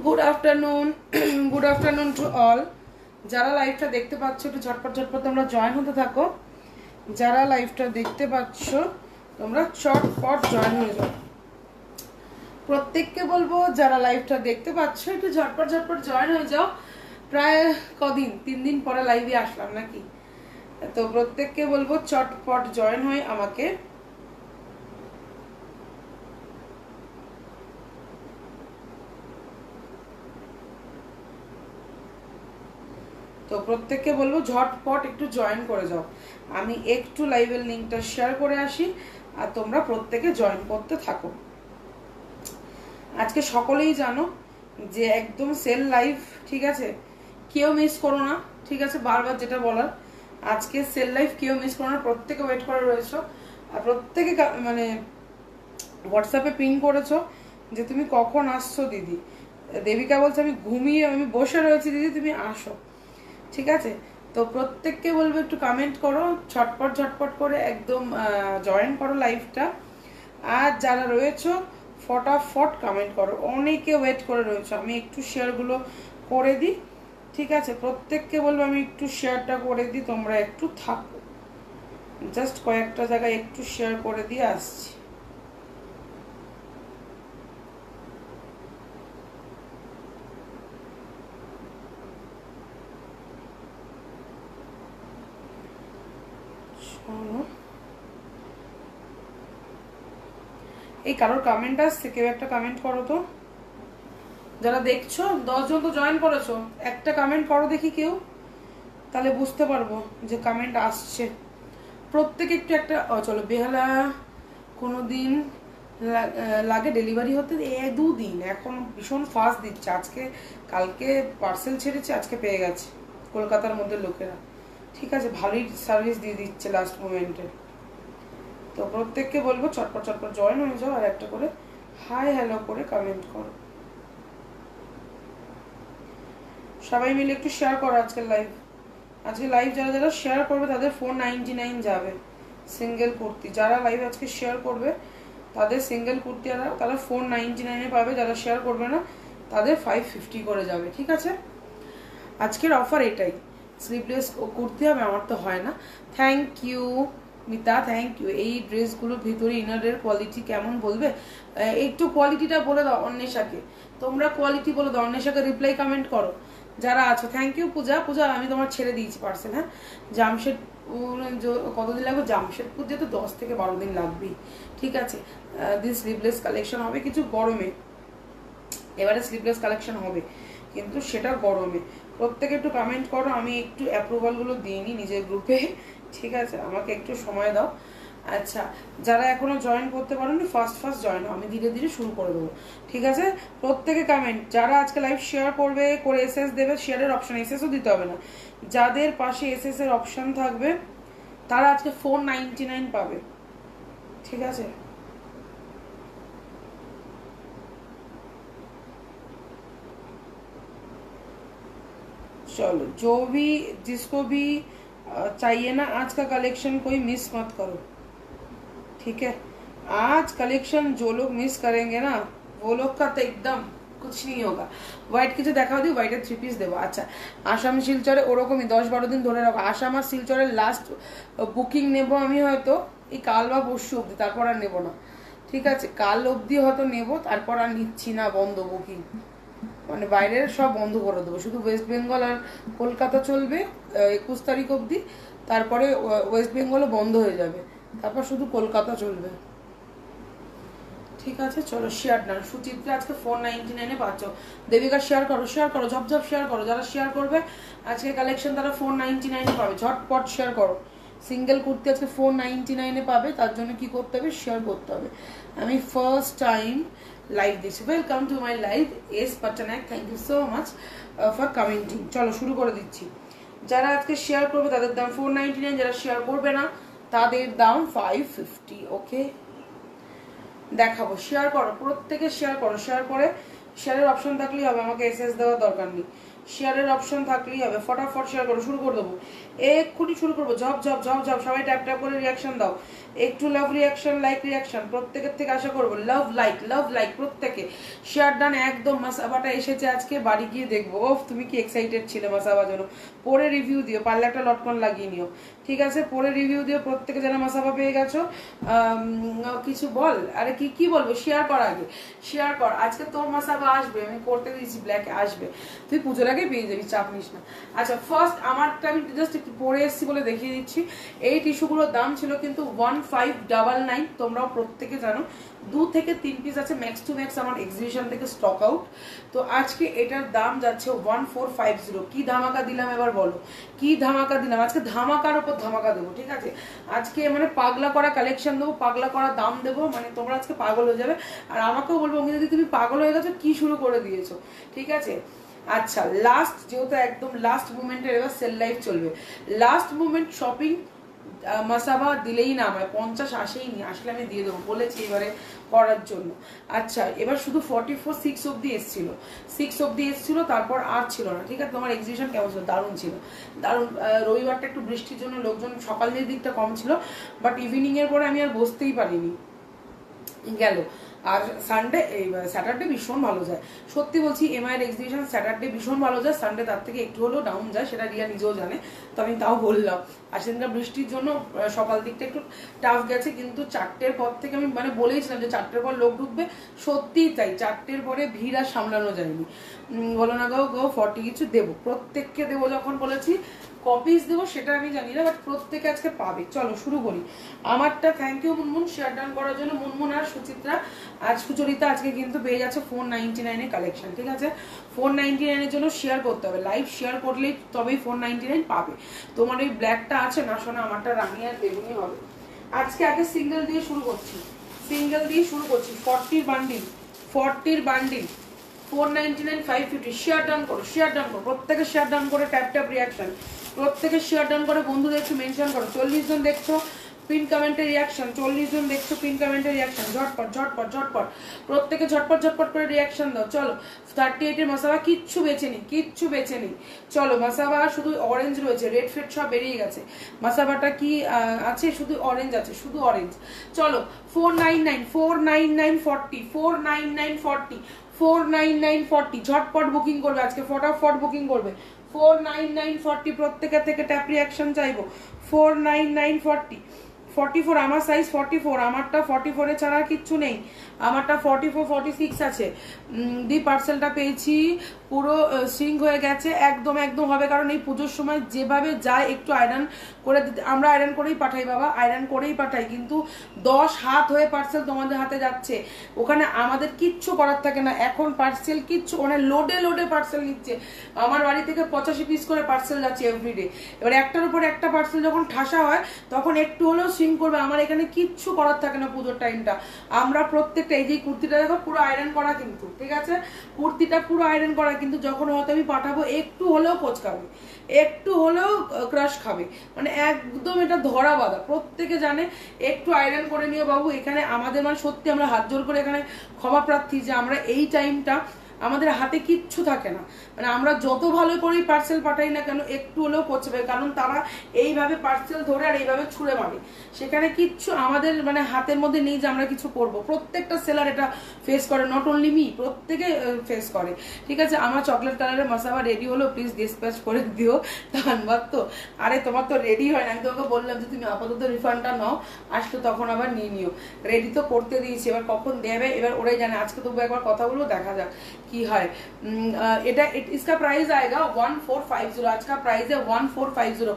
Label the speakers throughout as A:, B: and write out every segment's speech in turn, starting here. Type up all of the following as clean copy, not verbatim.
A: Good afternoon good afternoon to all. যারা লাইভটা দেখতে পাচ্ছ একটু ঝটপট ঝটপট তোমরা জয়েন হতে থাকো। যারা লাইভটা দেখতে পাচ্ছ তোমরা চটপট জয়েন হয়ে যাও। প্রত্যেককে বলবো যারা লাইভটা দেখতে পাচ্ছ একটু ঝটপট ঝটপট জয়েন হয়ে যাও। প্রায় কদিন 3 দিন পরে লাইভে আসলাম নাকি, তো প্রত্যেককে বলবো চটপট জয়েন হয়ে আমাকে তো প্রত্যেককে বলবো ঝটপট একটু জয়েন করে যাও। আমি একটু লাইভের লিঙ্কটা শেয়ার করে আসি আর তোমরা প্রত্যেকে জয়েন করতে থাকো। আজকে সকলেই জানো যে একদম সেল লাইভ, ঠিক আছে? কেউ মিস করো না, ঠিক আছে? বারবার যেটা বলার, আজকে সেল লাইভ কেউ মিস করো না, প্রত্যেকে ওয়েট করে রয়েছো আর প্রত্যেকে মানে হোয়াটসঅ্যাপে পিন করেছো যে তুমি কখন আসছো দিদি। দেবিকা বলছে আমি বসে রয়েছি দিদি, তুমি আসো, ঠিক আছে? তো প্রত্যেককে বলবো একটু কমেন্ট করো, ঝটপট ঝটপট করে একদম জয়েন করো লাইভটা। আর যারা রয়েছো ফটাফট কমেন্ট করো, অনেকে ওয়েট করে রয়েছো। আমি একটু শেয়ারগুলো করে দিই, ঠিক আছে? প্রত্যেককে বলবো আমি একটু শেয়ারটা করে দিই, তোমরা একটু থাকো, জাস্ট কয়েকটা জায়গায় একটু শেয়ার করে দিয়ে আসছি। এই কারোর কমেন্ট আসছে? কেউ একটা কমেন্ট করো তো। যারা দেখছো 10 জন তো জয়েন করেছো, একটা কমেন্ট করো দেখি কেউ, তাহলে বুঝতে পারবো যে কমেন্ট আসছে। প্রত্যেকে একটু একটা চলো। বেহালা কোনোদিন লাগে ডেলিভারি হতে 2 দিন, এখন ভীষণ ফাস্ট দিচ্ছে। আজকে কালকে পার্সেল ছেড়েছে, আজকে পেয়ে গেছে কলকাতার মধ্যে লোকেরা, ঠিক আছে? ভালোই সার্ভিস দিয়ে দিচ্ছে লাস্ট মোমেন্টে। তো প্রত্যেককে বলবো চটপট চটপট জয়েন হয়ে যাও আর একটা করে হাই হ্যালো করে কমেন্ট করো। সবাই মিলে একটু শেয়ার করো আজকের লাইভ। আজকে লাইভ যারা যারা শেয়ার করবে তাদের 499 যাবে সিঙ্গেল কুর্তি। যারা লাইভ আজকে শেয়ার করবে তাদের সিঙ্গেল কুর্তি তারা 499 পাবে। যারা শেয়ার করবে না তাদের 550 করে যাবে, ঠিক আছে? আজকের অফার এটাই, স্লিভলেস কুর্তি হবে। আমার তো হয় না। Thank you Mita, thank you. এই ড্রেসগুলোর ভিতরে ইনারের কোয়ালিটি কেমন বলবে? একটু কোয়ালিটিটা বলে দাও অন্বেষাকে, তোমরা কোয়ালিটি বলে দাও। অন্বেষাকে রিপ্লাই কমেন্ট করো যারা আছো। থ্যাংক ইউ পূজা। পূজা আমি তোমার ছেড়ে দিয়েছি পার্সেল, হ্যাঁ? জামশেদপুর কতদিন লাগবে? জামশেদপুর যেতে 10 থেকে 12 দিন লাগবেই, ঠিক আছে? দিস স্লিভলেস কালেকশন হবে কিছু গরমে, এবারে স্লিভলেস কালেকশন হবে কিন্তু সেটা গরমে। প্রত্যেকে একটু কমেন্ট করো, আমি একটু অ্যাপ্রুভালগুলো দিয়ে নিই নিজের গ্রুপে, ঠিক আছে? আমাকে একটু সময় দাও। আচ্ছা, যারা এখনো জয়েন করতে পারোনি ফার্স্ট জয়েন হও, আমি ধীরে ধীরে শুরু করে দেবো, ঠিক আছে? প্রত্যেকে কমেন্ট, যারা আজকে লাইভ শেয়ার করবে করে এসএস দেবে, শেয়ারের অপশন এসএসও দিতে হবে না। যাদের পাশে এসএস এর অপশন থাকবে তারা আজকে 499 পাবে, ঠিক আছে? चलो, जो भी जिसको भी चाहिए ना आज का कलेक्शन कोई मिस मत करो, ठीक है? आज कलेक्शन जो लोग मिस करेंगे ना वो लोग का तो एकदम कुछ नहीं होगा। হোয়াইট কিছু দেখাও দিই, হোয়াইটের 3 পিস দেবো। আচ্ছা, আসাম শিলচরে ওরকমই 10-12 দিন ধরে রাখো। আসাম আর শিলচরের লাস্ট বুকিং নেব আমি হয়তো এই কাল বা পরশু অবধি, তারপর আর নেবো না, ঠিক আছে? কাল অবধি হয়তো নেবো, তারপর আর নিচ্ছি না, বন্ধ বুকিং। মানে বাইরের সব বন্ধ করে দেবো, শুধু ওয়েস্ট বেঙ্গল আর কলকাতা চলবে 21 তারিখ অবধি। তারপরে ওয়েস্ট বেঙ্গলও বন্ধ হয়ে যাবে, তারপর শুধু কলকাতা চলবে, ঠিক আছে? চলো শেয়ার ডান। সুচিত্রা আজকে 499 পাচ্ছ। দেবিকা শেয়ার করো, শেয়ার করো, ঝপঝপ শেয়ার করো। যারা শেয়ার করবে আজকে কালেকশন তারা 499 পাবে। ঝটপট শেয়ার করো। সিঙ্গেল কুর্তি আজকে 499 পাবে, তার জন্য কি করতে হবে? শেয়ার করতে হবে। আমি ফার্স্ট টাইম লাইভ দিচ্ছি। Welcome to my live S Patnaik, thank you so much for commenting. চলো শুরু করে দিচ্ছি। যারা আজকে শেয়ার করবে তাদের দাম 499, যারা শেয়ার করবে না তাদের দাম 550, ওকে? দেখাবো, শেয়ার করো, প্রত্যেকে শেয়ার করো। শেয়ার করে শেয়ারের অপশন থাকলেই হবে, আমাকে এসএস দেওয়ার দরকার নেই। শেয়ারের অপশন থাকলেই হবে, ফটাফট শেয়ার করো। শুরু করে দেবো, এক্ষুনি শুরু করবো। ঝপ ঝপ ঝপ ঝপ, সবাই ট্যাপ ট্যাপ করে রিয়াকশন দাও। একটু লাভ রিয়াকশন, লাইক রিয়াকশন প্রত্যেকের থেকে আশা করবো। লাভ লাইক প্রত্যেকে শেয়ার ডান। একদম মাসাবাটা এসেছে আজকে, বাড়ি গিয়ে দেখবো। ওফ তুমি কি এক্সাইটেড ছিলে মাসাবা জন্য। পরে রিভিউ দিও, পারলে একটা লটকন লাগিয়ে নিও, ঠিক আছে? পরে রিভিউ দিও প্রত্যেকে, যেন মাসাবা পেয়ে গেছো। কিছু বল, আরে কি বলবো, শেয়ার কর আগে, শেয়ার কর। আজকে তোর মাসাবা আসবে, আমি করতে দিয়েছি ব্ল্যাকে, আসবে, তুই পুজোর আগে পেয়ে যাবি, চাপ নিস না। আচ্ছা ফার্স্ট আমারটা আমি জাস্ট একটু পরে এসেছি বলে দেখিয়ে দিচ্ছি। এই টিস্যুগুলোর দাম ছিল কিন্তু 1599, তোমরাও প্রত্যেকে জানো। 2 থেকে 3 পিস আছে ম্যাক্স টু ম্যাক্স আমার এক্সিবিশন থেকে স্টক আউট। তো আজকে এটার দাম যাচ্ছে 1450। কি ধামাকা দিলাম এবার বলো, কি ধামাকা দিলাম? আজকে ধামাকার উপর ধামাকা দেবো, ঠিক আছে? আজকে মানে পাগলা করা কালেকশন দেবো, পাগলা করা দাম দেবো, মানে তোমরা আজকে পাগল হয়ে যাবে। আর আমাকেও বলবো যদি তুমি পাগল হয়ে গেছো, কি শুরু করে দিয়েছো, ঠিক আছে? আচ্ছা লাস্ট, যেহেতু একদম লাস্ট মুমেন্টের এবার সেল লাইফ চলবে, লাস্ট মুমেন্ট শপিং মাসাবা দিলেই না আমায় 50 আসেইনি, আসলে আমি দিয়ে দেবো বলেছি এবারে করার জন্য। আচ্ছা এবার শুধু 44 6 অব্দি এসছিল, 6 অব্দি এসছিল, তারপর আর ছিল না, ঠিক আছে? তোমার এক্সিবিশন কেমন ছিল? দারুণ ছিল, দারুণ। রবিবারটা একটু বৃষ্টির জন্য লোকজন সকালের দিকটা কম ছিল, বাট ইভিনিং এর পরে আমি আর বসতেই পারিনি, গেল। আর সানডে স্যাটারডে ভীষণ ভালো যায়, সত্যি বলছি। এমআইয়ের এক্সিবিশন স্যাটারডে ভীষণ ভালো যায়, সানডে তার থেকে একটু হলেও ডাউন যায়, সেটা রিয়া নিজেও জানে, তো আমি তাও বললাম। আর সেদিনটা বৃষ্টির জন্য সকাল দিকটা একটু টাফ গেছে, কিন্তু 4টের পর থেকে আমি মানে বলেইছিলাম যে 4টের পর লোক ঢুকবে, সত্যিই তাই। 4টের পরে ভিড় আর সামলানো যায়নি। বলো না গো 40 কিছু দেবো, প্রত্যেককে দেবো, যখন বলেছি কপিস দেবো সেটা আমি জানি না, বাট প্রত্যেকে আজকে পাবে। চলো শুরু করি। আমারটা thank you Munmun share done করার জন্য। মুনমুন আর সুচিত্রা, আজ সুচরিতা আজকে কিন্তু পেয়ে যাচ্ছে 499 এর কালেকশন, ঠিক আছে? 499 এর জন্য শেয়ার করতে হবে, লাইভ শেয়ার করলেই তবেই 499 পাবে। তোমার ওই ব্ল্যাকটা আছে না, শোনা আমারটা রানি আর বেগুনি হবে। আজকে আগে সিঙ্গেল দিয়ে শুরু করছি, সিঙ্গেল দিয়ে শুরু করছি। 40 বান্ডিল 499 550। শেয়ার ডান করো, শেয়ার ডান করো, প্রত্যেকে শেয়ার ডান করে ট্যাপ ট্যাপ রিয়াকশন, প্রত্যেকে শেয়ার ডান করে বন্ধুদের একটু মেনশন করো। 40 জন দেখছো পিন কমেন্টে রিয়াকশন, 40 জন দেখছো পিন কমেন্টে রিয়াকশন, ঝটপট ঝটপট ঝটপট প্রত্যেকে ঝটপট ঝটপট করে রিয়াকশন দাও। চলো 38 এর মাসাবা কিচ্ছু বেঁচে নেই, কিচ্ছু বেঁচে নেই। চলো মাসাবা শুধু অরেঞ্জ রয়েছে, রেড ফেড সব বেরিয়ে গেছে। মাসাবাটা কি আছে? শুধু অরেঞ্জ আছে, শুধু অরেঞ্জ। চলো 499 499 40 499 40 499 40 ঝটপট বুকিং করবে আজকে, ফটাফট বুকিং করবে। 499 40 প্রত্যেকের থেকে ট্যাপ রিয়াকশন চাইবো। 499 40 44 আমার সাইজ 44, আমারটা 44 ছাড়া কিচ্ছু নেই, আমারটা 44 46 আছে। দি পার্সেলটা পেয়েছি, পুরো সিঙ্ক হয়ে গেছে, একদম একদম হবে। কারণ এই পুজোর সময় যেভাবে যায় একটু আয়রন করে দিতে, আমরা আয়রন করেই পাঠাই বাবা, আয়রন করেই পাঠাই, কিন্তু 10 হাত হয়ে পার্সেল তোমাদের হাতে যাচ্ছে, ওখানে আমাদের কিচ্ছু করার থাকে না। এখন পার্সেল কিচ্ছু মানে লোডে লোডে পার্সেল নিচ্ছে, আমার বাড়ি থেকে 85 পিস করে পার্সেল যাচ্ছে এভরিডে। এবার একটার উপর একটা পার্সেল যখন ঠাসা হয় তখন একটু হলেও সিঙ্ক করবে। আমার এখানে কিচ্ছু করার থাকে না পুজোর টাইমটা। আমরা প্রত্যেকটা, এই যে কুর্তিটা দেখো পুরো আয়রন করা কিন্তু, ঠিক আছে? কুর্তিটা পুরো আয়রন করা, কিন্তু যখন হয়তো আমি পাঠাবো একটু হলেও কোচকাবে, একটু হলেও ক্রাশ খাবে, মানে একদম এটা ধরা বাঁধা, প্রত্যেকে জানে। একটু আয়রন করে নিও বাবু। এখানে আমাদের মানে সত্যি আমরা হাত জোর করে এখানে ক্ষমা প্রার্থী যে আমরা এই টাইমটা আমাদের হাতে কিচ্ছু থাকে না, মানে আমরা যত ভালো করেই পার্সেল পাঠাই না কেন একটু হলেও পচবে, কারণ তারা এইভাবে পার্সেল ধরে আর এইভাবে ছুঁড়ে মারে, সেখানে কিচ্ছু আমাদের মানে হাতের মধ্যে নেই যে আমরা কিছু করব। প্রত্যেকটা সেলার এটা ফেস করে, নট অনলি মি, প্রত্যেকে ফেস করে, ঠিক আছে? আমার চকলেট কালারের মাসাবা রেডি হলো, প্লিজ ডিসপ্যাচ করে দিও। ধন্যবাদ। তো আরে তোমার তো রেডি হয় না, আমি তোমাকে বললাম যে তুমি আপাতত রিফান্ডটা নাও, আসলে তখন আবার নিয়ে নিও। রেডি তো করতে দিয়েছি, এবার কখন দেবে এবার ওরাই জানে। আজকে তবু একবার কথা বলবো, দেখা যাক কি হয়। এটা इसका प्राइस आएगा 1450, आज का प्राइस है 1450।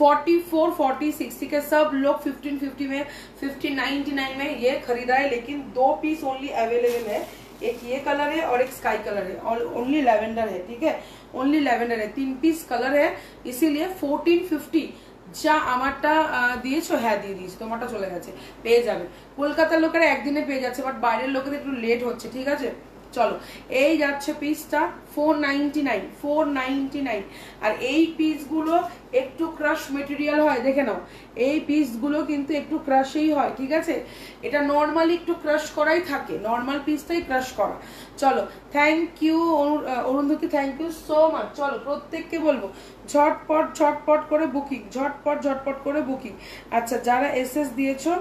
A: 44 40 60 के सब लोग 1550 में 1599 में ये खरीदा है, लेकिन 2 पीस ओनली अवेलेबल है। एक ये कलर है और एक स्काई कलर है, और ओनली लैवेंडर है, ठीक है? ओनली लैवेंडर है, 3 पीस कलर है, इसीलिए 1450। যা আমারটা দিয়েছো, হ্যাঁ দিয়ে দিয়েছি, তোমারটা চলে গেছে, পেয়ে যাবে। কলকাতার লোকেরা একদিনে পেয়ে যাচ্ছে, বাট বাইরের লোকেদের একটু লেট হচ্ছে, ঠিক আছে? চলো এই যাচ্ছে পিসটা 499। আর এই পিসগুলো একটু ক্রাশ মেটেরিয়াল হয়, দেখে নাও, এই পিসগুলো কিন্তু একটু ক্রাশই হয়, ঠিক আছে? এটা নর্মালি একটু ক্রাশ করাই থাকে, নর্মাল পিসটাই ক্রাশ করা। চলো thank you Arundhati, thank you so much. চলো প্রত্যেককে বলবো ঝটপট ঝটপট করে বুকিং, ঝটপট ঝটপট করে বুকিং। আচ্ছা যারা এসএস দিয়েছো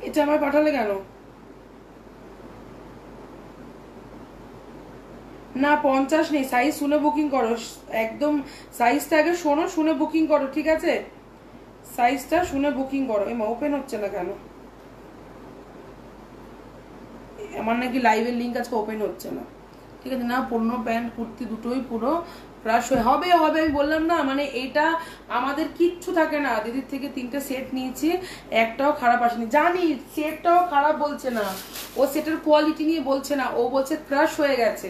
A: এটা আমায় পাঠালে কেন? না 50 নেই, সাইজ শুনে বুকিং করো একদম। সাইজটা আগে শোনো, শুনে বুকিং করো, ঠিক আছে? সাইজটা শুনে বুকিং করো। এমা ওপেন হচ্ছে না কেন? আমার নাকি লাইভের লিঙ্ক আজকে ওপেন হচ্ছে না, ঠিক আছে? না পূর্ণ প্যান্ট কুর্তি দুটোই পুরো ক্রাশ হবে হবে, আমি বললাম না, মানে এটা আমাদের কিচ্ছু থাকে না। দিদির থেকে 3টে সেট নিয়েছি, একটাও খারাপ আসেনি। জানি সেটটাও খারাপ বলছে না, ও সেটের কোয়ালিটি নিয়ে বলছে না, ও বলছে ক্রাশ হয়ে গেছে।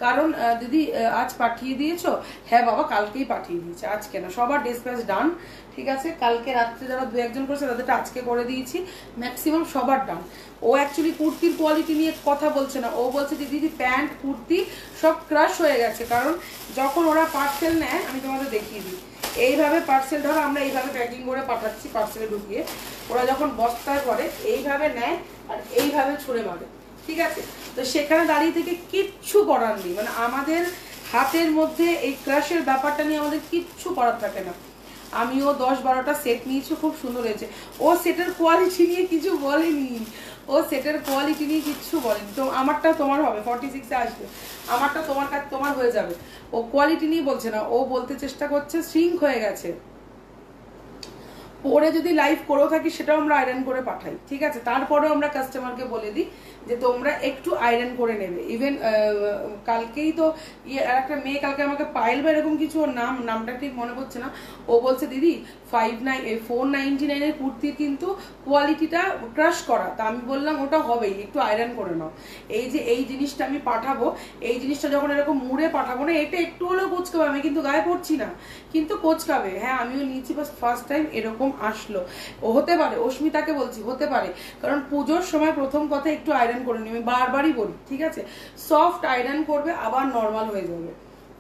A: কারণ দিদি আজ পাঠিয়ে দিয়েছো? হ্যাঁ বাবা কালকেই পাঠিয়ে দিয়েছে, আজকে না। সবার ডিসপ্যাচ ডান, ঠিক আছে? কালকে রাত্রে যারা 2-1জন করেছে তাদেরটা আজকে করে দিয়েছি, ম্যাক্সিমাম সবার ডান। ও অ্যাকচুয়ালি কুর্তির কোয়ালিটি নিয়ে কথা বলছে না, ও বলছে যে দিদি প্যান্ট কুর্তি সব ক্রাশ হয়ে গেছে। কারণ যখন ওরা পার্সেল নেয়, আমি তোমাদের দেখিয়ে দিই, এইভাবে পার্সেল, ধরো আমরা এইভাবে প্যাকিং করে পাঠাচ্ছি পার্সেলে ঢুকিয়ে, ওরা যখন বস্তায় করে এইভাবে নেয় আর এইভাবে ছুঁড়ে মারে, ঠিক আছে? তো সেখানে দাঁড়িয়ে থেকে কিচ্ছু করার নেই, মানে আমাদের হাতের মধ্যে এই ক্রাশের ব্যাপারটা নিয়ে আমাদের কিচ্ছু করার থাকে না। আমিও 10-12টা সেট নিয়েছি, খুব সুন্দর হয়েছে। ও সেটের কোয়ালিটি নিয়ে কিছু বলেনি, ও সেটের কোয়ালিটি নিয়ে কিচ্ছু বলেনি। তো আমারটা তোমার হবে, 46-এ আসবে, আমারটা তোমার কাছে তোমার হয়ে যাবে। ও কোয়ালিটি নিয়ে বলছে না, ও বলতে চেষ্টা করছে শ্রিঙ্ক হয়ে গেছে। পরে যদি লাইভ করেও থাকি সেটাও আমরা আয়রন করে পাঠাই, ঠিক আছে? তারপরেও আমরা কাস্টমারকে বলে দিই যে তোমরা একটু আয়রন করে নেবে। ইভেন কালকেই তো একটা মেয়ে কালকে আমাকে পায়েল বা এরকম কিছু, ওর নামটা ঠিক মনে পড়ছে না, ও বলছে দিদি 499 কুর্তির কিন্তু কোয়ালিটিটা ক্রাশ করা। তা আমি বললাম ওটা হবেই, একটু আয়রন করে নাও। এই যে এই জিনিসটা আমি পাঠাবো, এই জিনিসটা যখন এরকম মুড়ে পাঠাবো না, এটা একটু হলেও কোচকাবে। আমি কিন্তু গায়ে পড়ছি না, কিন্তু কোচকাবে। হ্যাঁ আমিও নিয়েছি, বাস ফার্স্ট টাইম এরকম আসলো। ও হতে পারে, অস্মিতাকে বলছি হতে পারে, কারণ পুজোর সময় প্রথম কথা একটু আয়রন করে নিই, আমি বারবারই বলি, ঠিক আছে? সফট আয়রন করবে, আবার নর্মাল হয়ে যাবে।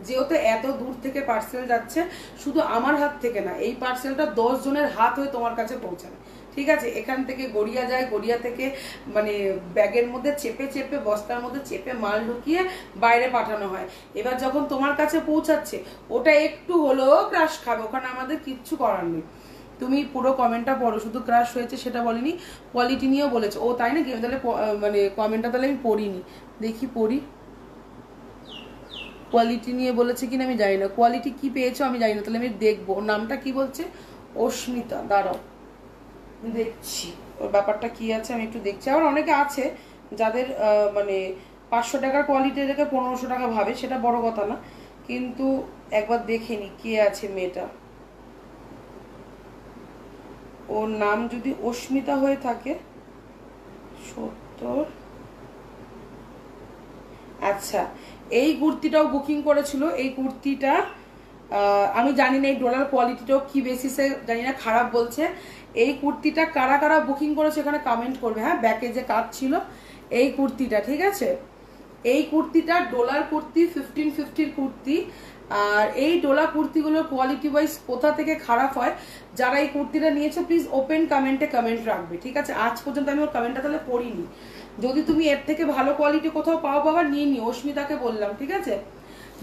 A: যেহেতু এত দূর থেকে পার্সেল যাচ্ছে, শুধু আমার হাত থেকে না, এই পার্সেলটা 10 জনের হাত হয়ে তোমার কাছে পৌঁছায়, ঠিক আছে? এখান থেকে গড়িয়া যায়, গড়িয়া থেকে মানে ব্যাগের মধ্যে চেপে চেপে, বস্তার মধ্যে চেপে মাল ঢুকিয়ে বাইরে পাঠানো হয়। এবার যখন তোমার কাছে পৌঁছাচ্ছে, ওটা একটু হলেও ক্রাশ খাবে, ওখানে আমাদের কিচ্ছু করার নেই। তুমি পুরো কমেন্টটা পড়ো, শুধু ক্রাশ হয়েছে সেটা বলিনি, কোয়ালিটি নিয়েও বলেছে। ও তাই নাকি? আমি তাহলে মানে কমেন্টটা তাহলে আমি পড়িনি, দেখি পড়ি। কোয়ালিটি নিয়ে বলেছে কিনা আমি জানি না, কোয়ালিটি কি পেয়েছো আমি জানি না, তাহলে আমি দেখবো। ওর নামটা কি বলছে? অস্মিতা, দাঁড়াও দেখছি ওর ব্যাপারটা কি আছে, আমি একটু দেখছি। আবার অনেকে আছে যাদের মানে 500 টাকার কোয়ালিটি থেকে 1500 টাকা ভাবে, সেটা বড় কথা না, কিন্তু একবার দেখে নি কে আছে মেয়েটা। ওর নাম যদি অস্মিতা হয়ে থাকে, 70, আচ্ছা। এই কুর্তিটাও বুকিং করেছিল। এই কুর্তিটা আমি জানি না এই ডলার কোয়ালিটিটাও কি বেসিসে জানি না, খারাপ বলছে। এই কুর্তিটা কারা কারা বুকিং করেছে এখানে কমেন্ট করবে। হ্যাঁ, ব্যাকে যে কাজ ছিল এই কুর্তিটা, ঠিক আছে? এই কুর্তিটা ডলার কুর্তি, 1550 কুর্তি। আর এই ডোলা কুর্তিগুলোর কোয়ালিটি ওয়াইজ কোথা থেকে খারাপ হয়, যারা এই কুর্তিটা নিয়েছে প্লিজ ওপেন কমেন্টে কমেন্ট রাখবে, ঠিক আছে? আজ পর্যন্ত আমি ওর কমেন্টটা তাহলে পড়িনি। যদি তুমি এর থেকে ভালো কোয়ালিটি কোথাও পাও বাবা নিয়ে নিও, অস্মিতাকে বললাম, ঠিক আছে?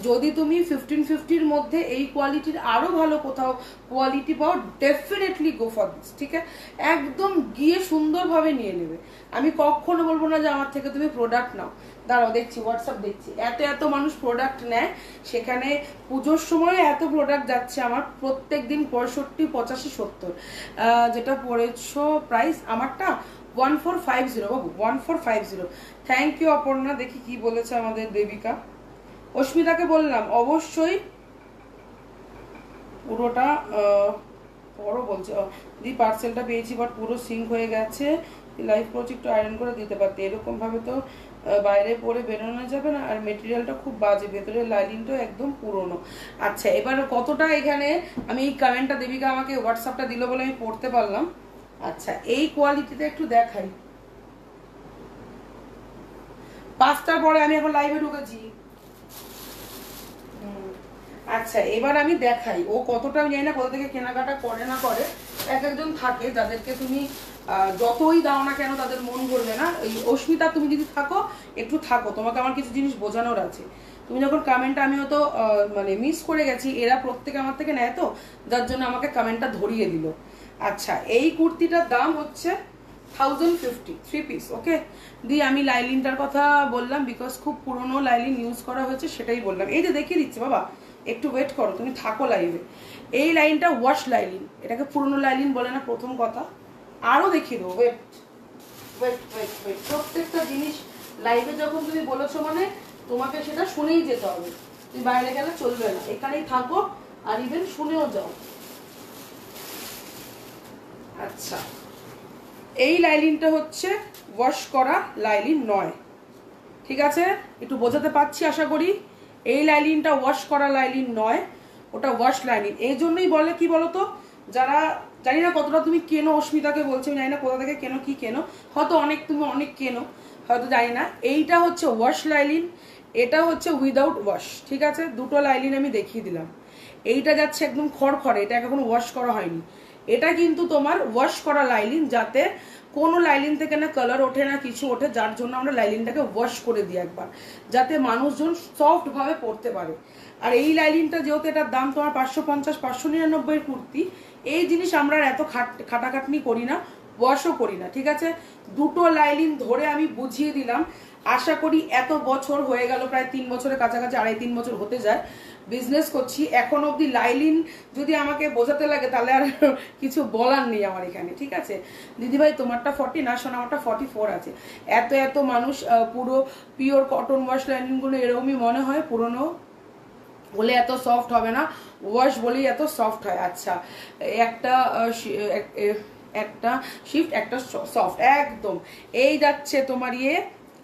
A: যদি তুমি 1550-র মধ্যে এই কোয়ালিটির আরো ভালো কোথাও কোয়ালিটি পাও, ডেফিনেটলি গো ফর দিস, ঠিক আছে? একদম গিয়ে সুন্দরভাবে নিয়ে নেবে। আমি কখনো বলবো না যে আমার থেকে তুমি প্রোডাক্ট নাও। দাঁড়াও দেখছি, হোয়াটসঅ্যাপ দেখছি, এত মানুষ প্রোডাক্ট নেয়, সেখানে পুজোর সময় এত প্রোডাক্ট যাচ্ছে আমার প্রত্যেক দিন 65, 85, 70। যেটা পড়েছো প্রাইস আমারটা 1450 বাবু, 1450। Thank you Aparna. দেখি কি বলেছে আমাদের দেবিকা। অস্মিতাকে বললাম অবশ্যই পুরোটা বড় বলছে, দি পার্সেলটা পেয়েছি বাট পুরো সিঙ্ক হয়ে গেছে, লাইফ প্রজেক্ট আয়রন করে দিতে পারতে, এরকম ভাবে তো বাইরে পরে বেরোনো যাবে না। আর মেটেরিয়ালটা খুব বাজে, ভেতরের লাইনিংটাও একদম পুরনো। আচ্ছা, এবার কতটা এখানে আমি এই কমেন্টটা দেবিকা আমাকে হোয়াটসঅ্যাপটা দিল বলে আমি পড়তে পারলাম। আচ্ছা, এই কোয়ালিটিটা একটু দেখাই। 5টার পরে আমি এখন লাইভে ঢুকেছি। আচ্ছা, এবার আমি দেখাই ও কতটা, আমি জানি না কোথা থেকে কেনাকাটা করে না করে। এক একজন থাকে যাদেরকে তুমি যতই দাও না কেন তাদের মন ভরবে না। এই অস্মিতা তুমি যদি থাকো, একটু থাকো, তোমাকে আমার কিছু জিনিস বোঝানোর আছে। তুমি যখন কমেন্টটা, আমিও তো মানে মিস করে গেছি, এরা প্রত্যেকে আমার থেকে নেয় তো, যার জন্য আমাকে কমেন্টটা ধরিয়ে দিল। আচ্ছা, এই কুর্তিটার দাম হচ্ছে 1050 3 পিস। ওকে দিয়ে আমি লাইলিনটার কথা বললাম বিকজ খুব পুরনো লাইলিন ইউজ করা হয়েছে সেটাই বললাম। এই যে দেখিয়ে দিচ্ছি বাবা, একটু ওয়েট করো, তুমি থাকো লাইভে। এই লাইনটা ওয়াশ লাইলিন, এটাকে পুরনো লাইলিন বলে না, প্রথম কথা। আরও দেখিয়ে দেবো, ওয়েট ওয়েট ওয়েট ওয়েট। প্রত্যেকটা জিনিস লাইভে যখন তুমি বলেছো মানে তোমাকে সেটা শুনেই যেতে হবে, তুমি বাইরে গেলে চলবে না, এখানেই থাকো আর ইভেন শুনেও যাও। আচ্ছা এই লাইলিনটা হচ্ছে ওয়াশ করা লাইলিন নয়, ঠিক আছে? একটু বোঝাতে পারছি আশা করি। এই লাইলিনটা ওয়াশ করা লাইলিন নয়, ওটা ওয়াশ লাইলিন। এই জন্যই বলে কি বলতো, যারা জানি না কতটা তুমি কেনো, অস্মিতাকে বলছি, আমি জানি না কোথা থেকে কেনো কি কেনো, হয়তো অনেক তুমি অনেক কেনো, হয়তো জানি না। এইটা হচ্ছে ওয়াশ লাইলিন, এটা হচ্ছে উইদাউট ওয়াশ, ঠিক আছে? দুটো লাইলিন আমি দেখিয়ে দিলাম। এইটা যাচ্ছে একদম খড়খড়ে, এটা এখনো ওয়াশ করা হয়নি। এটা কিন্তু তোমার ওয়াশ করা লাইলিন, যাতে কোনো লাইলিন থেকে না কালার ওঠে না কিছু ওঠে, যার জন্য আমরা লাইলিনটাকে ওয়াশ করে দিই একবার, যাতে মানুষজন সফট ভাবে পরতে পারে। আর এই লাইলিনটা যেহেতু এটার দাম তোমার 550 599 কুর্তি, এই জিনিস আমরা এত খাটাখাটনি করি না, ওয়াশও করি না, ঠিক আছে? দুটো লাইলিন ধরে আমি বুঝিয়ে দিলাম। আশা করি এত বছর হয়ে গেল, প্রায় 3 বছরের কাছাকাছি, 2.5-3 বছর হতে যায় বিজনেস করছি, এখন অবধি লাইলিন যদি আমাকে বোঝাতে লাগে তাহলে আর কিছু বলার নেই আমার এখানে, ঠিক আছে? দিদিভাই তোমারটা 40 না, শোনা আমারটা 44 আছে। এত এত মানুষ পুরো পিওর কটন ওয়াশ লাইনিংগুলো এরকমই মনে হয়, পুরনো বলে এত সফট হবে না, ওয়াশ বলেই এত সফট হয়। আচ্ছা একটা শিফট একটা সফট একদম। এই যাচ্ছে তোমার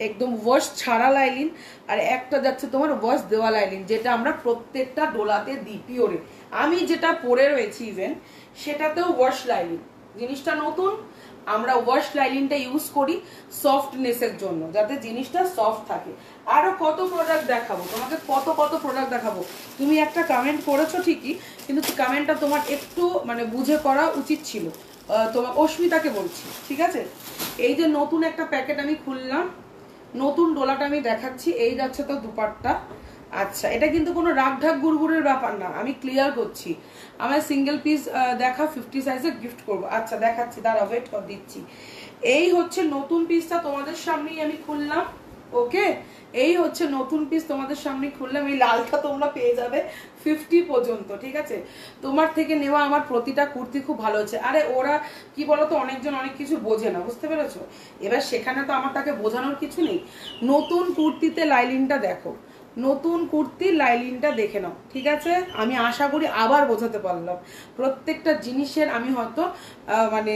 A: একদম ওয়াশ ছাড়া লাইলিন, আর একটা যাচ্ছে তোমার ওয়াশ দেওয়া লাইলিন, যেটা আমরা প্রত্যেকটা ডোলাতে দিই পিওরে। আমি যেটা পরে রয়েছি ইভেন সেটাতেও ওয়াশ লাইলিন, জিনিসটা নতুন। আমরা ওয়াশ লাইলিনটা ইউজ করি সফটনেসের জন্য, যাতে জিনিসটা সফট থাকে। আরো কত প্রোডাক্ট দেখাবো তোমাকে, কত কত প্রোডাক্ট দেখাবো। তুমি একটা কমেন্ট করেছো ঠিকই, কিন্তু কমেন্টটা তোমার একটু মানে বুঝে করা উচিত ছিল। তোমার অস্মিতাকে বলছি, ঠিক আছে? এই যে নতুন একটা প্যাকেট আমি খুললাম, নতুন ডোলাটা আমি দেখাচ্ছি। এই যাচ্ছে তো দুপাট্টা। আচ্ছা এটা কিন্তু কোনো রাগ ঢাক গুড়গুড়ের ব্যাপার না, আমি ক্লিয়ার করছি। আমার সিঙ্গেল পিস দেখা 50 সাইজে গিফট করবো। আচ্ছা দেখাচ্ছি, দাঁড়া ওয়েট কর, দিচ্ছি। এই হচ্ছে নতুন পিসটা তোমাদের সামনেই আমি খুললাম। ওকে এই হচ্ছে নতুন পিস তোমাদের সামনে খুললাম। এই লালটা তোমরা পেয়ে যাবে 50 পর্যন্ত, ঠিক আছে? তোমার থেকে নেওয়া আমার প্রতিটা কুর্তি খুব ভালো হচ্ছে। আরে ওরা কি বলতো, অনেকজন অনেক কিছু বোঝে না, বুঝতে পেরেছো? এবার সেখানে তো আমার তাকে বোঝানোর কিছু নেই। নতুন কুর্তিতে লাইলিনটা দেখো, নতুন কুর্তির লাইলিনটা দেখে নাও, ঠিক আছে? আমি আশা করি আবার বোঝাতে পারলাম, প্রত্যেকটা জিনিসের আমি হয়তো মানে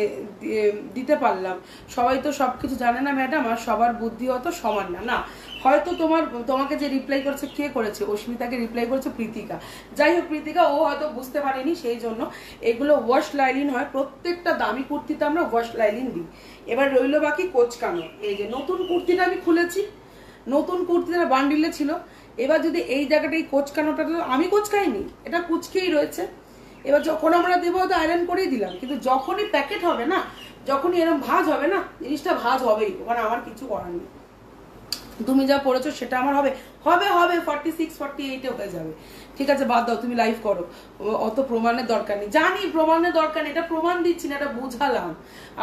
A: দিতে পারলাম। সবাই তো সবকিছু জানে না ম্যাডাম, আর সবার বুদ্ধি হয়তো সমান না। না হয়তো তোমাকে যে রিপ্লাই করেছে, কে করেছে? অস্মিতাকে রিপ্লাই করেছে প্রীতিকা। যাই হোক প্রীতিকা, ও হয়তো বুঝতে পারেনি, সেই জন্য এগুলো ওয়াশ লাইলিন হয়। প্রত্যেকটা দামি কুর্তিতে আমরা ওয়াশ লাইলিন দিই। এবার রইল বাকি কোচকানো। এই যে নতুন কুর্তিটা আমি খুলেছি, নতুন কুর্তিটা বান্ডিলে ছিল। এবার যদি এই জায়গাটা এই কোচকানোটা, আমি কোচকাইনি, এটা কুচকেই রয়েছে। এবার যখন আমরা দেবো তো আয়রন করেই দিলাম, কিন্তু যখনই প্যাকেট হবে না, যখনই এরকম ভাঁজ হবে না, জিনিসটা ভাঁজ হবেই, ওখানে আমার কিছু করার নেই। তুমি যা পড়েছো সেটা আমার হবে হবে হবে 46 48 হয়ে যাবে, ঠিক আছে? বাদ দাও, তুমি লাইভ করো, অত প্রমাণের দরকার নেই। জানি প্রমাণের দরকার নেই, এটা প্রমাণ দিচ্ছি না, এটা বুঝালাম।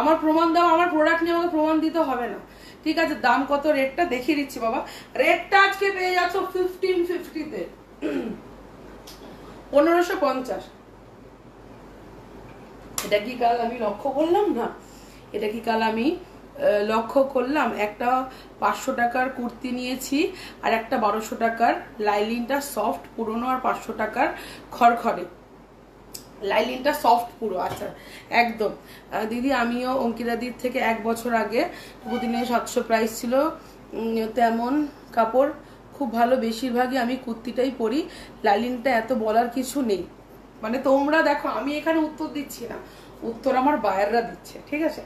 A: আমার প্রমাণ দাও, আমার প্রোডাক্ট নিয়ে আমাকে প্রমাণ দিতে হবে না, ঠিক আছে? দাম কত, রেটটা দেখিয়ে দিচ্ছি বাবা। রেটটা আজকে পেয়ে যাচ্ছ 1550-তে, 1550। এটা কি কাল আমি লক্ষ্য করলাম না? এটা কি কাল আমি লক্ষ্য করলাম? একটা 500 টাকার কুর্তি নিয়েছি, আর একটা 1200 টাকার। লাইলিনটা সফট পুরনো, আর 500 টাকার খড়খড়ে। লাইলিনটা সফট পুরো। আচ্ছা একদম দিদি, আমিও অঙ্কিতাদির থেকে 1 বছর আগে প্রতিদিনে 700 প্রাইস ছিল, তেমন কাপড় খুব ভালো। বেশিরভাগই আমি কুর্তিটাই পরি, লাইলিনটা এত বলার কিছু নেই। মানে তোমরা দেখো, আমি এখানে উত্তর দিচ্ছি না, উত্তর আমার বায়াররা দিচ্ছে, ঠিক আছে?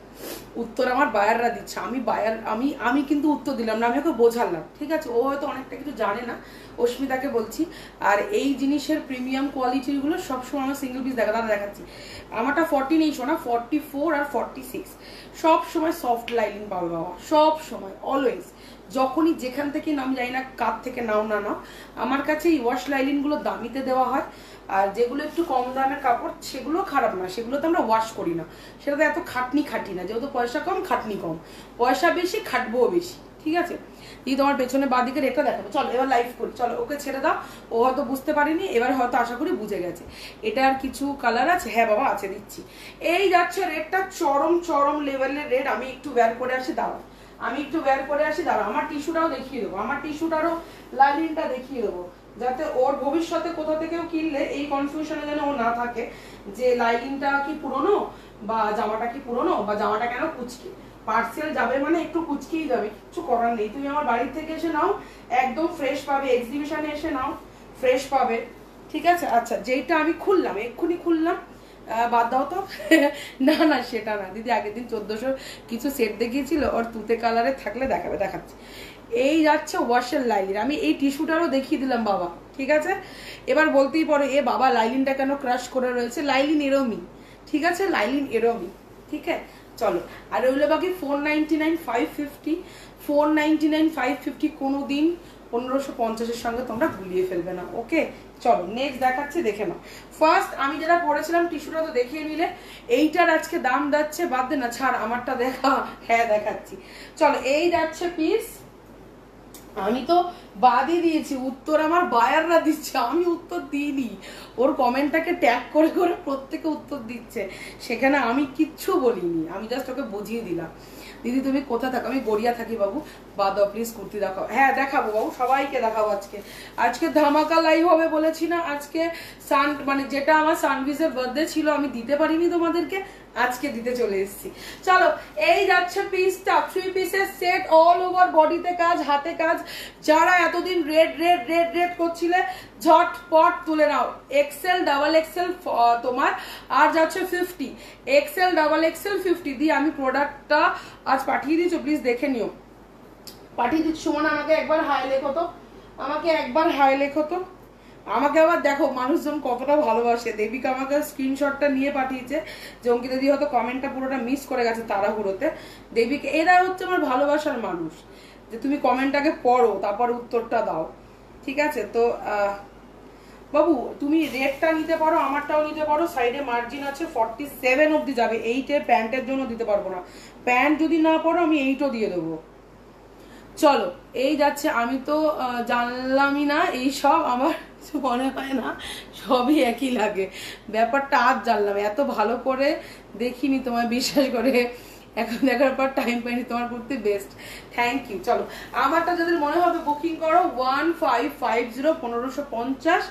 A: উত্তর আমার বায়াররা দিচ্ছে। আমি কিন্তু উত্তর দিলাম না, আমি ওকে বোঝালাম, ঠিক আছে? ও হয়তো অনেকটা কিছু জানে না, অস্মিতাকে বলছি। আর এই জিনিসের প্রিমিয়াম কোয়ালিটিগুলো সবসময় আমার সিঙ্গেল পিস দেখাচ্ছি। আমারটা 40 নেই শোনা, 44 আর 46। সব সময় সফট লাইলিন পাবে বাবা, সব সময়, অলওয়েজ। যখনই যেখান থেকে আমি জানি না কার থেকে নাও না নাও, আমার কাছে এই ওয়াশ লাইলিনগুলো দামিতে দেওয়া হয়। আর যেগুলো একটু কম দামের কাপড় সেগুলো খারাপ না, সেগুলোতে আমরা ওয়াশ করি না, সেটাতে এত খাটি না, যেহেতু পয়সা কম খাটনি কম, পয়সা বেশি খাটবো বেশি, ঠিক আছে। এই তোমার পেছনে বাঁদিকের এটা দেখাবো, চলো এবার লাইভ করি, চলো ওকে ছেড়ে দাও, ও হয়তো বুঝতে পারিনি, এবার হয়তো আশা করি বুঝে গেছে। এটা আর কিছু কালার আছে, হ্যাঁ বাবা আছে, দিচ্ছি। এই যাচ্ছে রেডটা, চরম চরম লেভেলের রেড। আমি একটু ওয়্যার করে আসি, দাঁড়াও আমার টিস্যুটাও দেখিয়ে দেবো, আমার টিস্যুটারও লাইলিনটা দেখিয়ে দেবো, যাতে ওর ভবিষ্যতে কোথা থেকেও কিনলে এই কনফিউশনে যেন ও না থাকে যে লাইলিনটা কি পুরনো বা জামাটা কি পুরনো বা জামাটা কেন কুচকে। পার্সেল যাবে মানে একটু কুচকেই যাবে, কিচ্ছু করার নেই। তুমি আমার বাড়ির থেকে এসে নাও, একদম ফ্রেশ পাবে, এক্সিবিশনে এসে নাও ফ্রেশ পাবে, ঠিক আছে। আচ্ছা, যেইটা আমি খুললাম, এক্ষুনি খুললাম, বাদ দাও তো। না না সেটা না দিদি, আগের দিন 1400 কিছু সেট দেখিয়েছিল, ওর তুতে কালারে থাকলে দেখাচ্ছি। এই যাচ্ছে ওয়াশের লাইলিন, আমি এই টিস্যুটারও দেখিয়ে দিলাম বাবা, ঠিক আছে। এবার বলতেই পারো এ বাবা লাইলিনটা কেন ক্রাশ করে রয়েছে, লাইলিন এরমই, ঠিক আছে, লাইলিন এরমই, ঠিক আছে। চলো, আর ওইগুলো বাকি 499 550, 499 550 কোনোদিন 1550-এর সঙ্গে তোমরা গুলিয়ে ফেলবে না, ওকে। চলো নেক্সট দেখাচ্ছি, দেখে নাও। ফার্স্ট আমি যেটা পরেছিলাম টিস্যুটা তো দেখিয়ে নিলে, এইটার আজকে দাম যাচ্ছে, বাদ দে না, ছাড়, আমারটা দেখা, হ্যাঁ দেখাচ্ছি। চলো এই যাচ্ছে পিস, আমি তো বাদই দিয়েছি, উত্তর আমার বায়াররা দিচ্ছে, আমি উত্তর দিইনি। ওর কমেন্টটাকে ট্যাগ করে করে প্রত্যেকে উত্তর দিচ্ছে, সেখানে আমি কিচ্ছু বলিনি, আমি জাস্ট ওকে বুঝিয়ে দিলাম। দিদি তুমি কোথায় থাকো? আমি গড়িয়া থাকি বাবু। বাদ দাও প্লিজ, কুর্তি দেখাও। হ্যাঁ দেখাবো বাবু, সবাইকে দেখাবো আজকে। আজকে ধামাকা লাইভ হবে বলেছি না, আজকে মানে যেটা আমার সানভিজের বার্থডে ছিল আমি দিতে পারিনি তোমাদেরকে, আজকে দিতে চলে এসেছি। চলো এই যাচ্ছে পিসটা, 3 পিসের সেট, অল ওভার বডিতে কাজ, হাতে কাজ। যারা এতদিন রেড রেড রেড রেড করছিলে, ঝটপট তুলে নাও। এক্সেল ডাবল এক্সেল তোমার, আর যাচ্ছে 50, এক্সেল ডাবল এক্সেল 50 দিয়ে আমি প্রোডাক্টটা আজ পাঠিয়ে দিচ্ছি, প্লিজ দেখে নিও। পাঠিয়ে দিচ্ছি, সুমন আমাকে একবার হাই লেখো তো, আমাকে একবার হাই লেখো তো। আমাকে আবার দেখো মানুষজন কতটা ভালোবাসে। দেবিকা আমাকে স্ক্রিনশটটা নিয়ে পাঠিয়েছে যে অঙ্কিতা দিদি হয়তো কমেন্টটা পুরোটা মিস করে গেছে তাড়াহুড়োতে। দেবিকা, এরা হচ্ছে আমার ভালোবাসার মানুষ, যে তুমি কমেন্টটাকে পড়ো তারপর উত্তরটা দাও, ঠিক আছে। তো বাবু তুমি রেডটা নিতে পারো, আমারটাও নিতে পারো, সাইডে মার্জিন আছে, 47 অবধি যাবে। 8-এর প্যান্টের জন্য দিতে পারবো না, প্যান্ট যদি না পরো আমি 8ও দিয়ে দেবো। চলো এই যাচ্ছে, আমি তো জানলামই না এই সব, আমার মনে হয় না, সবই একই লাগে ব্যাপারটা, আজ জানলাম, এত ভালো করে দেখিনি তোমায়, বিশ্বাস করে এখন দেখার পর টাইম পাইনি। তোমার কুর্তি বেস্ট, থ্যাংক ইউ। চলো আমারটা যাদের মনে হবে বুকিং করো, 1550 1550।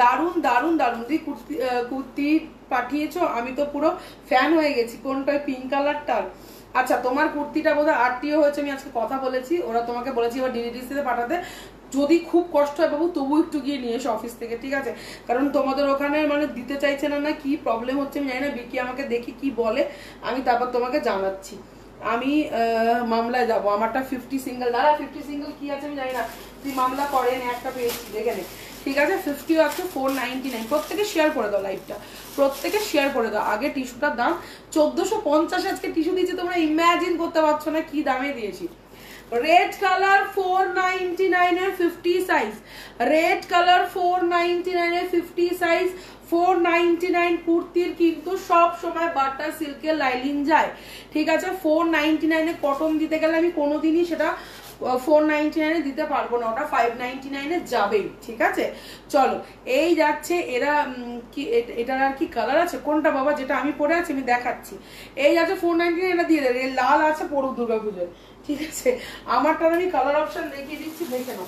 A: দারুন দারুন দারুন দি কুর্তি পাঠিয়েছো, আমি তো পুরো ফ্যান হয়ে গেছি। কোনটা, পিঙ্ক কালারটার? আচ্ছা তোমার কুর্তিটা বোধহয় আরটিও হয়েছে, আমি আজকে কথা বলেছি, ওরা তোমাকে বলেছি এবার ডিডিডিসিতে পাঠাতে। যদি খুব কষ্ট হয় বাবু তবু একটু গিয়ে নিয়ে এসো অফিস থেকে, ঠিক আছে। কারণ তোমাদের ওখানে মানে দিতে চাইছে না, না কি প্রবলেম হচ্ছে আমি জানি না। বিকি আমাকে দেখি কি বলে, আমি তারপর তোমাকে জানাচ্ছি। আমি মামলায় যাবো, আমারটা 50 সিঙ্গেল, দাঁড়া 50 সিঙ্গেল কি আছে আমি জানি না, তুই মামলা করেন, একটা পেয়েছি দেখে নে, ঠিক আছে। 50 আছে, 499। প্রত্যেকে শেয়ার করে দাও লাইভটা, প্রত্যেকে শেয়ার করে দাও। আগে টিস্যুটার দাম 1450, আজকে টিস্যু দিয়েছি, তোমরা ইম্যাজিন করতে পারছো না কি দামে দিয়েছি। রেড কালার 499 এর 50 সাইজ, রেড কালার 499 এর 50 সাইজ, 499 কুর্তির কিন্তু সব সময় বাটার সিল্কের লাইলিন যায়, ঠিক আছে। 499 এ কটন দিতে গেলে আমি কোনোদিনই সেটা 499 দিতে পারবো না, ওটা 599 যাবেই, ঠিক আছে। চলো এই যাচ্ছে, এরা কি এটার আর কি কালার আছে, কোনটা বাবা যেটা আমি পরে আছি আমি দেখাচ্ছি। এই যাচ্ছে 499, এটা দিয়ে দেবে, লাল আছে পড়ুক দুর্গাপুজোয়, ঠিক আছে। আমারটা আমি কালার অপশন দেখিয়ে দিচ্ছি, দেখে নাও।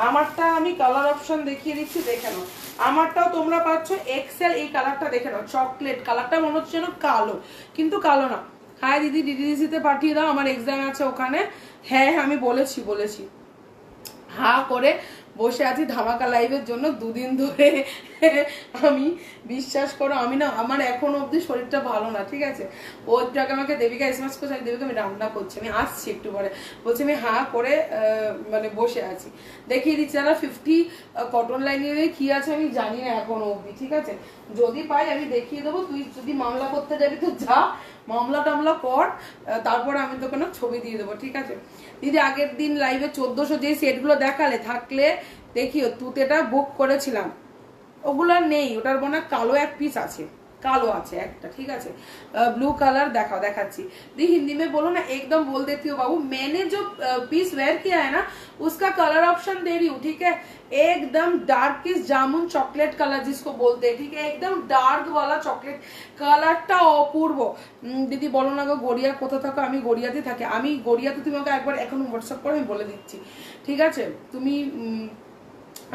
A: আমারটা আমি কালার অপশন দেখিয়ে দিচ্ছি, দেখে নাও। আমারটাও তোমরা পাচ্ছ এক্সেল, এই কালারটা দেখে নাও, চকলেট কালারটা, মনে হচ্ছে যেন কালো, কিন্তু কালো না। হ্যাঁ দিদি ডিডিডিসিতে পাঠিয়ে দাও, আমার এক্সাম আছে ওখানে। হ্যাঁ হ্যাঁ আমি বলেছি, হ্যাঁ করে বসে আছি ধামাকা লাইভের জন্য 2 দিন ধরে। আমি বিশ্বাস করো আমি না, আমার এখন অবধি শরীরটা ভালো না, ঠিক আছে। ও একটু আগে আমাকে দেবিকা এসএমএস করছে, আমি দেবিকা আমি রান্না করছি, আমি আসছি একটু পরে, বলছি আমি হা করে মানে বসে আছি। দেখিয়ে দিচ্ছি যারা 50 কটন লাইনের কি আছে আমি জানি না এখন অবধি, ঠিক আছে। যদি পাই আমি দেখিয়ে দেবো। তুই যদি মামলা করতে যাবি তো যা, মামলা টামলা কর, তারপরে আমি তোকে না ছবি দিয়ে দেবো, ঠিক আছে। দিদি আগের দিন লাইভে 1400 যে সেটগুলো দেখালে থাকলে দেখিও, তুতেটা বুক করেছিলাম, ওগুলো নেই, ওটার মনে কালো এক পিস আছে, कालो আছে একটা, ठीक है। ब्लू कलर दिखाओ, दिखाची दी हिंदी में बोलो ना, एकदम बोल देती हूँ बाबू। मैंने जो पीस वेयर किया है ना उसका कलर ऑप्शन दे रही हूँ, ठीक है। एकदम डार्क जामुन चॉकलेट कलर जिसको बोलते हैं, ठीक है, एकदम डार्क वाला चॉकलेट कलरটা অপূর্ব। দিদি বলো না গো গড়িয়া কোথা থাকো? আমি গড়িয়াতে থাকি। আমি গড়িয়াতে, তুমি আমাকে একবার এখন হোয়াটসঅ্যাপ করো, আমি বলে দিচ্ছি, ঠিক আছে। তুমি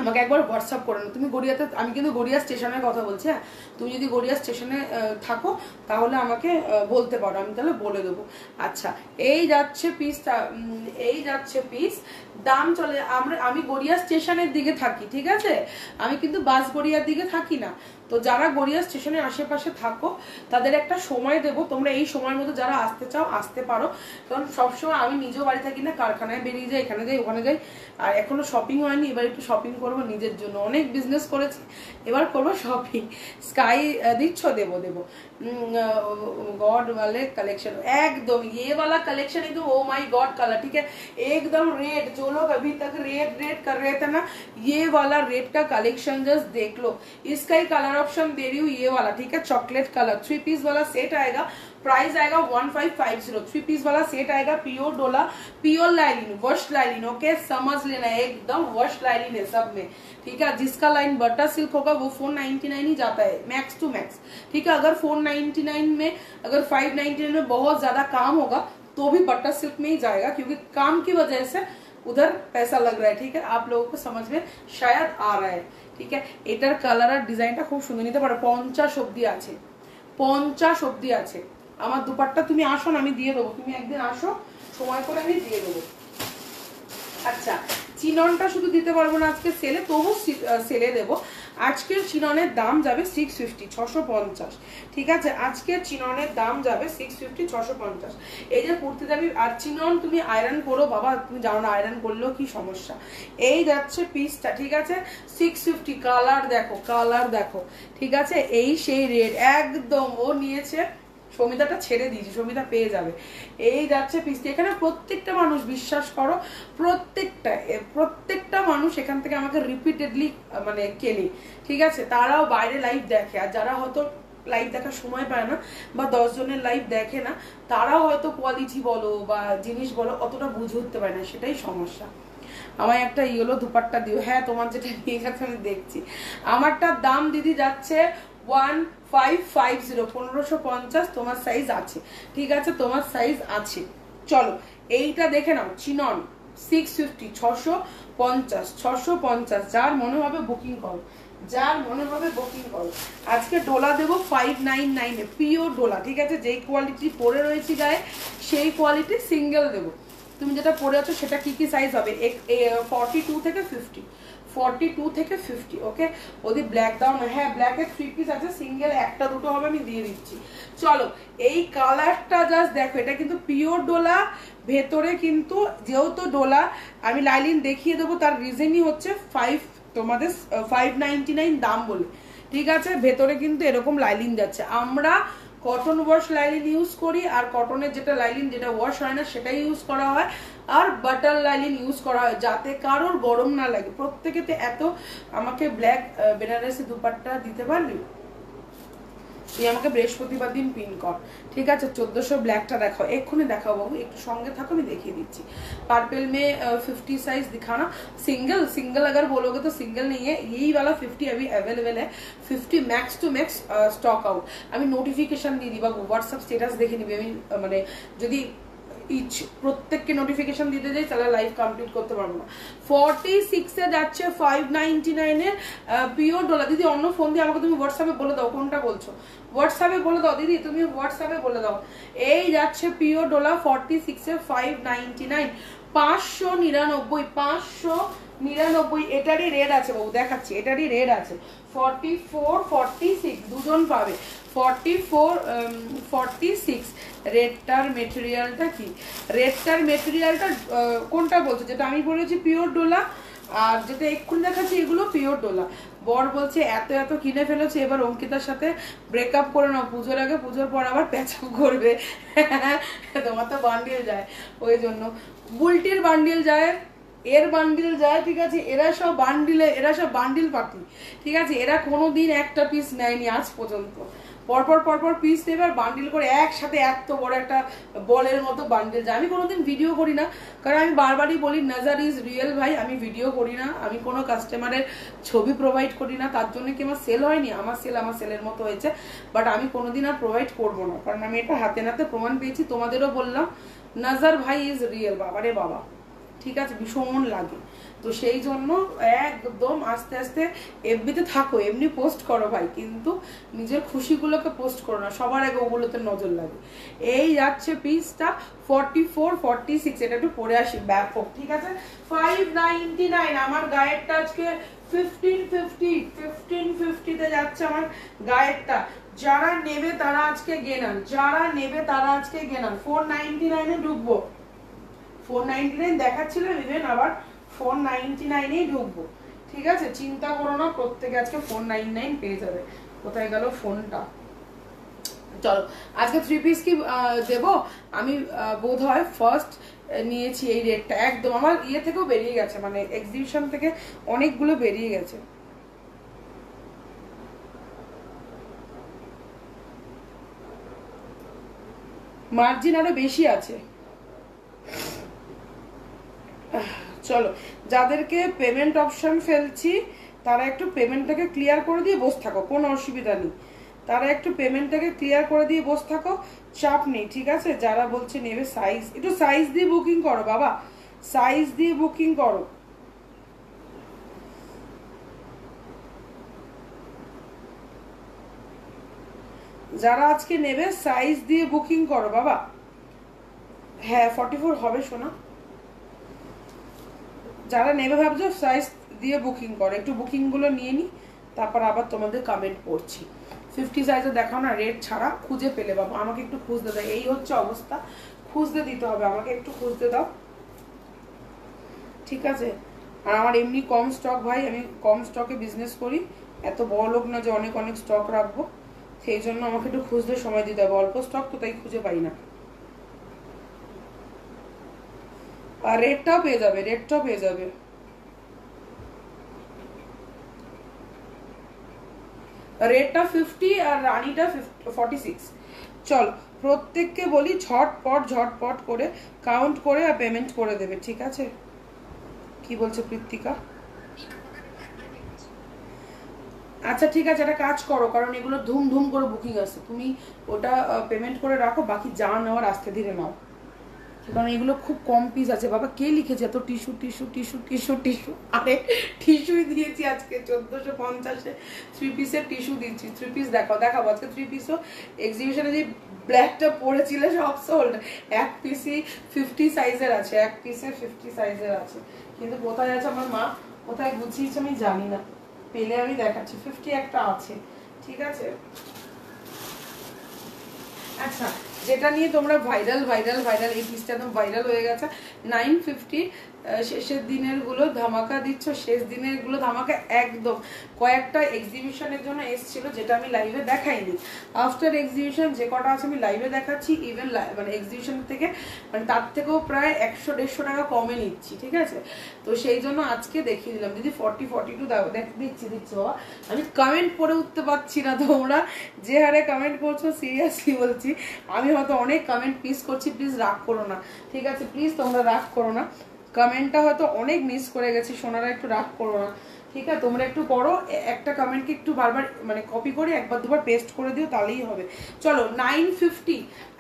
A: আমাকে একবার হোয়াটসঅ্যাপ করে নাও। তুমি গড়িয়াতে, আমি কিন্তু গড়িয়া স্টেশনের কথা বলছি, হ্যাঁ। তুমি যদি গড়িয়া স্টেশনে থাকো তাহলে আমাকে বলতে পারো, আমি তাহলে বলে দেবো। আচ্ছা, এই যাচ্ছে পিসটা, এই যাচ্ছে পিস। দাম চলে, আমি গড়িয়া স্টেশনের দিকে থাকি, ঠিক আছে। আমি কিন্তু বাস গড়িয়ার দিকে থাকি না। তো যারা গড়িয়া স্টেশনের আশেপাশে থাকো তাদের একটা সময় দেব, তোমরা এই সময়ের মধ্যে যারা আসতে চাও আসতে পারো। কারণ সবসময় আমি নিজেও বাড়ি থাকি না, কারখানায় বেরিয়ে যাই, এখানে যাই ওখানে যাই। আর এখনো শপিং হয়নি, এবার একটু শপিং করবো নিজের জন্য। অনেক বিজনেস করেছি, এবার করবো শপিং। স্কাই দিচ্ছ, দেবো দেবো। गॉड वाले कलेक्शन एकदम, ये वाला कलेक्शन एकदम ओ माय गॉड कलर, ठीक है, एकदम रेड। जो लोग अभी तक रेड कर रहे थे ना, ये वाला रेड का कलेक्शन जस्ट देख लो। इसका ही कलर ऑप्शन दे रही हूँ, ये वाला, ठीक है, चॉकलेट कलर। 3 पीस वाला सेट आएगा, प्राइस आएगा 1550। 3 पीस वाला सेट आएगा, प्योर डोला, प्योर लाइलिन, वॉश लाइलिन, ओके, समझ लेना, एकदम वॉश लाइलिन है सब में, ठीक है। जिसका लाइन बटर सिल्क होगा वो 499 ही जाता है मैक्स टू मैक्स, ठीक है। अगर 499 में, अगर 599 में बहुत ज्यादा काम होगा तो भी बटर सिल्क में ही जाएगा, क्योंकि काम की वजह से उधर पैसा लग रहा है, ठीक है। आप लोगों को समझ में शायद आ रहा है, ठीक है। एटार कलर और डिजाइनটা খুব সুন্দর, নিতে পারো। 50 অবধি আছে, 50 অবধি আছে। আমার দুপাট্টা তুমি আসো না, আমি দিয়ে দেবো। তুমি একদিন আসো, সময় করে আমি দিয়ে দেবো। আচ্ছা, চিননটা শুধু দিতে পারবো না আজকে সেলে, তবু সেলে দেবো। আজকের চিননের দাম যাবে 650, 650, ঠিক আছে। আজকের চিননের দাম যাবে 650, 650। এই যে কুর্তি দাবি আর চিনন তুমি আয়রন করো বাবা, তুমি জানো না আয়রন করলেও কি সমস্যা। এই যাচ্ছে পিসটা, ঠিক আছে, 650। কালার দেখো, কালার দেখো, ঠিক আছে। এই সেই রেড একদম, ও নিয়েছে, সমিতাটা ছেড়ে দিয়েছি, সমিতা পেয়ে যাবে। এই যাচ্ছে পিসটি। এখানে প্রত্যেকটা মানুষ, বিশ্বাস করো, প্রত্যেকটা মানুষ এখান থেকে আমাকে রিপিটেডলি মানে কেনে, ঠিক আছে। তারাও বাইরে লাইভ দেখে, আর যারা হয়তো লাইভ দেখার সময় পায় না বা 10 জনের লাইভ দেখে না, তারাও হয়তো কোয়ালিটি বলো বা জিনিস বলো অতটা বুঝে উঠতে পারে না, সেটাই সমস্যা। আমায় একটা ইয়েলো দুপাট্টা দিও। হ্যাঁ, তোমার যেটা নিয়ে গেছে আমি দেখছি। আমারটার দাম দিদি যাচ্ছে 1550, 1550। তোমার সাইজ আছে, ঠিক আছে, তোমার সাইজ আছে। চলো এইটা দেখে নাও, চিনন 650, 650, 650। যার মনে হবে বুকিং করো, যার মনে হবে বুকিং করো। আজকে ডোলা দেবো 599 এ, পিওর ডোলা, ঠিক আছে। যেই কোয়ালিটি পরে রয়েছি গায়ে সেই কোয়ালিটি সিঙ্গেল দেবো। তুমি যেটা পরে আছো সেটা কি কি সাইজ হবে? 42 থেকে 50, 42 থেকে 50, ওকে। ওদি ব্ল্যাক দাও না, হ্যাঁ ব্ল্যাকের 3 পিস আছে, সিঙ্গেল একটা দুটো হবে, আমি দিয়ে দিচ্ছি। চলো এই কালারটা জাস্ট দেখো, এটা কিন্তু পিওর ডোলা, ভেতরে কিন্তু যেহেতু ডোলা, আমি লাইলিন দেখিয়ে দেবো। তার রিজনই হচ্ছে তোমাদের 599 দাম বলে, ঠিক আছে। ভেতরে কিন্তু এরকম লাইলিন যাচ্ছে। আমরা কটন ওয়াশ লাইলিন ইউজ করি, আর কটনের যেটা লাইলিন যেটা ওয়াশ হয় না সেটাই ইউজ করা হয়, আর বাটার লাইলিন ইউজ করা হয়, যাতে কারোর গরম না লাগে। প্রত্যেকেতে এত আমাকে ব্ল্যাক বেনারসি দুপাট্টা দিতে পারবি? তুই আমাকে বৃহস্পতিবার দিন পিন কর, ঠিক আছে। 1400 ব্ল্যাকটা দেখাও, এক্ষুনি দেখাও বাবু, একটু সঙ্গে থাকো, আমি দেখিয়ে দিচ্ছি। पर्पल में 50 साइज दिखाना। सिंगल अगर बोलोगे तो सिंगल नहीं है, यही वाला 50 अभी अवेलेबल है। 50 max to max stuck out. আমি নোটিফিকেশন দিয়ে দিই বাবু, হোয়াটসঅ্যাপ স্ট্যাটাস দেখে নিবি। আমি মানে যদি প্রত্যেককে নোটিফিকেশন দিতে যাই তাহলে লাইভ কমপ্লিট করতে পারবো না। 46 এ যাচ্ছে 599 এর পিওর ডোলা। দিদি অন্য ফোন দিয়ে আমাকে তুমি হোয়াটসঅ্যাপে বলে দাও কোনটা বলছো, হোয়াটসঅ্যাপে বলে দাও দিদি, তুমি হোয়াটসঅ্যাপে বলে দাও। এই যাচ্ছে পিওর ডোলা 46 এ 599, 599, 99, এটারই রেড আছে বাবু, দেখাচ্ছি, এটারই রেড আছে 44 46 দুজন পাবে। 44 46 রেডটার মেটেরিয়ালটা কি? রেডটার মেটেরিয়ালটা কোনটা বলছো? যেটা আমি বলেছি পিওর ডোলা, আর যেটা এক্ষুনি দেখাচ্ছি এগুলো পিওর ডোলা। বর বলছে এত এত কিনে ফেলেছে, এবার অঙ্কিতার সাথে ব্রেকআপ করে নাও, পুজোর আগে, পুজোর পর আবার প্যাচাপ করবে। তোমার তো বান্ডিল যায়, ওই জন্য বুলটির বান্ডিল যায়, এর বান্ডিল যায়, ঠিক আছে। এরা সব বান্ডিল পার্টি, ঠিক আছে। এরা কোনোদিন একটা পিস নেয়নি আজ পর্যন্ত, পরপর পরপর পিস নেবে আর বান্ডিল করে একসাথে এত বড় একটা বলের মতো বান্ডিল যায়। আমি কোনোদিন ভিডিও করি না, কারণ আমি বারবারই বলি নজর ইজ রিয়েল ভাই, আমি ভিডিও করি না, আমি কোনো কাস্টমারের ছবি প্রোভাইড করি না। তার জন্য কি আমার সেল হয়নি? আমার সেলের মতো হয়েছে, বাট আমি কোনোদিন আর প্রোভাইড করবো না, কারণ আমি এটা হাতে নাতে প্রমাণ পেয়েছি। তোমাদেরও বললাম নজর ভাই ইজ রিয়েল, বাবারে বাবা, ঠিক আছে, ভীষণ লাগে। তো সেই জন্য একদম আস্তে আস্তে এফবিতে থাকো, এমনি পোস্ট করো ভাই, কিন্তু নিজের খুশিগুলোকে পোস্ট করো না, সবার আগে ওগুলোতে নজর লাগে। এই যাচ্ছে পিসটা 44 46, এটা একটু পরে আসি, ব্যাপক, ঠিক আছে। 599 আমার গায়েরটা আজকে 1550 যাচ্ছে আমার গায়েরটা। যারা নেবে তারা আজকে গেনান, 499 ঢুকবো, 499 দেখাচ্ছিলাম, ইভেন আবার 499 ঢুকবো, ঠিক আছে। চিন্তা করো না, প্রত্যেকে আজকে 499 পেয়ে যাবে। কোথায় গেল ফোনটা? চলো আজকে 3 পিস কি দেবো আমি, বোধ হয় ফার্স্ট নিয়েছি এই রেটটা, একদম আমার ইয়ে থেকেও বেরিয়ে গেছে, মানে এক্সিবিশন থেকে অনেকগুলো বেরিয়ে গেছে। মার্জিন আরো বেশি আছে। চলো, যাদেরকে পেমেন্ট অপশন ফেলছি তারা একটু পেমেন্টটাকে ক্লিয়ার করে দিয়ে বসে থাকো, কোনো অসুবিধা নেই। তারা একটু পেমেন্টটাকে ক্লিয়ার করে দিয়ে বসে থাকো, চাপ নেই, ঠিক আছে। যারা বলছে নেবে সাইজ, একটু সাইজ দিয়ে বুকিং করো বাবা, সাইজ দিয়ে বুকিং করো। যারা আজকে নেবে সাইজ দিয়ে বুকিং করো বাবা। হ্যাঁ 44 হবে শোনা, যারা নেবে ভাবছো সাইজ দিয়ে বুকিং করো। একটু বুকিং গুলো নিয়ে নি, তারপর আবার তোমাদের কমেন্ট পড়ছি। 50 সাইজে দেখাও না, রেড ছাড়া, খুঁজে পেলে বাবা, আমাকে একটু খুঁজতে দাও, এই হচ্ছে অবস্থা, খুঁজতে দিতে হবে আমাকে, একটু খুঁজতে দাও, ঠিক আছে। আর আমার এমনি কম স্টক ভাই, আমি কম স্টকে বিজনেস করি, এত বড় লোক না যে অনেক অনেক স্টক রাখবো, সেই জন্য আমাকে একটু খুঁজতে সময় দিতে হবে, অল্প স্টক তো, তাই খুঁজে পাই না। আর রেডটাও পেয়ে যাবে, রেডটাও পেয়ে যাবে। রেডটা 50 আর রানীটা 46। চল প্রত্যেককে বলি ঝটপট করে কাউন্ট করে আর পেমেন্ট করে দেবে, ঠিক আছে। কি বলছে কৃত্তিকা? আচ্ছা ঠিক আছে, একটা কাজ করো, কারণ এগুলো ধুম করে বুকিং আছে, তুমি ওটা পেমেন্ট করে রাখো, বাকি যা নেওয়ার আস্তে ধীরে নাও, কারণ এগুলো খুব কম পিস আছে। বাবা কে লিখেছে এত tissue tissue tissue tissue tissue? আরে টিস্যুই দিয়েছি আজকে 1450-এ 3 পিসের টিস্যু দিচ্ছি। 3 পিস দেখাবো আজকে 3 পিসও। এক্সিবিশনে যে ব্ল্যাকটা পড়েছিল সব সোল্ড, এক পিসই 50 সাইজের আছে, এক পিসে 50 সাইজের আছে, কিন্তু কোথায় আছে আমার মা, কোথায় গুছিয়েছে আমি জানি না, পেলে আমি দেখাচ্ছি। 50 একটা আছে, ঠিক আছে। আচ্ছা, যেটা নিয়ে তোমরা ভাইরাল এই পিসটা একদম ভাইরাল হয়ে গেছে, 950 শেষের দিনের গুলো ধামাকা দিচ্ছ, শেষ দিনের গুলো ধামাকা একদম। কয়েকটা এক্সিবিশনের জন্য এসেছিল, যেটা আমি লাইভে দেখাইনি, আফটার এক্সিবিশন যে কটা আছে আমি লাইভে দেখাচ্ছি, ইভেন মানে এক্সিবিশন থেকে মানে তার থেকেও প্রায় 100-150 টাকা কমে নিচ্ছি, ঠিক আছে। তো সেই জন্য আজকে দেখিয়ে দিলাম। দিদি 40-42 দিচ্ছি বাবা, আমি কমেন্ট পড়ে উঠতে পারছি না, তোমরা যে হারে কমেন্ট করছো সিরিয়াসলি বলছি, আমি হয়তো অনেক কমেন্ট মিস করছি, প্লিজ রাগ করো না, ঠিক আছে, প্লিজ তোমরা রাগ করো না, কমেন্টটা হয়তো অনেক মিস করে গেছি, সোনারা একটু রাগ করো না, ঠিক আছে। তোমরা একটু করো, একটা কমেন্টকে একটু বারবার মানে কপি করে একবার দুবার পেস্ট করে দিও, তাহলেই হবে। চলো 950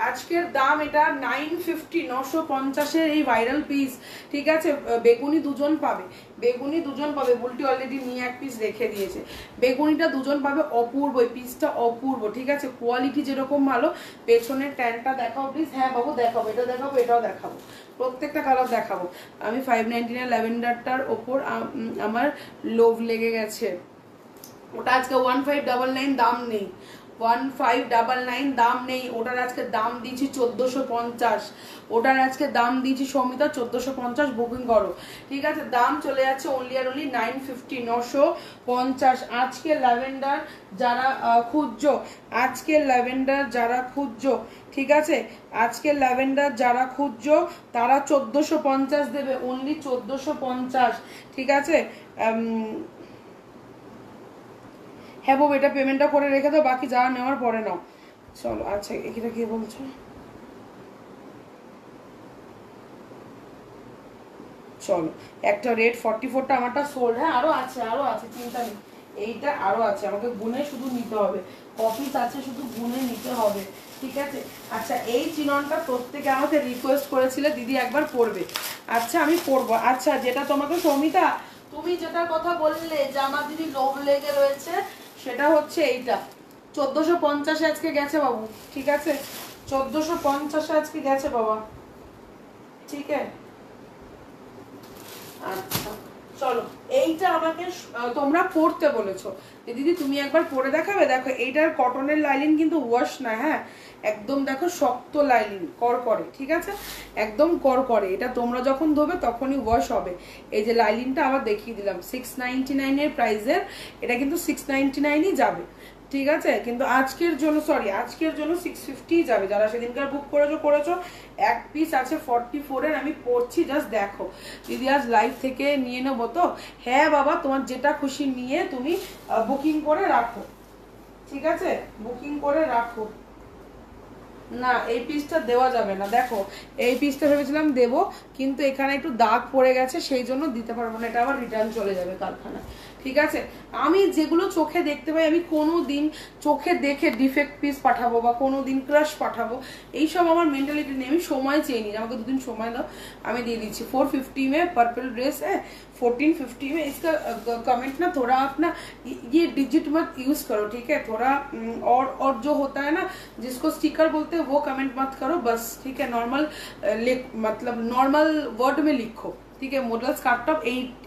A: আজকের দাম, এটা 950, 950-এর এই ভাইরাল পিস, ঠিক আছে। বেগুনি দুজন পাবে, বেগুনি দুজন পাবে, বুলটি অলরেডি নিয়ে এক পিস রেখে দিয়েছে। বেগুনিটা দুজন পাবে, অপূর্ব, এই পিসটা অপূর্ব, ঠিক আছে, কোয়ালিটি যেরকম ভালো। পেছনের ট্যানটা দেখাও প্লিজ। হ্যাঁ বাবু দেখাবো, এটা দেখাবো, এটাও দেখাবো, প্রত্যেকটা কালার দেখাবো। আমি 599 ল্যাভেন্ডারটার ওপর আমার লোভ লেগে গেছে। ওটা আজকে 1599 দাম নেই, 1599 দাম নেই, ওটার আজকে দাম দিয়েছি 1450। ওটার আজকে দাম দিয়েছি সৌমিতা 1450, বুকিং করো, ঠিক আছে। দাম চলে যাচ্ছে অনলি আর অনলি 950, 950। আজকে ল্যাভেন্ডার যারা খুঁজছো, আজকে ল্যাভেন্ডার যারা খুঁজছো, ঠিক আছে, আজকে ল্যাভেন্ডার যারা খুঁজছো তারা 1450 দেবে, অনলি 1450, ঠিক আছে। হ্যাঁ বাবু, এটা পেমেন্টটা করে রেখে দাও, বাকি যা নেওয়ার পরে নাও। চলো, আচ্ছা এটা কি বলছো? চলো, একটা রেড 44টা আমারটা সোল্ড। হ্যাঁ আরো আছে, আরো আছে, চিন্তা নেই, এইটা আরো আছে, আমাকে গুনে শুধু নিতে হবে, কপিস আছে, শুধু গুনে নিতে হবে, ঠিক আছে। আচ্ছা, এই চিননটা প্রত্যেকে আমাকে রিকোয়েস্ট করেছিলে দিদি একবার পরবে। আচ্ছা আমি পরবো। আচ্ছা, যেটা তোমাকে সৌমিতা তুমি যেটা কথা বললে যে আমার দিদি লোভ লেগে রয়েছে, সেটা হচ্ছে এইটা 1450 আজকে গেছে বাবু, ঠিক আছে, 1450 আজকে গেছে বাবা, ঠিক আছে। আচ্ছা চলো, এইটা আমাকে তোমরা পড়তে বলেছো দিদি, তুমি একবার পরে দেখাবে। দেখো এইটার কটনের লাইলিন কিন্তু ওয়াশ না, হ্যাঁ একদম দেখো শক্ত লাইলিন, করকরে, ঠিক আছে, একদম করকরে। এটা তোমরা যখন ধোবে তখনই ওয়াশ হবে। এই যে লাইলিনটা আবার দেখিয়ে দিলাম, 699 এর প্রাইসের, এটা কিন্তু 699ই যাবে, ঠিক আছে। কিন্তু আজকের জন্য, সরি আজকের জন্য 650 যাবে। যারা সেদিনকার বুক করেছো, এক পিস আছে 44 এর, আমি পড়ছি, জাস্ট দেখো। দিদি আজ লাইভ থেকে নিয়ে নেবো তো? হ্যাঁ বাবা, তোমার যেটা খুশি নিয়ে তুমি বুকিং করে রাখো, ঠিক আছে, বুকিং করে রাখো। না, এই পিসটা দেওয়া যাবে না। দেখো এই পিসটা ভেবেছিলাম দেবো, কিন্তু এখানে একটু দাগ পড়ে গেছে, সেই জন্য দিতে পারবো না, এটা আবার রিটার্ন চলে যাবে কারখানায়, ঠিক আছে। আমি যেগুলো চোখে দেখতে পাই, আমি কোনো দিন চোখে দেখে ডিফেক্ট পিস পাঠাবো বা কোনো দিন ক্রাশ পাঠাবো, এইসব আমার মেন্টালিটি নেই। আমি সময় চেয়ে নিই, আমাকে দুদিন সময় दाओ, আমি দিয়ে দিচ্ছি। 450 में पर्पल ड्रेस है, 1450 में। इसका कमेंट ना थोड़ा आप ना ये डिजिट मत यूज करो, ठीक है, थोड़ा और जो होता है ना जिसको स्टिकर बोलते हैं वो कमेंट मत करो बस, ठीक है। नॉर्मल मतलब नॉर्मल वर्ड में लिखो, ठीक है। মডেল স্কার্ট টপ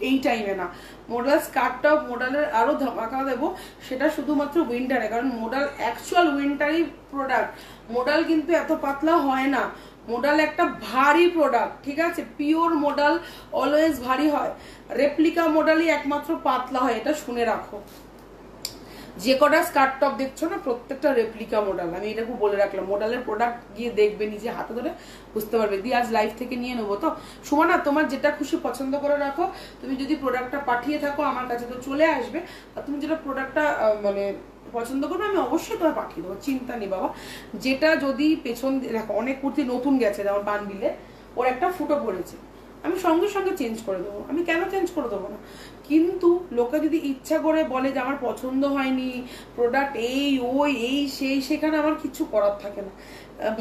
A: এই টাইমে না, মডেল স্কার্ট টপ মডেলের আরো ধামাকা দেবো, সেটা শুধুমাত্র উইন্টারে, কারণ মডেল অ্যাকচুয়াল উইন্টারি প্রোডাক্ট। মডেল কিন্তু এত পাতলা হয় না, মডেল একটা ভারী প্রোডাক্ট, ঠিক আছে। পিওর মডেল অলওয়েজ ভারী হয়, রেপ্লিকা মডেলই একমাত্র পাতলা হয়, এটা শুনে রাখো। যে কটা স্কার্ট টপ দেখছো না, প্রত্যেকটা রেপ্লিকা মডেল, আমি এটাকে বলে রাখলাম। মডেলের প্রোডাক্ট গিয়ে দেখবে, নিজে হাতে ধরে বুঝতে পারবে। দিয়ে আজ লাইভ থেকে নিয়ে নেবো তো। সুমনা, তোমার যেটা খুশি পছন্দ করে রাখো। তুমি যদি প্রোডাক্টটা পাঠিয়ে থাকো আমার কাছে তো চলে আসবে, আর তুমি যেটা প্রোডাক্টটা মানে পছন্দ করবে আমি অবশ্যই তোমার পাঠিয়ে দেবো, চিন্তা নেই বাবা। যেটা যদি পেছন দেখো, অনেক কুর্তি নতুন গেছে, যেমন বান্ডিলে ওর একটা ফুটো পড়েছে, আমি সঙ্গে সঙ্গে চেঞ্জ করে দেবো, আমি কেন চেঞ্জ করে দেবো না। কিন্তু লোকে যদি ইচ্ছা করে বলে যে আমার পছন্দ হয়নি প্রোডাক্ট, এই ওই এই সেই, সেখানে আমার কিছু করার থাকে না।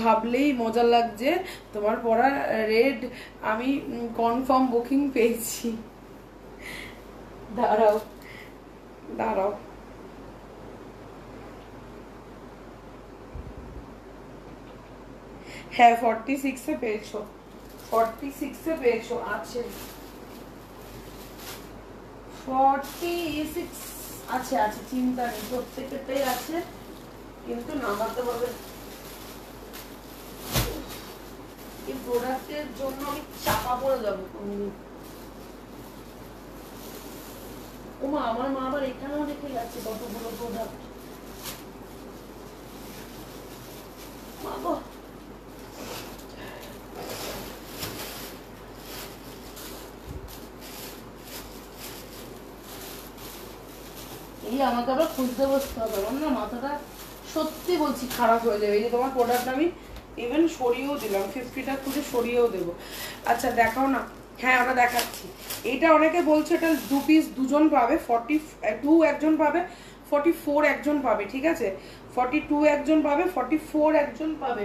A: ভাবলেই মজা লাগছে তোমার পরা রেড, আমি কনফার্ম বুকিং পেয়েছি। দাঁড়াও দাঁড়াও, হ্যাঁ 46 পেয়েছো, 46 পেয়েছো, আছে 46 আছে, আছে, চিন্তা নেই, প্রত্যেকটাই আছে, কিন্তু নামাতে হবে। এই প্রোডাক্টের জন্য আমি চাপা পড়ে যাবো কোনদিন। ওমা, আমার মা আবার এখানেও রেখে যাচ্ছে কতগুলো প্রোডাক্ট। মা গো, এই আমাকে আবার খুঁজতে বসতে হবে, আমার না মাথাটা সত্যি বলছি খারাপ হয়ে যাবে। এই যে তোমার প্রোডাক্ট আমি ইভেন সরিয়েও দিলাম, 50টা খুঁজে সরিয়েও দেবো। আচ্ছা দেখাও না, হ্যাঁ ওটা দেখাচ্ছি। এটা অনেকে বলছে এটা 2 পিস দুজন পাবে, 42 একজন পাবে, 44 একজন পাবে, ঠিক আছে, 42 একজন পাবে, 44 একজন পাবে,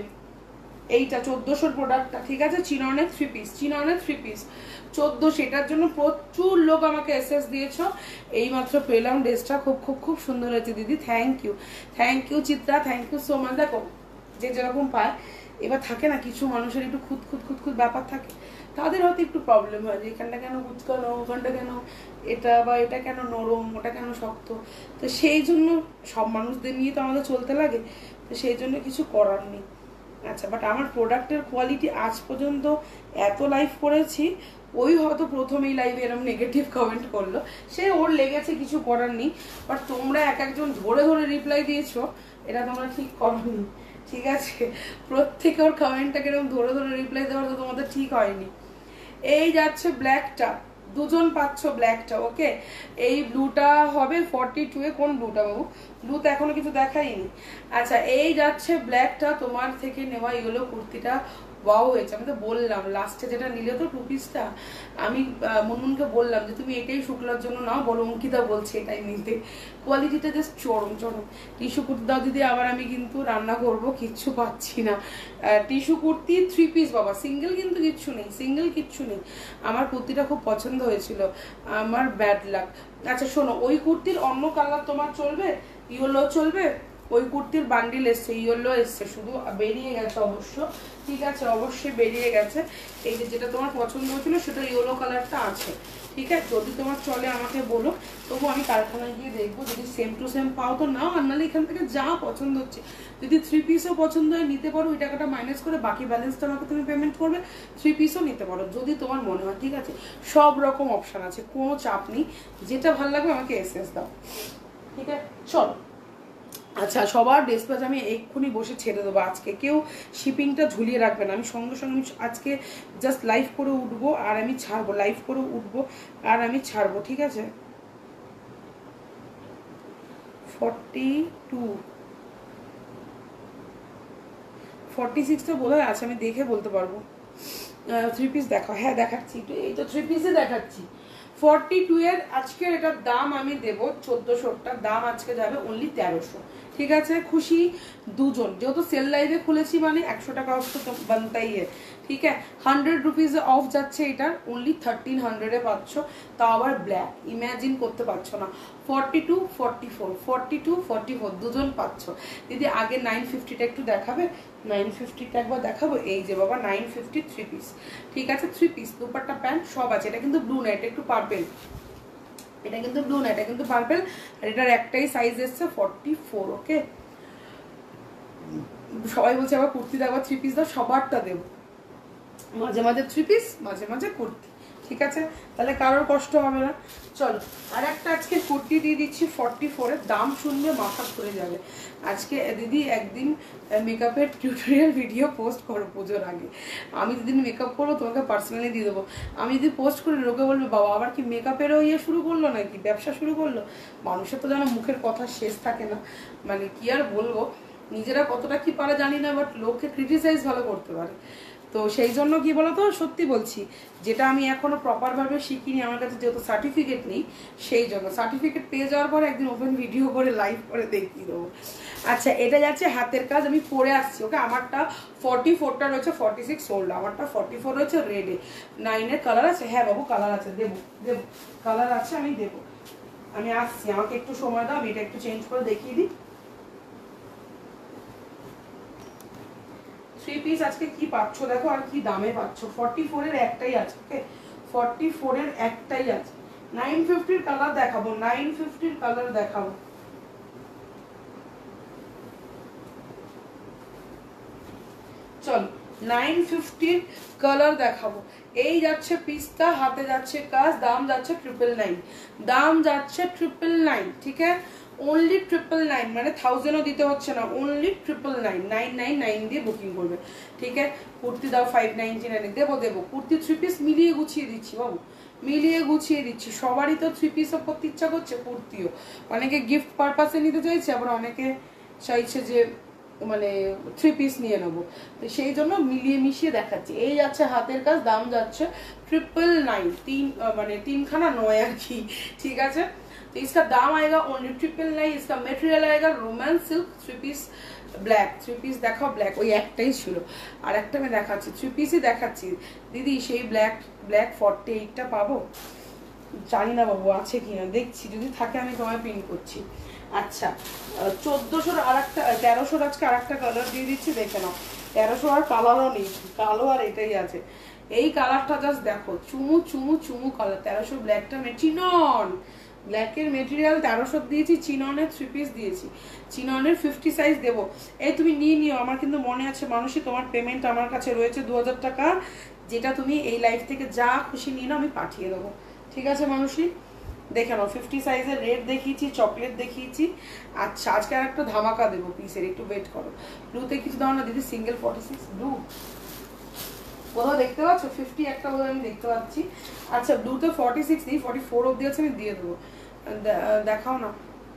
A: এইটা 1400 প্রোডাক্টটা, ঠিক আছে, চিননের 3 পিস, চিননের 3 পিস 1400, এটার জন্য প্রচুর লোক আমাকে এসএস দিয়েছো, এইমাত্র পেলাম ড্রেসটা, খুব খুব খুব সুন্দর হয়েছে দিদি, thank you Chitra, thank you so much. দেখো যে যেরকম পায়, এবার থাকে না কিছু মানুষের একটু খুদ ব্যাপার থাকে, তাদের হয়তো একটু প্রবলেম হয় যে এখানটা কেন কুচকানো, ওখানটা কেন এটা, বা এটা কেন নরম, ওটা কেন শক্ত, তো সেই জন্য সব মানুষদের নিয়ে তো আমাদের চলতে লাগে, তো সেই জন্য কিছু করার নেই। আচ্ছা, বাট আমার প্রোডাক্টের কোয়ালিটি আজ পর্যন্ত এত লাইভ করেছি, ওই হয়তো প্রথমেই লাইভে এরকম নেগেটিভ কমেন্ট করলো, সে ওর লেগেছে, কিছু করার নেই, বাট তোমরা এক একজন ধরে ধরে রিপ্লাই দিয়েছো, এটা তোমরা ঠিক করোনি, ঠিক আছে, প্রত্যেকে ওর কমেন্টটাকে এরকম ধরে ধরে রিপ্লাই দেওয়ার তো তোমাদের ঠিক হয়নি। এই যাচ্ছে ব্ল্যাকটা, দুজন পাচ্ছ ব্ল্যাকটা, ওকে, এই ব্লুটা হবে 42 এ, কোন ব্লুটা বাবু, ব্লু তো এখনো কিছু দেখাইনি। আচ্ছা, এই যাচ্ছে ব্ল্যাকটা, তোমার থেকে নেওয়া ইয়েলো কুর্তিটা ওয়াও হয়েছে, আমি তো বললাম লাস্টে যেটা নিলে তো 2 পিসটা, আমি মুনমুনকে বললাম যে তুমি এটাই শুক্লার জন্য নাও, বলো অঙ্কিতা বলছে এটাই নিতে, কোয়ালিটিটা জাস্ট চরম। টিস্যু কুর্তি দাও দিদি, আবার আমি কিন্তু রান্না করব, কিচ্ছু পাচ্ছি না। টিস্যু কুর্তি 3 পিস বাবা, সিঙ্গেল কিন্তু কিচ্ছু নেই, আমার কুর্তিটা খুব পছন্দ হয়েছিল, আমার ব্যাড লাক। আচ্ছা শোনো, ওই কুর্তির অন্য কালার তোমার চলবে, ইয়েলো চলবে, ওই কুর্তির বান্ডিল এসছে, ইয়েলো এসছে, শুধু বেরিয়ে গেছে অবশ্য, ঠিক আছে, অবশ্যই বেরিয়ে গেছে। এই যে যেটা তোমার পছন্দ হয়েছিল সেটা ইয়েলো কালারটা আছে, ঠিক আছে, যদি তোমার চলে আমাকে বলো, তবু আমি কারখানায় গিয়ে দেখবো, যদি সেম টু সেম পাও তো নাও, আর নাহলে এখান থেকে যা পছন্দ হচ্ছে, যদি 3 পিসও পছন্দ হয় নিতে পারো, ওই টাকাটা মাইনাস করে বাকি ব্যালেন্সটা আমাকে তুমি পেমেন্ট করবে, 3 পিসও নিতে পারো যদি তোমার মনে হয়, ঠিক আছে, সব রকম অপশান আছে, কোনো চাপ নেই, যেটা ভালো লাগবে আমাকে এসএস দাও, ঠিক আছে, চলো। আচ্ছা, সবার ডেসপ্যাচ আমি এক্ষুনি বসে ছেড়ে দেবো, আজকে কেউ শিপিংটা ঝুলিয়ে রাখবে না, আমি সঙ্গে সঙ্গে আজকে জাস্ট লাইভ করে উঠবো আর আমি ছাড়বো, লাইভ করে উঠবো আর আমি ছাড়বো, ঠিক আছে। 42 46টা বোধহয় আছে, আমি দেখে বলতে পারবো। 3 পিস দেখো, হ্যাঁ দেখাচ্ছি, এই তো 3 পিসে দেখাচ্ছি। 42 এর আজকের এটার দাম আমি দেবো 1400, দাম আজকে যাবে অনলি 1300, ঠিক আছে, খুশি দুজন, যেহেতু সেল লাইভে খুলেছি মানে 100 টাকা অফ তো বানতাই है, ঠিক আছে, 100 রুপিস অফ যাচ্ছে, এটার অনলি 1300 এ পাচ্ছ, তাও আবার ব্ল্যাক, ইমাজিন করতে পারছো না, 42 44 42 44 দুজন পাচ্ছ। দিদি আগে 950টা একটু দেখাবে, 950টা একবার দেখাবো, এই যে বাবা 950 3 পিস, ঠিক আছে, 3 পিস, দুপাট্টা প্যান্ট সব আছে, এটা কিন্তু ব্লু না, এটা একটু পার্পেল, এটা কিন্তু ব্লু না, এটা কিন্তু পার্পেল, আর এটার একটাই সাইজ এসছে 44, ওকে। সবাই বলছে আবার কুর্তি দাও, আবার 3 পিস দাও, সবারটা দেবো, মাঝে মাঝে 3 পিস, মাঝে মাঝে কুর্তি, ঠিক আছে, তাহলে কারোর কষ্ট হবে না। চলো, আর একটা আজকে কুর্তি দিয়ে দিচ্ছি 44 এর, দাম শুনলে মাথা ঘুরে যাবে। আজকে দিদি একদিন মেকআপের টিউটোরিয়াল ভিডিও পোস্ট করো পুজোর আগে, আমি যেদিন মেকআপ করবো তোমাকে পার্সোনালি দিয়ে দেবো, আমি যদি পোস্ট করি লোকে বলবে বাবা আবার কি মেকআপেরও ইয়ে শুরু করলো নাকি, ব্যবসা শুরু করলো, মানুষের তো যেন মুখের কথা শেষ থাকে না, মানে কি আর বলবো, নিজেরা কতটা কি পারে জানি না, বাট লোককে ক্রিটিসাইজ ভালো করতে পারে, তো সেই জন্য কি বলতো, সত্যি বলছি, যেটা আমি এখনো প্রপারভাবে শিখিনি, আমার কাছে যেহেতু সার্টিফিকেট নেই, সেই জন্য সার্টিফিকেট পেয়ে যাওয়ার পরে একদিন ওপেন ভিডিও করে লাইভ করে দেখিয়ে দেবো। আচ্ছা, এটা যাচ্ছে হাতের কাজ, আমি পরে আসছি, ওকে, আমারটা 44টা রয়েছে, 46 সোল্ড, আমারটা 44 রয়েছে রেডে, 9-এর কালার আছে, হ্যাঁ বাবু কালার আছে, দেবো কালার আছে, আমি দেবো, আমি আসছি, আমাকে একটু সময় দাও, আমি এটা একটু চেঞ্জ করে দেখিয়ে দিই। 3 পিস আজকে কি পাচ্ছ দেখো, আর কি দামে পাচ্ছ, 44 এর একটাই আছে, ওকে, 44 এর একটাই আছে, 950 কালার দেখাবো, 950 কালার দেখাবো, চল 950 কালার দেখাবো। এই যাচ্ছে পিস্তা, হাতে যাচ্ছে কাজ, দাম যাচ্ছে 999, দাম যাচ্ছে 999, ঠিক আছে, অনলি 999, মানে 1000ও দিতে হচ্ছে না, অনলি 999, 999 দিয়ে বুকিং করবে, ঠিক আছে। কুর্তি দাও 599, দেবো, কুর্তি 3 পিস মিলিয়ে গুছিয়ে দিচ্ছি বাবু, মিলিয়ে গুছিয়ে দিচ্ছি, সবারই তো 3 পিসও করতে ইচ্ছা করছে, কুর্তিও অনেকে গিফট পারপাসে নিতে চাইছে, আবার অনেকে চাইছে যে মানে 3 পিস নিয়ে নেবো, তো সেই জন্য মিলিয়ে মিশিয়ে দেখাচ্ছি। এই যাচ্ছে হাতের কাজ, দাম যাচ্ছে 999, মানে 3খানা নয় আর কি, ঠিক আছে। तो इसका दाम आएगा ओनली 999, इसका मटेरियल आएगा romance silk 3 piece black 3 piece দেখাও, ব্ল্যাক ওই একটাই ছিল, আর একটা আমি দেখাচ্ছি 3 পিসই দেখাচ্ছি দিদি। সেই ব্ল্যাক ব্ল্যাক 48টা পাবো? জানি না বাবু আছে কিনা, দেখছি যদি থাকে আমি তোমায় পিন করছি। আচ্ছা 1400 আর একটা 1300 আজকে আর একটা কালার দিয়ে দিচ্ছি, দেখে নাও। 1300 আর কালারও নেই, কালো আর এটাই আছে। এই কালারটা জাস্ট দেখো, চুমু চুমু চুমু কালার। 1300 ব্ল্যাকটা চিনন, ব্ল্যাকের মেটেরিয়াল 1300 দিয়েছি, চিননের 3 পিস দিয়েছি, চিননের 50 সাইজ দেবো। এই তুমি নিয়ে নিও, আমার কিন্তু মনে আছে মানুষই, তোমার পেমেন্ট আমার কাছে রয়েছে 2000 টাকা, যেটা তুমি এই লাইফ থেকে যা খুশি নিয়ে নাও আমি পাঠিয়ে দেবো, ঠিক আছে মানুষই? দেখে নাও 50 সাইজের রেড দেখিয়েছি, চকলেট দেখিয়েছি। আচ্ছা আজকে আর একটা ধামাকা দেবো পিসের, একটু ওয়েট করো। ব্লুতে কিছু দাও না দিদি, সিঙ্গেল 46 ব্লু কোথাও দেখতে পাচ্ছ? 50 একটা বোধহয় আমি দেখতে পাচ্ছি। আচ্ছা ব্লুতে 46 দিই, 44 অব্দি আছে, আমি দিয়ে দেবো, দেখাও না।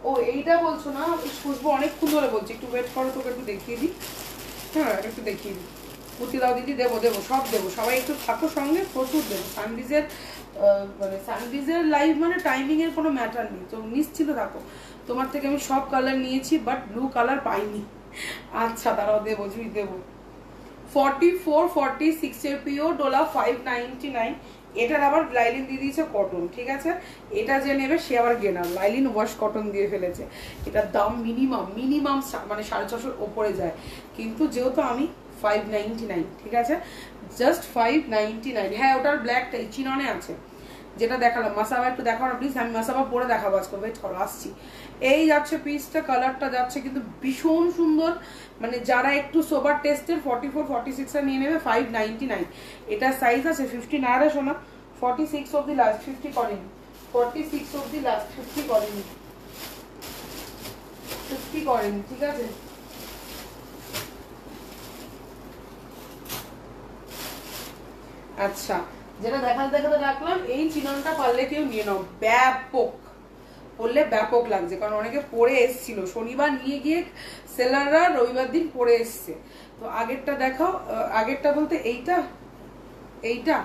A: ও এইটা বলছো না, খুশবু অনেকক্ষণ ধরে বলছি, একটু ওয়েট করো, তোকে একটু দেখিয়ে দিই। হ্যাঁ একটু দেখিয়ে দিই, কুর্তি দাও দিদি, দেবো দেবো সব দেবো, সবাই একটু থাকো সঙ্গে, প্রচুর দেবো। সানবিজের মানে সানবিজের লাইভ মানে টাইমিংয়ের কোনো ম্যাটার নেই, তো নিশ্চিত থাকো। তোমার থেকে আমি সব কালার নিয়েছি, বাট ব্লু কালার পাইনি। আচ্ছা দাঁড়াও দেবো, জুই দেবো। 44 46 এর পিওর ডোলা 599। এটার আবার লাইলিন দিয়ে দিয়েছে কটন, ঠিক আছে? এটা যে নেবে সে আবার গেনার, লাইলিন ওয়াশ কটন দিয়ে ফেলেছে। এটার দাম মিনিমাম মিনিমাম মানে 650-র ওপরে যায়, কিন্তু যেহেতু আমি 599, ঠিক আছে, জাস্ট 599। হ্যাঁ ওটার ব্ল্যাকটাই চিননে আছে, যেটা দেখালাম। মাসাবা একটু দেখাও না প্লিজ, আমি মাসাবা পরে দেখাবো আজকে, ওয়েট করো আসছি। এই যাচ্ছে পিসটা, কালারটা যাচ্ছে কিন্তু ভীষণ সুন্দর, মানে যারা একটু সোবার টেস্টের 44 46 নিয়ে নেবে 599। এটা সাইজ আছে 50 না রে শোনা, 46 অব্দি লাস্ট, 50 করেনি, 46 অব্দি লাস্ট, 50 করেনি, 50 করেনি, ঠিক আছে? আচ্ছা যেটা দেখাতে দেখাতে রাখলাম, এই চিননটা পারলে কেউ নিয়ে নাও, ব্যাপক পরলে ব্যাপক লাগছে, কারণ অনেকে পরে এসছিল, শনিবার নিয়ে গিয়ে সেলাররা রবিবার দিন পরে এসছে। তো আগেরটা দেখাও, আগেরটা বলতে এইটা, এইটা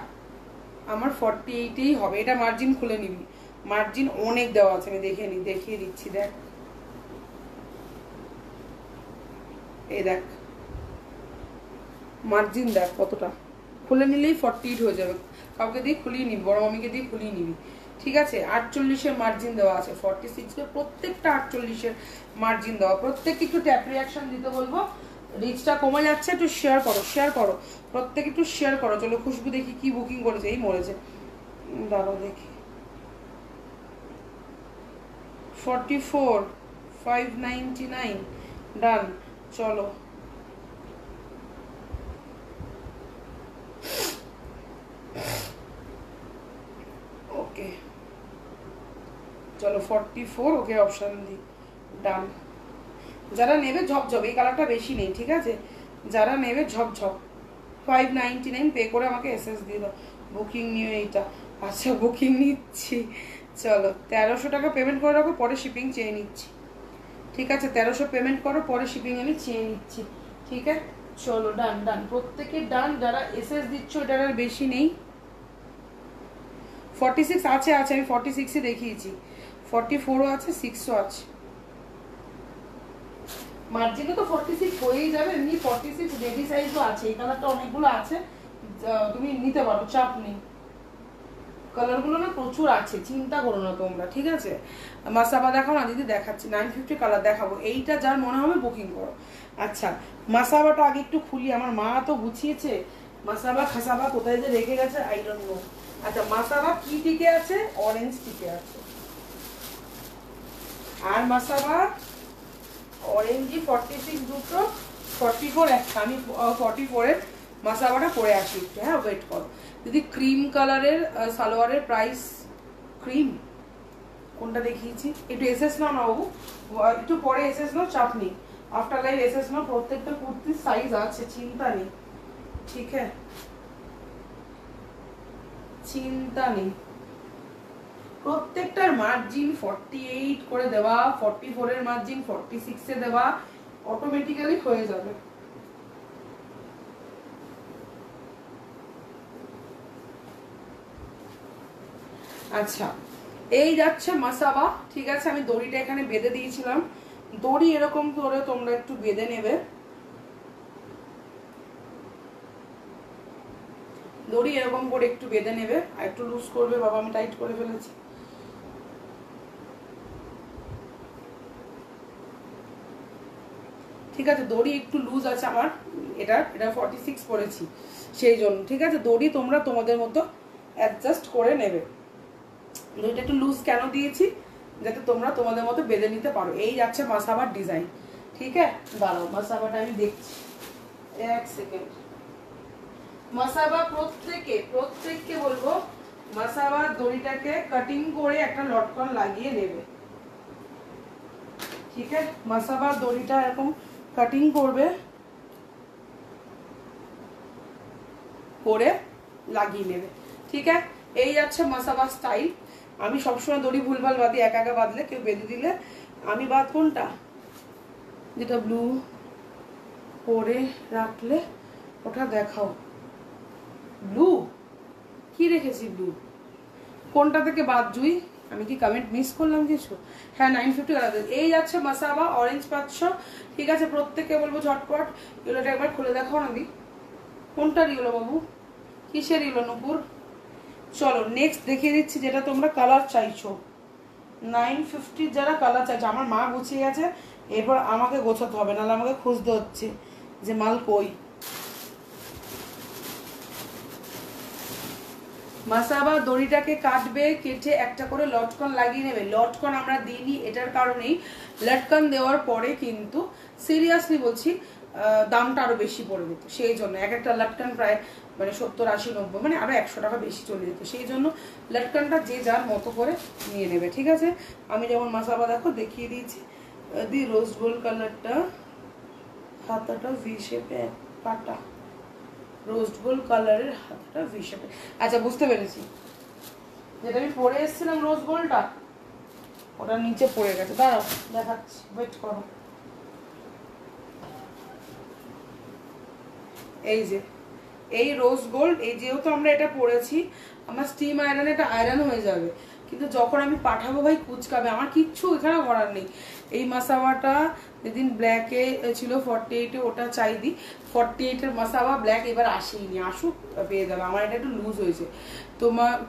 A: আমার 48ই হবে। এটা মার্জিন খুলে নিবি, মার্জিন অনেক দেওয়া আছে, আমি দেখিয়ে দিচ্ছি, দেখ এই দেখ মার্জিন দেখ কতটা, খুলে নিলেই 48 হয়ে যাবে। কাউকে দিয়ে খুলিয়ে নিবি, বড় মামিকে দিয়ে খুলিয়ে নিবি, ঠিক আছে? 48-এর মার্জিন দেওয়া আছে, 46 প্রত্যেকটা 48-এর মার্জিন দেওয়া। প্রত্যেককে একটু ট্যাপ রিয়াকশন দিতে বলবো, রিচটা কমে যাচ্ছে, একটু শেয়ার করো, শেয়ার করো, প্রত্যেকে একটু শেয়ার করো। চলো খুশবু দেখি কি বুকিং করেছে, এই মরেছে, দাঁড়াও দেখি। 44 599 ডান, চলো ওকে, চলো 44 ওকে অপশন দিই, ডান। যারা নেবে ঝপঝপ, এই কালারটা বেশি নেই, ঠিক আছে? যারা নেবে ঝপঝপ 599 পে করে আমাকে এসএস দিয়ে দাও, বুকিং নিয়ে এইটা। আচ্ছা বুকিং নিচ্ছি, চলো 1300 টাকা পেমেন্ট করে রাখো, পরে শিপিং চেয়ে নিচ্ছি, ঠিক আছে? 1300 পেমেন্ট করো, পরে শিপিং আমি চেয়ে নিচ্ছি, ঠিক আছে? চলো ডান ডান, প্রত্যেকের ডান। যারা এসএস দিচ্ছ এটার আর বেশি নেই। 46 আছে, আছে, আমি 46ই দেখিয়েছি, 44ও আছে, 6ও আছে। মার্জিনে তো 46 হয়েই যাবে, এমনি 46 বেবি সাইজও আছে, এই কালারটা অনেকগুলো আছে, তুমি নিতে পারো, চাপ নেই। কালারগুলো না প্রচুর আছে, চিন্তা করো না তোমরা, ঠিক আছে? মাসাবা দেখাও না দিদি, দেখাচ্ছি 950 কালার দেখাবো, এইটা যার মনে হবে বুকিং করো। আচ্ছা মাসাবাটা আগে একটু খুলি, আমার মা তো গুছিয়েছে, মাসাবা খাসাবা কোথায় যে রেখে গেছে আই ডোন্ট নো। আচ্ছা মাসাবা কি টিকে আছে, অরেঞ্জ টিকে আছে, আর মাসাবা অরেঞ্জি 46 দুটো, 44 একটা, আমি 44-এর মাসাবাটা পরে আসি একটু, হ্যাঁ ওয়েট করো দিদি। ক্রিম কালারের সালোয়ারের প্রাইস, ক্রিম কোনটা দেখিয়েছি, একটু এসএস নাও না বাবু, একটু পরে এসএস নাও, চাপ নেই, আফটার লাইভ এসএস নাও, প্রত্যেকটা কুর্তির সাইজ আছে, চিন্তা নেই, ঠিক আছে? চিন্তা নেই, প্রত্যেকটার মার্জিন 48 করে দেওয়া, 44-এর মার্জিন 46-এ দেওয়া, অটোমেটিক্যালি হয়ে যাবে। আচ্ছা এই যাচ্ছে মাসাবা, ঠিক আছে? আমি দড়িটা এখানে বেঁধে দিয়েছিলাম, দড়ি এরকম করে তোমরা একটু বেঁধে নেবে, দড়ি এরকম করে একটু বেঁধে নেবে, আর একটু লুজ করবে। বাবা আমি টাইট করে ফেলেছি। ঠিক আছে, দড়ি একটু লুজ আছে আমার, এটা 46 পরেছি সেই জন্য। ঠিক আছে, দড়ি তোমরা তোমাদের মতো অ্যাডজাস্ট করে নেবে। দড়িটা একটু লুজ কেন দিয়েছি, যাতে তোমরা তোমাদের মতো বেঁধে নিতে পারো। এই যাচ্ছে মাসাবার ডিজাইন। ঠিক আছে, দাঁড়াও মাসাবাটা আমি দেখছি, এক সেকেন্ড। মাসাবা প্রত্যেককে বলবো মাসাবার দড়িটাকে কাটিং করে একটা লটকন লাগিয়ে নেবে। ঠিক আছে, মাসাবার দড়িটা এরকম কাটিং করবে, করে লাগিয়ে নেবে। ঠিক আছে, এই যাচ্ছে মাসাবা স্টাইল। আমি সবসময় দড়ি ভুলভাল বাঁধি, একা একা বাঁধলে কেউ বেঁধে দিলে। আমি বাঁধ কোনটা, যেটা ব্লু পরে রাখলে ওটা দেখাও। ব্লু কি রেখেছি, ব্লু কোনটা থেকে বাদ জুই? আমি কি কমেন্ট মিস করলাম কিছু? হ্যাঁ 950 টাকা। এই যাচ্ছে মাসাবা অরেঞ্জ পাচ্ছ। ঠিক আছে, প্রত্যেককে বলবো ঝটপট ইয়েলোটা একবার খুলে দেখাও না দি। কোনটার ইয়েলো বাবু, কিসের ইয়েলো নুপুর? চলো নেক্সট দেখিয়ে দিচ্ছি যেটা তোমরা কালার চাইছো। 950 যারা কালার চাইছো, আমার মা গুছিয়ে গেছে, এরপর আমাকে গোছাতে হবে, নাহলে আমাকে খুঁজতে হচ্ছে যে মাল কই। মাসাবা দড়িটাকে কাটবে, কেটে একটা করে লটকন লাগিয়ে নেবে। লটকন আমরা দিইনি এটার কারণেই, লটকন দেওয়ার পরে কিন্তু সিরিয়াসলি বলছি দামটা আরো বেশি পড়ে যেত, সেই জন্য এক একটা লটকন প্রায় মানে 70, 80, 90 মানে আরো 100 টাকা বেশি চলে যেত। সেই জন্য লটকনটা যে যার মতো করে নিয়ে নেবে। ঠিক আছে, আমি যেমন মাসাবা দেখো দেখিয়ে দিয়েছি, দি রোজ গোল্ড কালারটা, হাতাটা ভি শেপে কাটা, রোজ গোল্ড কালারের হাতটা ভি শেপে। আচ্ছা বুঝতে পেরেছি, যেটা আমি পরে এসেছিলাম রোজ গোল্ডটা ওটা নিচে পড়ে গেছে। দাঁড়াও দেখাচ্ছি, ওয়েট করো। এই যে এই রোজ গোল্ড, এই যেহেতু আমরা এটা পরেছি, আমার স্টিম আয়রনে এটা আয়রন হয়ে যাবে, কিন্তু যখন আমি পাঠাবো ভাই কুচকাবে, আমার কিচ্ছু এখানে করার নেই। এই মাসাবাটা যেদিন ব্ল্যাকে ছিল 48-এ, ওটা চাই দি 48-এর মাসাবা ব্ল্যাক এবার আসেইনি, আসুক পেয়ে যাবে। আমার এটা একটু লুজ হয়েছে,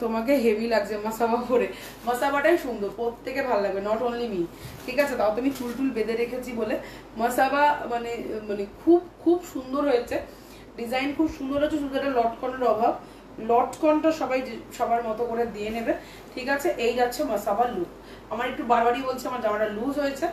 A: তোমাকে হেভি লাগছে মাসাবা পরে। মাসাবাটাই সুন্দর, প্রত্যেকে ভালো লাগবে, নট অনলি মি। ঠিক আছে, তাও তুমি চুল টুল বেঁধে রেখেছি বলে মাসাবা মানে মানে খুব খুব সুন্দর হয়েছে, ডিজাইন খুব সুন্দর হয়েছে, শুধু এটা লটকনের অভাব। লটকনটা সবাই সবার মতো করে দিয়ে নেবে। ঠিক আছে, এই যাচ্ছে মাসাবার লুক। আমার একটু বারবারই বলছে আমার জামাটা লুজ হয়েছে,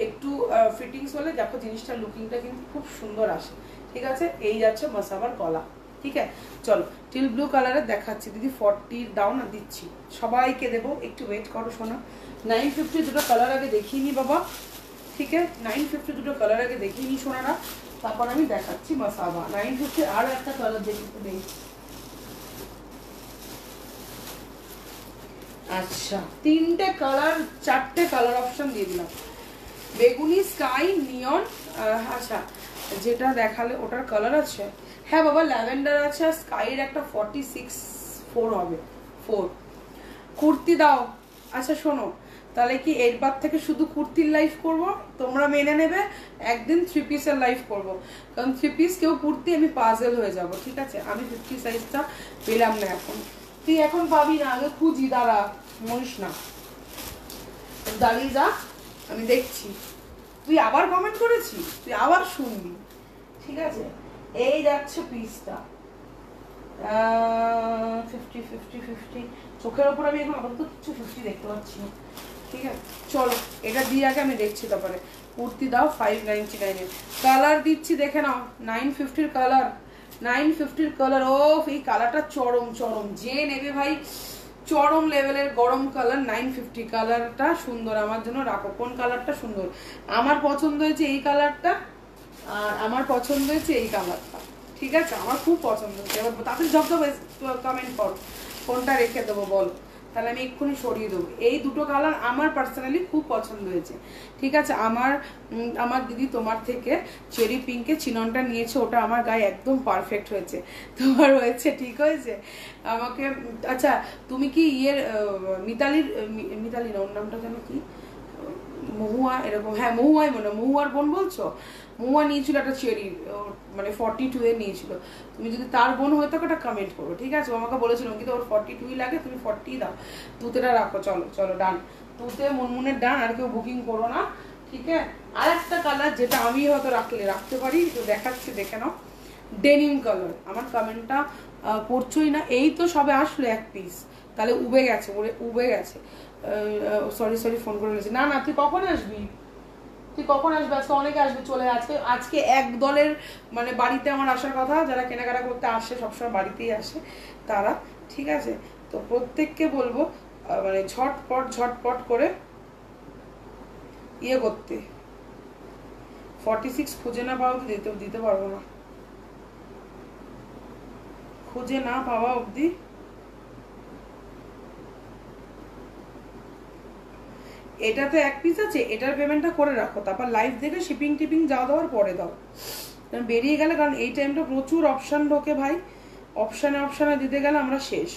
A: একটু ফিটিংস হলে দেখো জিনিসটার লুকিংটা কিন্তু খুব সুন্দর আসে। ঠিক আছে, এই যাচ্ছে মাসাবার গলা। ঠিক আছে, চলো টিল ব্লু কালারের দেখাচ্ছি দিদি। 40 দাও না, দিচ্ছি সবাইকে দেবো, একটু ওয়েট করো শোনা। 950 দুটো কালার আগে দেখিয়ে নি বাবা। ঠিক আছে, 950 দুটো কালার আগে দেখিয়ে নি সোনারা, তারপর আমি দেখাচ্ছি মাসাবা। 950 আরো একটা কালার দেখতে নেই। আচ্ছা, তিনটে কালার, চারটে কালার অপশন দিয়ে দিলাম, বেগুনি, স্কাই, নিয়ন। আচ্ছা যেটা দেখালে ওটার কালার আছে, হ্যাঁ বাবা ল্যাভেন্ডার আছে, আর স্কাইয়ের একটা 46-4 হবে, 4। কুর্তি দাও। আচ্ছা শোনো, তাহলে কি এরবার থেকে শুধু কুর্তির লাইভ করব, তোমরা মেনে নেবে। একদিন 3 পিসের লাইভ করব, কারণ 3 পিস কেউ কুর্তি আমি পাজেল হয়ে যাব। ঠিক আছে, আমি 50 সাইজটা পেলাম না এখন, তুই এখন পাবি না, আগে খুঁজি, দাঁড়া মরিস না, দাঁড়িয়ে যা, আমি দেখছি। তুই আবার কমেন্ট করেছিস, তুই আবার শুনবি। ঠিক আছে, এই যাচ্ছে পিসটা 50-50-50, চোখের ওপর আমি এখন আপাতত কিছু 50 দেখতে পাচ্ছি না। ঠিক আছে, চলো এটা দিয়ে আগে আমি দেখছি, তারপরে কুর্তি দাও 599-এর কালার দিচ্ছি, দেখে নাও। 950-র কালার, 950-র কালার, ও এই কালারটা চরম চরম, যে নেবে ভাই চরম লেভেলের গরম কালার। 950 কালারটা সুন্দর, আমার জন্য রাখো। কোন কালারটা সুন্দর? আমার পছন্দ হয়েছে এই কালারটা, আর আমার পছন্দ হয়েছে এই কালারটা। ঠিক আছে, আমার খুব পছন্দ হয়েছে। এবার তাদের ঝকঝক কমেন্ট করো কোনটা রেখে দেবো বলো, তাহলে আমি এক্ষুনি সরিয়ে দেবো। এই দুটো কালার আমার পার্সোনালি খুব পছন্দ হয়েছে। ঠিক আছে, আমার দিদি তোমার থেকে চেরি পিঙ্কে চিননটা নিয়েছে, ওটা আমার গায়ে একদম পারফেক্ট হয়েছে। তোমার হয়েছে, ঠিক হয়েছে আমাকে। আচ্ছা তুমি কি ইয়ের মিতালি না, ওর নামটা যেন কি, মহুয়া এরকম, হ্যাঁ মহুয়াই মনে, মহুয়ার বোন বলছো? মহুয়া নিয়েছিল একটা চেরি, মানে 42 এর নিয়েছিল। তুমি যদি তার বোন হয়ে থাকো একটা কমেন্ট করো, ঠিক আছে? ও আমাকে বলেছিলাম কিন্তু ওর 42 লাগে, তুমি 40 দাও, তুতেটা রাখো। চলো চলো ডান, তুতে মুনমুনের ডান, আর কেউ বুকিং করো না, ঠিক আছে? আর একটা কালার যেটা আমি হয়তো রাখতে পারি, তো দেখাচ্ছি, দেখে নাও। ডেনিম কালার, আমার কমেন্টটা পড়ছই না, এই তো সবে আসলো এক পিস, তাহলে উবে গেছে, উবে গেছে। সরি ফোন করে নিয়েছি। না তুই কখন আসবি? আজকে অনেকে আসবে, চলে আজকে এক দলের মানে বাড়িতে আমার আসার কথা, যারা কেনাকাটা করতে আসে, সবসময় বাড়িতেই আসে তারা, ঠিক আছে? তো প্রত্যেককে বলবো মানে ঝটপট করে ইয়ে করতে। 46 খুঁজে না পাওয়া অব্দি দিতে পারবো না, খুঁজে না পাওয়া অব্দি। এটাতে এক পিস আছে, এটার পেমেন্টটা করে রাখো, তারপর লাইভ দেখে শিপিং টিপিং যা দেওয়ার পরে দাও, বেরিয়ে গেলে। কারণ এই টাইমটা প্রচুর অপশান ঢোকে ভাই, অপশানে দিতে গেলে আমরা শেষ।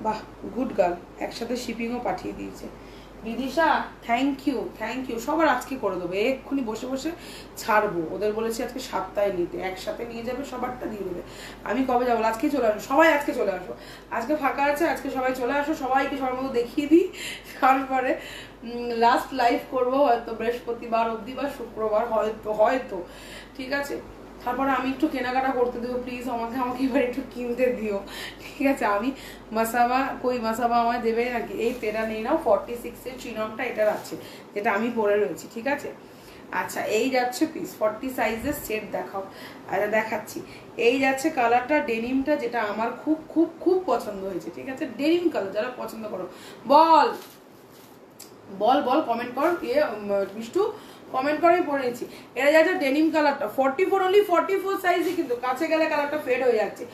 A: বাহ, গুড গার্ল, একসাথে শিপিংও পাঠিয়ে দিয়েছে বিদিশা, থ্যাংক ইউ। সবার আজকে করে দেবো, এক্ষুনি বসে বসে ছাড়বো, ওদের বলেছি আজকে সপ্তাহে নিতে, একসাথে নিয়ে যাবে, সবারটা দিয়ে দেবে। আমি কবে যাবো? আজকে চলে আসো সবাই, আজকে চলে আসো, আজকে ফাঁকা আছে, আজকে সবাই চলে আসো, সবাইকে সবার মতো দেখিয়ে দিই, তারপরে লাস্ট লাইভ করবো হয়তো বৃহস্পতিবার অবধি বা শুক্রবার হয়তো, ঠিক আছে? তারপরে আমি একটু কেনাকাটা করতে দেবো, প্লিজ আমাকে এবার একটু কিনতে দিও, ঠিক আছে? আমি মাসাবা আমায় দেবে নাকি? এই তেরা নেই নাও, 46 এর চিনমটা এটার আছে, যেটা আমি পরে রয়েছি, ঠিক আছে? আচ্ছা, এই যাচ্ছে পিস 40 সাইজের সেট, দেখাও। আচ্ছা দেখাচ্ছি, এই যাচ্ছে কালারটা, ডেনিমটা, যেটা আমার খুব খুব খুব পছন্দ হয়েছে, ঠিক আছে? ডেনিম কালার যারা পছন্দ করো বল কমেন্ট কর, মিষ্টু কমেন্ট করে পড়েছি। এটা যাচ্ছে ডেনিম কালারটা, 44 অনলি, 44 সাইজে, কিন্তু কাছে গেলে কালারটা ফেড হয়ে যাচ্ছে।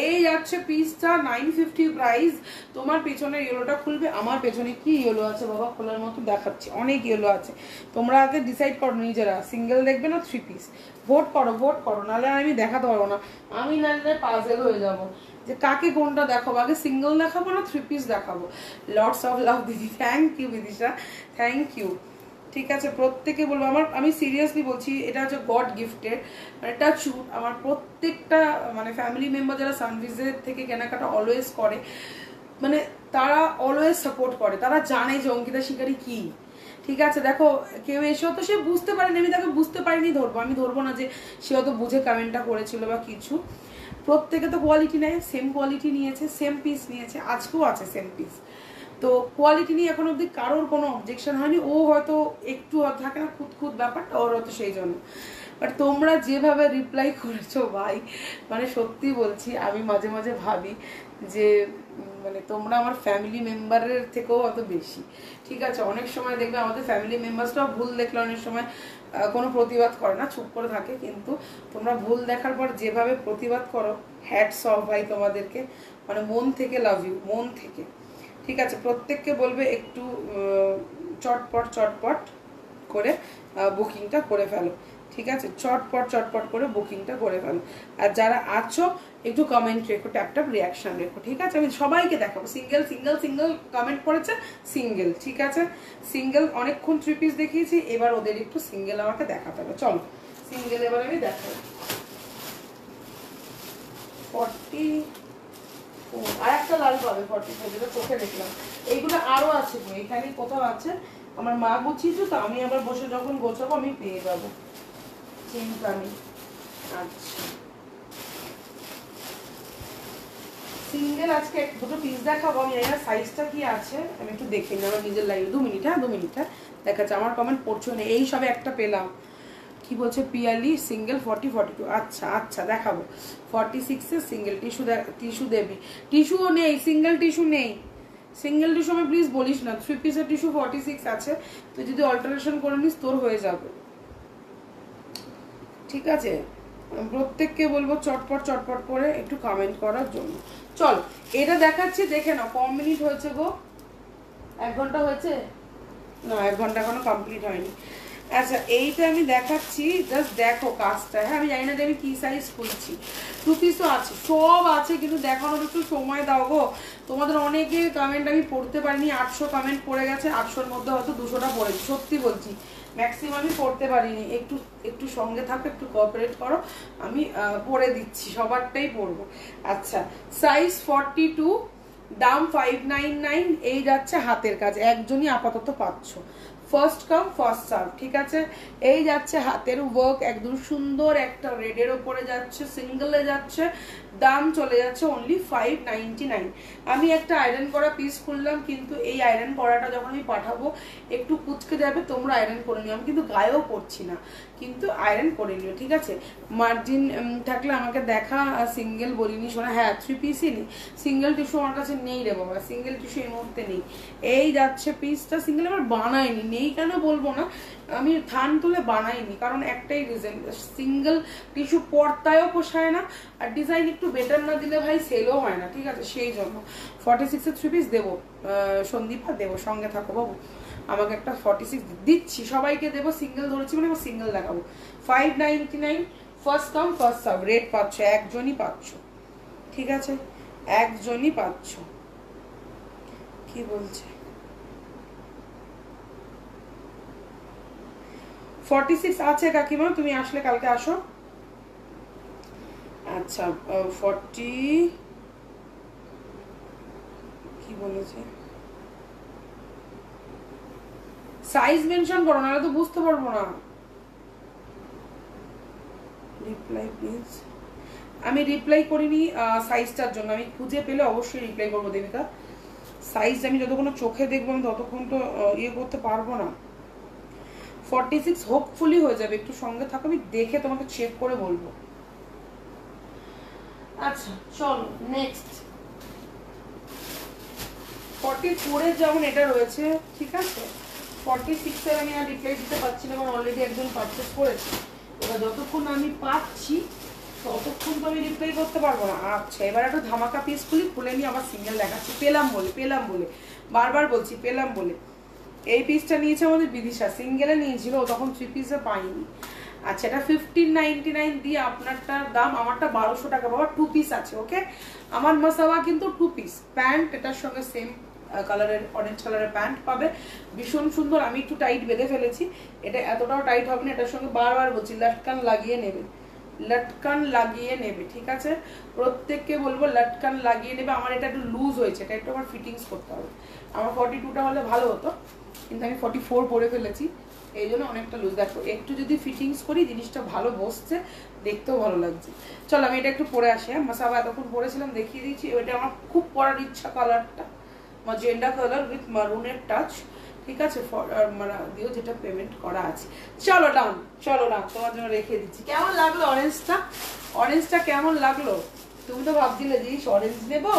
A: এই যাচ্ছে পিসটা 950 প্রাইস। তোমার পেছনের ইয়েলোটা খুলবে, আমার পেছনে কি ইয়েলো আছে বাবা খোলার মতো, দেখাচ্ছি, অনেক ইয়েলো আছে। তোমরা আগে ডিসাইড করো নিজেরা, সিঙ্গেল দেখবে না 3 পিস, ভোট করো, নাহলে আমি দেখাতে পারবো না, আমি নাহলে পাজেল হয়ে যাবো যে কাকে কোনটা দেখাবো, আগে সিঙ্গেল দেখাবো না 3 পিস দেখাবো। লটস অফ লাভ দিদি, thank you Bidisha, thank you, ঠিক আছে? প্রত্যেকে বলবো, আমি সিরিয়াসলি বলছি, এটা হচ্ছে গড গিফটেড, মানে টাচ উড, আমার প্রত্যেকটা মানে ফ্যামিলি মেম্বার যারা সানভিজের থেকে কেনাকাটা অলওয়েজ করে, মানে তারা অলওয়েজ সাপোর্ট করে, তারা জানে যে অঙ্কিতা শিকারি কি, ঠিক আছে? দেখো, কেউ এসেও তো সে বুঝতে পারেনি, আমি তাকে বুঝতে পারিনি ধরবো, আমি ধরবো না যে সে হয়তো বুঝে কমেন্টটা করেছিল বা কিছু। প্রত্যেকে তো কোয়ালিটি নেয়, সেম কোয়ালিটি নিয়েছে, সেম পিস নিয়েছে, আজকেও আছে সেম পিস, তো কোয়ালিটি নিয়ে এখন অব্দি কারোর কোনো অবজেকশন হয়নি। ও হয়তো একটু থাকে না খুঁত ব্যাপারটা ওর, হয়তো সেই জন্য। বাট তোমরা যেভাবে রিপ্লাই করেছো ভাই, মানে সত্যি বলছি, আমি মাঝে মাঝে ভাবি যে মানে তোমরা আমার ফ্যামিলি মেম্বারের থেকেও অত বেশি, ঠিক আছে? অনেক সময় দেখবে আমাদের ফ্যামিলি মেম্বার্সটাও ভুল দেখলে অনেক সময় কোনো প্রতিবাদ করে না, চুপ করে থাকে, কিন্তু তোমরা ভুল দেখার পর যেভাবে প্রতিবাদ করো, হ্যাটস অফ ভাই তোমাদেরকে, মানে মন থেকে লাভ ইউ, মন থেকে, ঠিক আছে? প্রত্যেককে বলবে একটু চটপট করে বুকিংটা করে ফেলো, ঠিক আছে? চটপট করে বুকিংটা করে ফেলো। আর যারা আছো একটু কমেন্ট রেখো, ট্যাপ রিয়াকশন রেখো, ঠিক আছে? আমি সবাইকে দেখাবো, সিঙ্গেল কমেন্ট করেছে, সিঙ্গেল, ঠিক আছে? সিঙ্গেল অনেকক্ষণ 3 পিস দেখিয়েছি, এবার ওদের একটু সিঙ্গেল আমাকে দেখাতে হবে, চলো সিঙ্গেল এবার আমি দেখাবো। 40 আর একটা লাল পাবে 44, যেটা চোখে দেখলাম, এইগুলো আরো আছে, এখানে কোথাও আছে, আমার মা গুছিয়েছো, তো আমি আবার বসে যখন গোছাবো আমি পেয়ে যাবো, চিন্তা নেই। আচ্ছা, সিঙ্গেল আজকে দুটো পিস দেখাবো, আমি জানি না সাইজটা কি আছে, আমি একটু দেখে নিই আমার নিজের লাইভ, 2 মিনিট, হ্যাঁ 2 মিনিট, হ্যাঁ দেখাচ্ছে, আমার কমেন্ট পড়ছো না, এই সবে একটা পেলাম, কি বলছে পিয়ালি, সিঙ্গেল 42। আচ্ছা দেখাবো, 46 এর সিঙ্গেল টিস্যু দেবি, টিস্যুও নেই, সিঙ্গেল টিস্যু নেই, সিঙ্গেল টিস্যু আমি প্লিজ বলিস না, 3 পিসের টিস্যু 46 আছে, তুই যদি অল্টারেশন করে নিস তোর হয়ে যাবে, ঠিক আছে? প্রত্যেককে বলবো চটপট করে একটু কমেন্ট করার জন্য। চল এটা দেখাচ্ছি, দেখে নাও, কম মিনিট হয়েছে গো, 1 ঘন্টা হয়েছে না, 1 ঘন্টা এখনো কমপ্লিট হয়নি, আচ্ছা এইটা আমি দেখাচ্ছি, জাস্ট দেখো কাজটা। হ্যাঁ আমি জানি না যে আমি কি সাইজ খুলছি। 2 পিসও আছে, সব আছে, কিন্তু দেখানোর একটু সময় দাও গো। তোমাদের অনেকের কমেন্ট আমি পড়তে পারিনি, 800 কমেন্ট পড়ে গেছে, 800-র মধ্যে হয়তো 200টা পড়েছি, সত্যি বলছি ম্যাক্সিমামই পড়তে পারিনি। একটু একটু সঙ্গে থাকো, একটু কোঅপারেট করো, আমি পড়ে দিচ্ছি, সবারটাই পড়বো। আচ্ছা সাইজ 42, দাম 599। এই যাচ্ছে হাতের কাজ, একজনই আপাতত পাচ্ছ, ফার্স্ট কাম ফার্স্ট সার্ভ, ঠিক আছে। এই যাচ্ছে হাতের ওয়ার্ক, একদম সুন্দর একটা রেডের ওপরে যাচ্ছে, সিঙ্গেলে যাচ্ছে, দাম চলে যাচ্ছে অনলি 599। আমি একটা আয়রন করা পিস খুললাম, কিন্তু এই আয়রন করাটা যখন আমি পাঠাবো একটু কুচকে যাবে, তোমরা আয়রন করে নিও। আমি কিন্তু গায়েও পড়ছি না, কিন্তু আয়রন করে নিও, ঠিক আছে। মার্জিন থাকলে আমাকে দেখা, সিঙ্গেল বলিনি শোনা। হ্যাঁ 3 পিসই নেই, সিঙ্গেল টিস্যু আমার কাছে নেই রে বাবা, সিঙ্গেল টিস্যু এই মুহূর্তে নেই। এই যাচ্ছে পিসটা, সিঙ্গেল আবার বানাইনি, নেই কেন বলবো না, আমি থান তুলে বানাইনি, কারণ একটাই রিজন, সিঙ্গেল টিস্যু পর্তায়ও পোষায় না, আর ডিজাইন একটু বেটার না দিলে ভাই সেলও হয় না, ঠিক আছে, সেই জন্য। 46-এর 3 পিস দেবো, সন্দীপা দেবো, সঙ্গে থাকো বাবু, আমাকে একটা 46 দিচ্ছি, সবাইকে দেবো, সিঙ্গেল ধরেছি মানে সিঙ্গেল দেখাবো। 599, first come first serve, rate পাচ্ছ, একজনই পাচ্ছ, ঠিক আছে, একজনই পাচ্ছ। কি বলছে 46 আছে কাকিমা, তুমি আসলে কালকে আসো। আচ্ছা 40 কি বলেছে, সাইজ মেনশন করো, নাহলে তো বুঝতে পারবো না। রিপ্লাই প্লিজ, আমি রিপ্লাই করিনি সাইজটার জন্য, আমি খুঁজে পেলে অবশ্যই রিপ্লাই করবো দেবিকা। সাইজ আমি যতক্ষণ চোখে দেখবো আমি ততক্ষণ তো ইয়ে করতে পারবো না। 46 হোপফুলি হয়ে যাবে, একটু সঙ্গে থাকো, আমি দেখে তোমাকে চেক করে বলবো। আচ্ছা চলো নেক্সট। 44 যেমন এটা রয়েছে, ঠিক আছে, 46-এর আমি আর রিপ্লাই দিতে পারছি না, কারণ অলরেডি একজন পারচেস করেছে। এবার যতক্ষণ আমি পাচ্ছি ততক্ষণ তো আমি রিপ্লাই করতে পারবো না। আচ্ছা এবার একটা ধামাকা পিস খুলে নিয়ে আবার সিঙ্গেল দেখাচ্ছি, পেলাম বলে বারবার বলছি পেলাম বলে। এই পিসটা নিয়েছে আমাদের বিদিশা, সিঙ্গেলে নিয়েছিল, তখন 3 পিসে পাইনি। আচ্ছা এটা 1599 দিয়ে আপনারটার দাম, আমারটা 1200 টাকা বাবা, 2 পিস আছে, ওকে। আমার মাসাওয়া কিন্তু 2 পিস, প্যান্ট এটার সঙ্গে সেম কালারের, অরেঞ্জ কালারের প্যান্ট পাবে, ভীষণ সুন্দর। আমি একটু টাইট বেঁধে ফেলেছি, এটা এতটাও টাইট হবে না, এটার সঙ্গে বারবার বলছি লটকান লাগিয়ে নেবে, লটকান লাগিয়ে নেবে, ঠিক আছে, প্রত্যেককে বলবো লটকান লাগিয়ে নেবে। আমার এটা একটু লুজ হয়েছে, এটা একটু আমার ফিটিংস করতে হবে। আমার 42টা হলে ভালো হতো, কিন্তু আমি 44 পরে ফেলেছি, এই জন্য অনেকটা লুজ। দেখো একটু যদি ফিটিংস করি জিনিসটা ভালো বসছে, দেখতেও ভালো লাগছে। চলো আমি এটা একটু পরে আসি। হ্যাঁ মাসাবা এতক্ষণ পরেছিলাম, দেখিয়ে দিচ্ছি। এটা আমার খুব পরার ইচ্ছা, কালারটা ম্যাজেন্ডা কালার উইথ মারুনের টাচ, ঠিক আছে, দিও যেটা পেমেন্ট করা আছে। চলো ডান, চলো ডান, তোমার জন্য রেখে দিচ্ছি। কেমন লাগলো অরেঞ্জটা, অরেঞ্জটা কেমন লাগলো? তুমি তো ভাবছিলে যে অরেঞ্জ নেবো,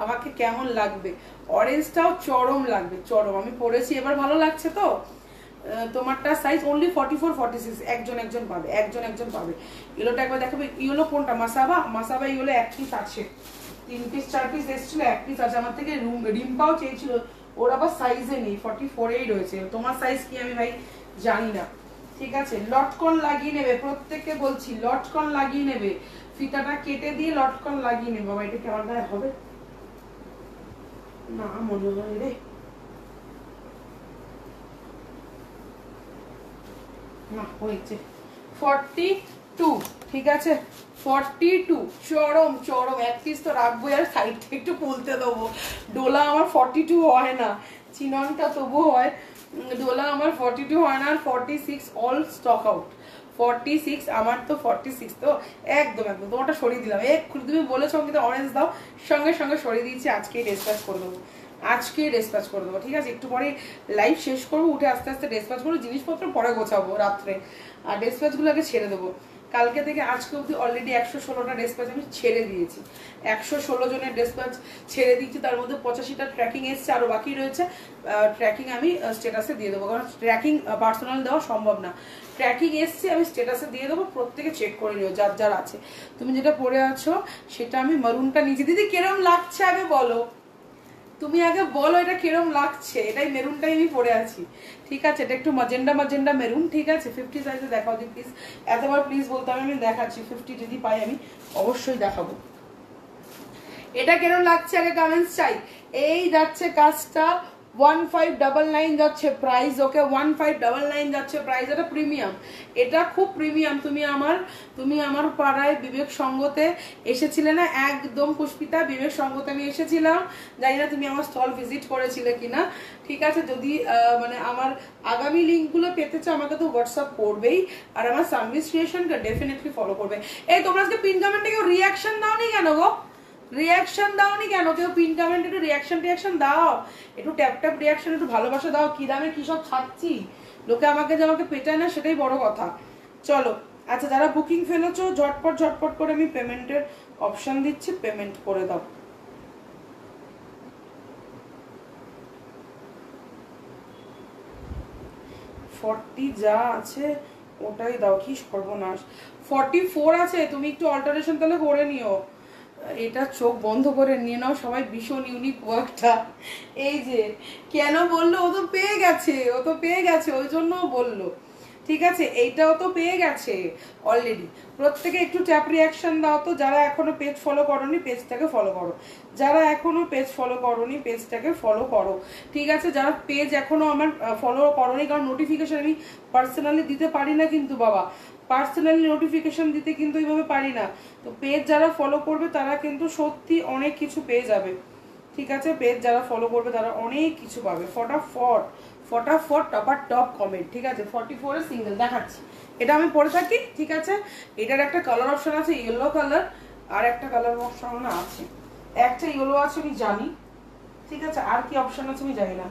A: আমাকে কেমন লাগবে? অরেঞ্জটাও চরম লাগবে, চরম। আমি পরেছি, এবার ভালো লাগছে তো। তোমারটা সাইজ অনলি 44 46, একজন পাবে, একজন পাবে। ইয়েলোটা একবার দেখাবে, ইয়েলো কোনটা? মাসাবা ইয়েলো 1 পিস আছে, 3 পিস 4 পিস এসেছিল, 1 পিস আছে। আমার থেকে রিম্পাও চেয়েছিল, ওর আবার সাইজে নেই, 44-এই রয়েছে। তোমার সাইজ কি আমি ভাই জানি না, ঠিক আছে। লটকন লাগিয়ে নেবে, প্রত্যেককে বলছি লটকন লাগিয়ে নেবে, ফিতাটা কেটে দিয়ে লটকন লাগিয়ে নেবে। বাবা এটা কি আমার গায়ে হবে না মনে হয় রে, না হয়েছে 42, ঠিক আছে 42, চরম চরম। 1 পিস তো রাখবো, আর সাইড থেকে একটু খুলতে দেবো। ডোলা আমার 42 হয় না, চিননটা তবু হয়, ডোলা আমার 42 হয় না। আর 46 অল স্টক আউট, 46 আমার তো 46 তো একদম তোমারটা সরিয়ে দিলাম। তুমি বলেছো কিন্তু অরেঞ্জ দাও, সঙ্গে সঙ্গে সরিয়ে দিয়েছি। আজকেই ডিসপ্যাচ করে দেবো, ঠিক আছে। একটু পরে লাইভ শেষ করবো, উঠে আস্তে আস্তে ডিসপ্যাচ করবো, জিনিসপত্র পরে গোছাবো রাত্রে, আর ডিসপ্যাচগুলো আগে ছেড়ে দেবো। কালকে থেকে আজকে অবধি অলরেডি 116টা ডিসপ্যাচ আমি ছেড়ে দিয়েছি, 116 জনের ডিসপ্যাচ ছেড়ে দিয়েছি। তার মধ্যে 85টা ট্র্যাকিং এসছে, আরও বাকি রয়েছে। ট্র্যাকিং আমি স্ট্যাটাসে দিয়ে দেবো, কারণ ট্র্যাকিং পার্সোনাল দেওয়া সম্ভব না। ট্র্যাকিং এসছে, আমি স্ট্যাটাসে দিয়ে দেবো, প্রত্যেকে চেক করে নিও যার যার আছে। তুমি যেটা পরে আছো সেটা আমি মারুনটা নিচে, দিদি কিরম লাগছে আগে বলো, তুমি আগে বলো এটা কিরম লাগছে। এটাই মেরুনটাই আমি পরে আছি, ঠিক আছে? এটা একটু মাজেন্ডা মাজেন্ডা মেরুন, ঠিক আছে? 50 সাইজে দেখাও দি প্লিজ। এতবার প্লিজ বলতে আমি দেখাচ্ছি, 50 যদি পাই আমি অবশ্যই দেখাবো। এটা কিরম লাগছে আগে কমেন্টস চাই। এই যাচ্ছে কাজটা 1599 যাচ্ছে প্রাইস, ওকে 1599 যাচ্ছে প্রাইস। এটা প্রিমিয়াম, এটা খুব প্রিমিয়াম। তুমি আমার পাড়ায় বিবেক সঙ্গতে এসেছিলে না? একদম পুষ্পিতা, বিবেক সঙ্গতে আমি এসেছিলাম, জানি না তুমি আমার স্টল ভিজিট করেছিলে কিনা, ঠিক আছে? যদি মানে আমার আগামী লিঙ্কগুলো পেতে চাও আমাকে তো হোয়াটসঅ্যাপ করবেই, আর আমার সার্ভিস ক্রিয়েশনকে ডেফিনেটলি ফলো করবে। এই তোমরা আজকে পিন কমেন্টে কেউ রিয়াকশন দাওনি কেন গো? রিয়াকশন দাওনি কেন কেউ? পিন কমেন্ট একটু রিয়াকশন দাও, একটু ট্যাপ ট্যাপ রিয়াকশন, একটু ভালোবাসা দাও। কি দামে কি সব ছাড়ছি, লোকে আমাকে যে আমাকে পেটায় না সেটাই বড় কথা। চলো আচ্ছা, যারা বুকিং ফেলেছো ঝটপট করে আমি পেমেন্টের অপশন দিচ্ছি, পেমেন্ট করে দাও। ফর্টি যা আছে ওটাই দাও, কি সর্বনাশ। 44 আছে, তুমি একটু অল্টারেশন তাহলে করে নিও। এটা চোখ বন্ধ করে নিয়ে নাও সবাই, ভীষণ ইউনিক ওয়ার্কটা। এই যে কেন বললো, ও তো পেয়ে গেছে ওই জন্য বললো, ঠিক আছে? এইটাও তো পেয়ে গেছে অলরেডি। প্রত্যেকে একটু ট্যাপ রিয়াকশন দাও তো। যারা এখনো পেজ ফলো করোনি পেজটাকে ফলো করো, যারা এখনো পেজ ফলো করোনি পেজটাকে ফলো করো, ঠিক আছে? যারা পেজ এখনো আমার ফলো করোনি, কারণ নোটিফিকেশন আমি পার্সোনালি দিতে পারি না কিন্তু বাবা, পার্সোনালি নোটিফিকেশন দিতে কিন্তু এইভাবে পারি না। তো পেজ যারা ফলো করবে তারা কিন্তু সত্যি অনেক কিছু পেয়ে যাবে, ঠিক আছে? পেজ যারা ফলো করবে তারা অনেক কিছু পাবে। ফটাফট টপ কমেন্ট, ঠিক আছে? 44 এর সিঙ্গেল দেখাচ্ছি, এটা আমি পরে থাকি, ঠিক আছে? এটার একটা কালার অপশন আছে ইয়েলো কালার, আর একটা কালার অপশন আছে, একটা ইয়েলো আছে আমি জানি, ঠিক আছে? আর কি অপশন আছে আমি জানি না,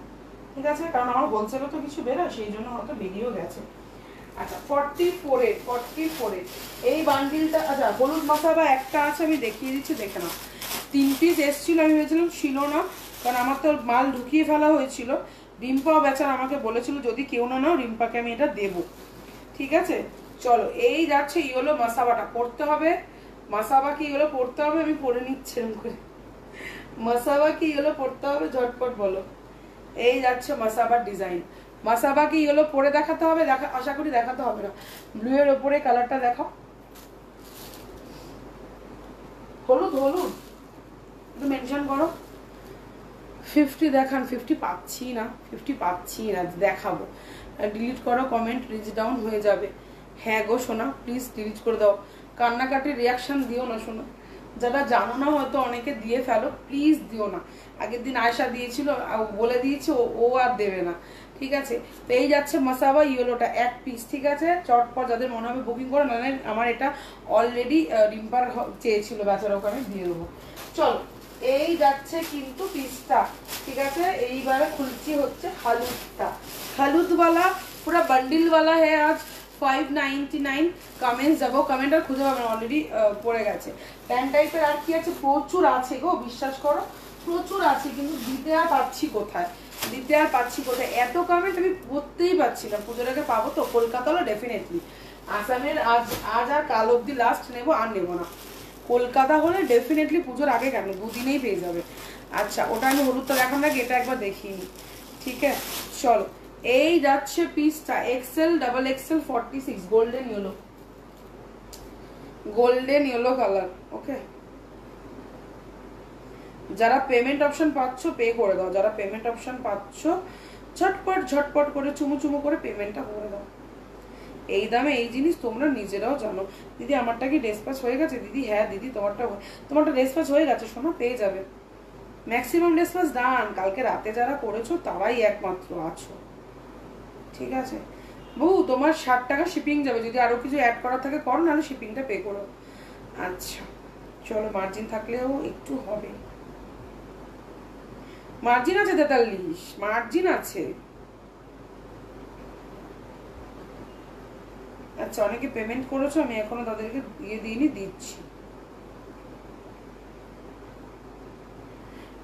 A: ঠিক আছে? কারণ আমার হোলসেলে তো কিছু বেরোয়, সেই জন্য হয়তো বেরিয়েও গেছে। আচ্ছা 44 এই বান্ডিলটা, আচ্ছা হলুদ মশাবা একটা আছে আমি দেখিয়ে দিচ্ছি, দেখে নাও। 3 পিস এসেছিল, আমি ভেবেছিলাম ছিল না, কারণ আমার তো মাল ঢুকিয়ে ফেলা হয়েছিল। রিম্পাও বেচার আমাকে বলেছিল যদি কেউ না নাও রিম্পাকে আমি এটা দেবো, ঠিক আছে? চলো এই যাচ্ছে ইয়েলো মাসাবাটা পড়তে হবে। মাসাবা কি ইয়েলো পড়তে হবে? আমি পরে নিচ্ছি এরকম করে। মাসাবা কি ইয়েলো পড়তে হবে? ঝটপট বলো। এই যাচ্ছে মাসাবার ডিজাইন। মাসাবা কি ইয়েলো পরে দেখাতে হবে? আশা করি দেখাতে হবে না। ব্লু এর ওপরে কালারটা দেখাও, হলুদ একটু মেনশন করো। 50 দেখান। 50 পাচ্ছি না, দেখাবো। ডিলিট করো কমেন্ট, রিচ ডাউন হয়ে যাবে। হ্যাঁ গো সোনা, প্লিজ ডিলিট করে দাও। কান্নাকাটির রিয়াকশন দিও না সোনা। যারা জানো না হয়তো অনেকে দিয়ে ফেলো, প্লিজ দিও না। আগের দিন আয়সা দিয়েছিল, বলে দিয়েছে ও আর দেবে না, ঠিক আছে? তো এই যাচ্ছে মাসাবা ইয়েলোটা 1 পিস, ঠিক আছে? চটপট যাদের মনে হবে বুকিং করে, মানে আমার এটা অলরেডি রিম্পার চেয়েছিল বেচারা, ওকে আমি দিয়ে দেবো। চলো এই যাচ্ছে কিন্তু পিসটা, ঠিক আছে? এইবারে খুলছি হচ্ছে হলুদওয়ালা পুরা বান্ডিলওয়ালা है आज 599। কমেন্টস যাবো, কমেন্ট আর খুঁজে পাবেন, অলরেডি পড়ে গেছে। প্যান্ট টাইপের আর কি আছে? প্রচুর আছে গো, বিশ্বাস করো প্রচুর আছে, কিন্তু দিতে আর পাচ্ছি কোথায়, এত কমেন্ট আমি পড়তেই পারছি না। পুজোর আগে পাবো তো, কলকাতা হলো ডেফিনেটলি। আসামের আজ আর কাল অব্দি লাস্ট নেবো, আর নেবো না। কলকাতা হলে ডেফিনেটলি পুজোর আগে, কেন দুদিনেই পেয়ে যাবে। আচ্ছা ওটা আমি হলুদটা দেখান নাকি, এটা একবার দেখিয়ে নি, ঠিক আছে? চলো এই যাচ্ছে পিসটা XL XXL 46 golden yellow colour, okay? যারা পেমেন্ট অপশন পাচ্ছ পে করে দাও, যারা পেমেন্ট অপশন পাচ্ছ ঝটপট করে চুমু করে পেমেন্টটা করে দাও। এই দামে এই জিনিস তোমরা নিজেরাও জানো। দিদি আমারটা কি ডেসপ্যাচ হয়ে গেছে? দিদি হ্যাঁ দিদি তোমারটা ডেসপ্যাচ হয়ে গেছে সোনা, পেয়ে যাবে। ম্যাক্সিমাম ডেসপ্যাচ ডান, কালকে রাতে যারা করেছো তারাই একমাত্র আছো, ঠিক আছে? বউ তোমার 60 টাকা শিপিং যাবে, যদি আরো কিছু অ্যাড করা থাকে করো, নাহলে শিপিংটা পে করো। আচ্ছা চলো, মার্জিন থাকলেও একটু হবে, মার্জিন আছে 43, মার্জিন আছে। আচ্ছা অনেকে পেমেন্ট করেছো, আমি এখনো তাদেরকে দিয়ে দিইনি, দিচ্ছি।